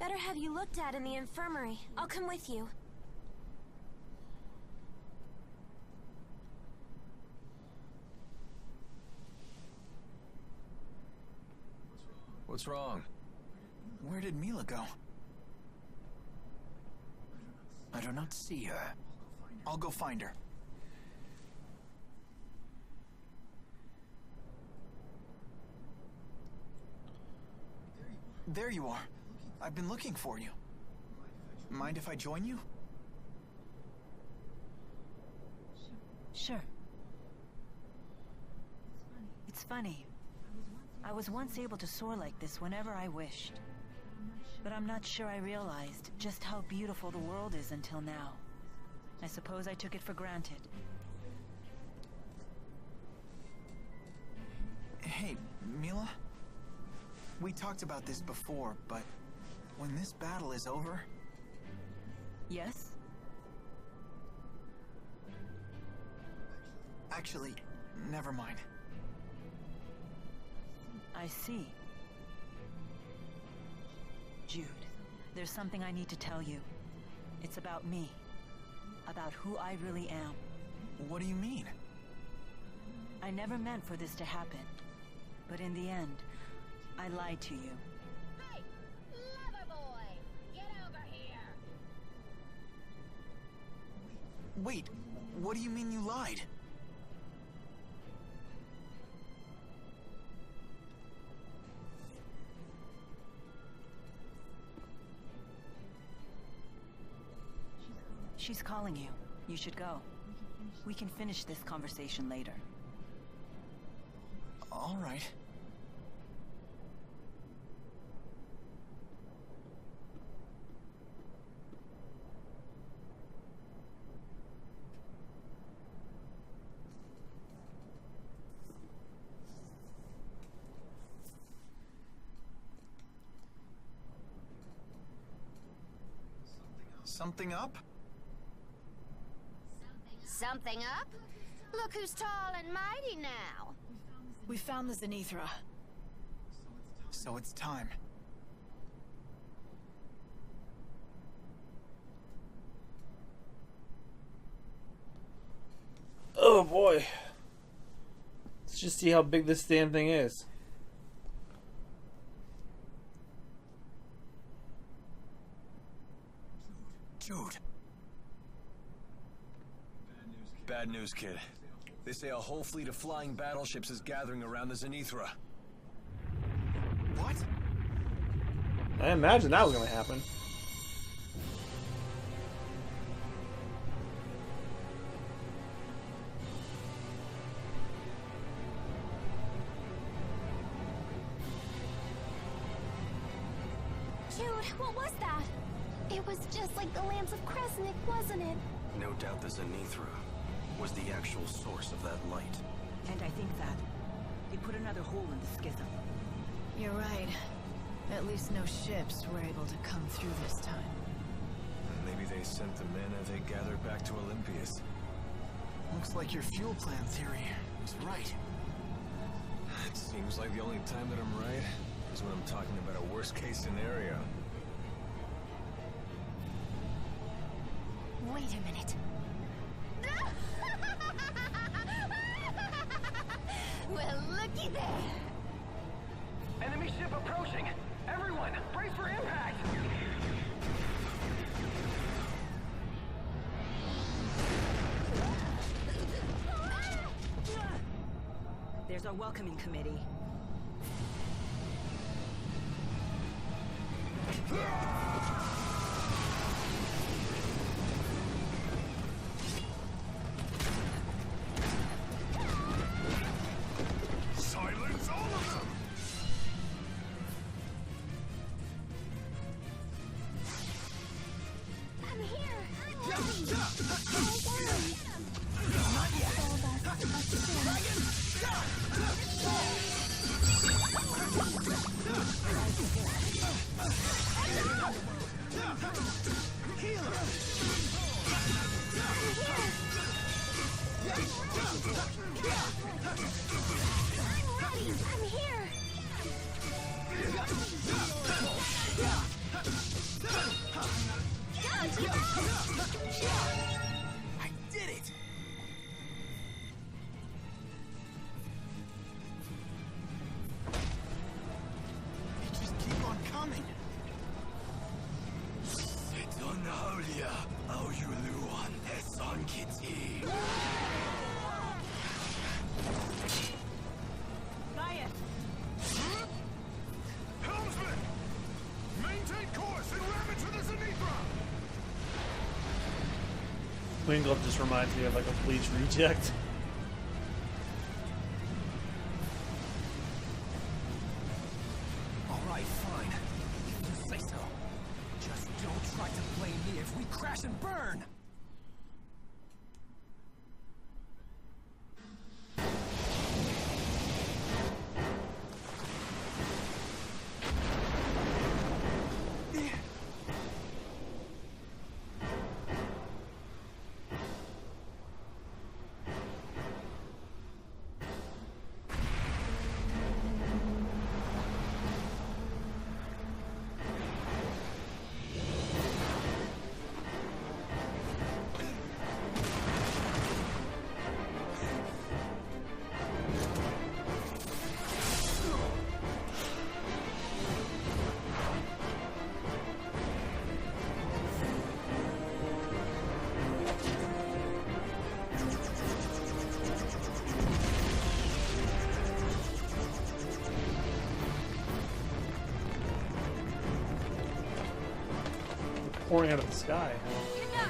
Better have you looked at in the infirmary. I'll come with you. What's wrong? Where did Mila go? I do not see her. I'll go find her. There you are. I've been looking for you. Mind if I join you? Sure. It's funny. I was once able to soar like this whenever I wished. But I'm not sure I realized just how beautiful the world is until now. I suppose I took it for granted. Hey, Mila? We talked about this before, but when this battle is over... Yes? Actually, never mind. I see. Jude, there's something I need to tell you. It's about me. About who I really am. What do you mean? I never meant for this to happen. But in the end, I lied to you. Hey! Lover boy! Get over here! Wait, what do you mean you lied? She's calling you. You should go. We can finish this conversation later. All right. Something up? Something up? Look who's tall and mighty now. We found the Zenithra. So it's time. Oh boy. Let's just see how big this damn thing is. Jude. Bad news, kid. They say a whole fleet of flying battleships is gathering around the Zenithra. What? I imagine that was going to happen. Jude, what was that? It was just like the Lance of Kresnik, wasn't it? No doubt the Zenithra was the actual source of that light. And I think that it put another hole in the schism. You're right. At least no ships were able to come through this time. Maybe they sent the mana they gathered back to Olympias. Looks like your fuel plan theory was right. It seems like the only time that I'm right is when I'm talking about a worst-case scenario. Wait a minute. Well, looky there. Enemy ship approaching. Everyone, brace for impact. There's our welcoming committee. Silence all of them! I'm here! I'm here! I did it! They just keep on coming. Helmsman! Maintain course and ram into the Zenithra! Wingle just reminds me of like a Bleach reject. Alright, fine. If you say so. Just don't try to blame me if we crash and burn! Pouring out of the sky. You know,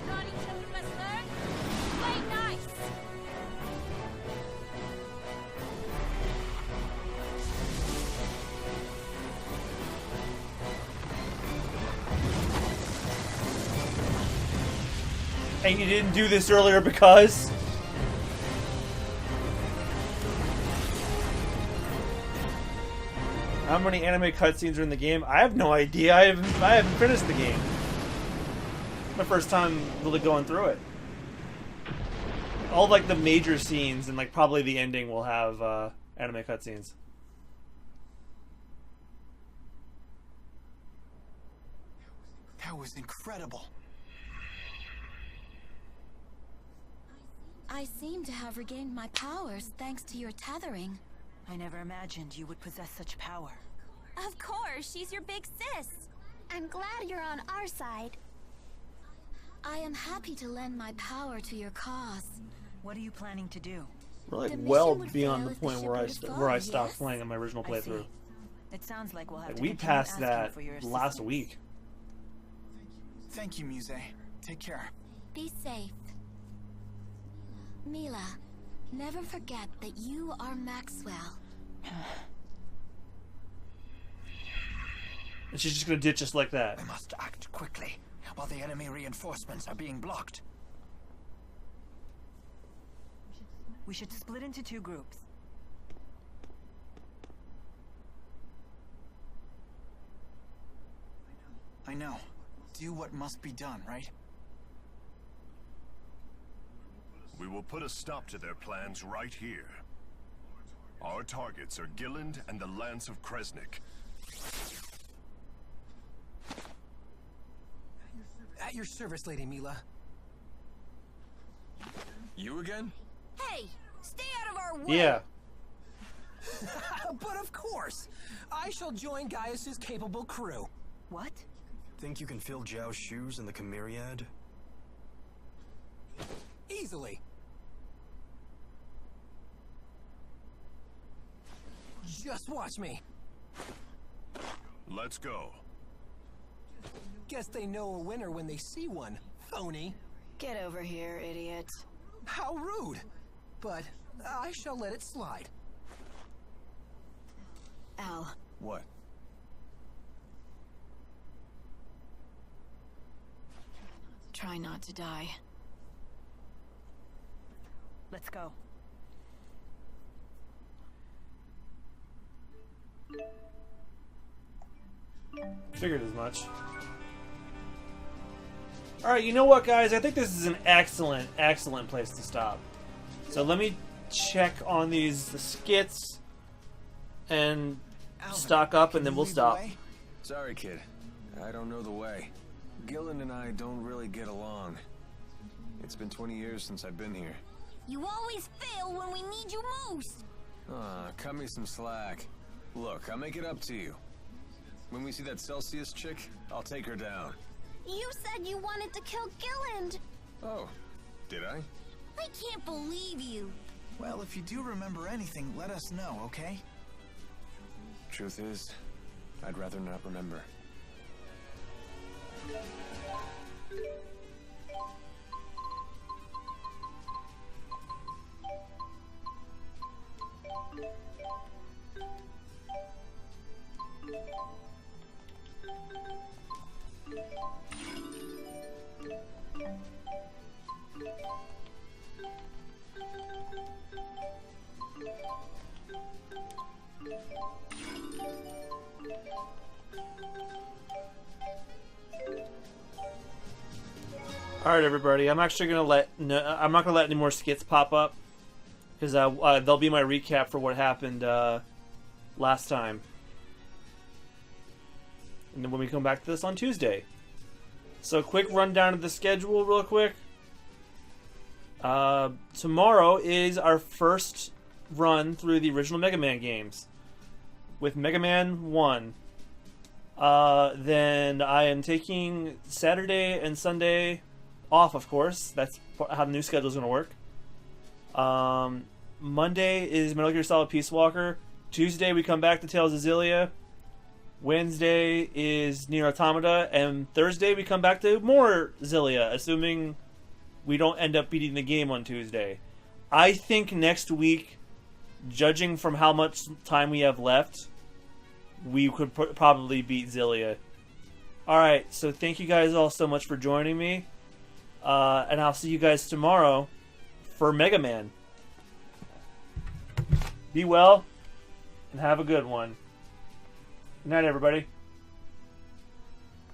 naughty children must learn. Play nice. And you didn't do this earlier because? How many anime cutscenes are in the game? I have no idea. I haven't finished the game. My first time really going through it. All like the major scenes and like probably the ending will have anime cutscenes. That was incredible. I seem to have regained my powers thanks to your tethering. I never imagined you would possess such power. Of course, she's your big sis. I'm glad you're on our side. I am happy to lend my power to your cause. What are you planning to do? We're like well beyond the point where I stopped playing on my original playthrough. It sounds like we'll have to We continue passed that asking for your last assistance. week. Thank you, Muse. Take care. Be safe. Mila, never forget that you are Maxwell. And she's just gonna ditch us like that. We must act quickly, while the enemy reinforcements are being blocked. We should split into 2 groups. I know. Do what must be done, right? We will put a stop to their plans right here. Our targets are Gilland and the Lance of Kresnik. At your service, Lady Mila. You again? Hey, stay out of our way. Yeah. But of course! I shall join Gaius's capable crew. What? Think you can fill Zhao's shoes in the Chimeriad? Easily. Just watch me. Let's go. Guess they know a winner when they see one, phony. Get over here, idiot. How rude. But I shall let it slide. Al. What? Try not to die. Let's go. Figured as much. Alright, you know what, guys? I think this is an excellent, excellent place to stop. So let me check on the skits and stock up, and then we'll stop. Sorry, kid. I don't know the way. Gillen and I don't really get along. It's been 20 years since I've been here. You always fail when we need you most. Cut me some slack. Look, I'll make it up to you. When we see that Celsius chick, I'll take her down. You said you wanted to kill Gilland. Oh, did I? I can't believe you. Well, if you do remember anything, let us know, okay? Truth is, I'd rather not remember. All right, everybody. I'm actually gonna I'm not gonna let any more skits pop up because they'll be my recap for what happened last time, and then when we come back to this on Tuesday. So, quick rundown of the schedule, real quick. Tomorrow is our first run through the original Mega Man games with Mega Man 1. Then I am taking Saturday and Sunday off, of course. That's how the new schedule is going to work. Monday is Metal Gear Solid Peace Walker. Tuesday we come back to Tales of Xillia. Wednesday is Nier Automata. And Thursday we come back to more Xillia, assuming we don't end up beating the game on Tuesday. I think next week, judging from how much time we have left, we could probably beat Xillia. Alright, so thank you guys all so much for joining me. And I'll see you guys tomorrow for Mega Man. Be well, and have a good one. Good night, everybody.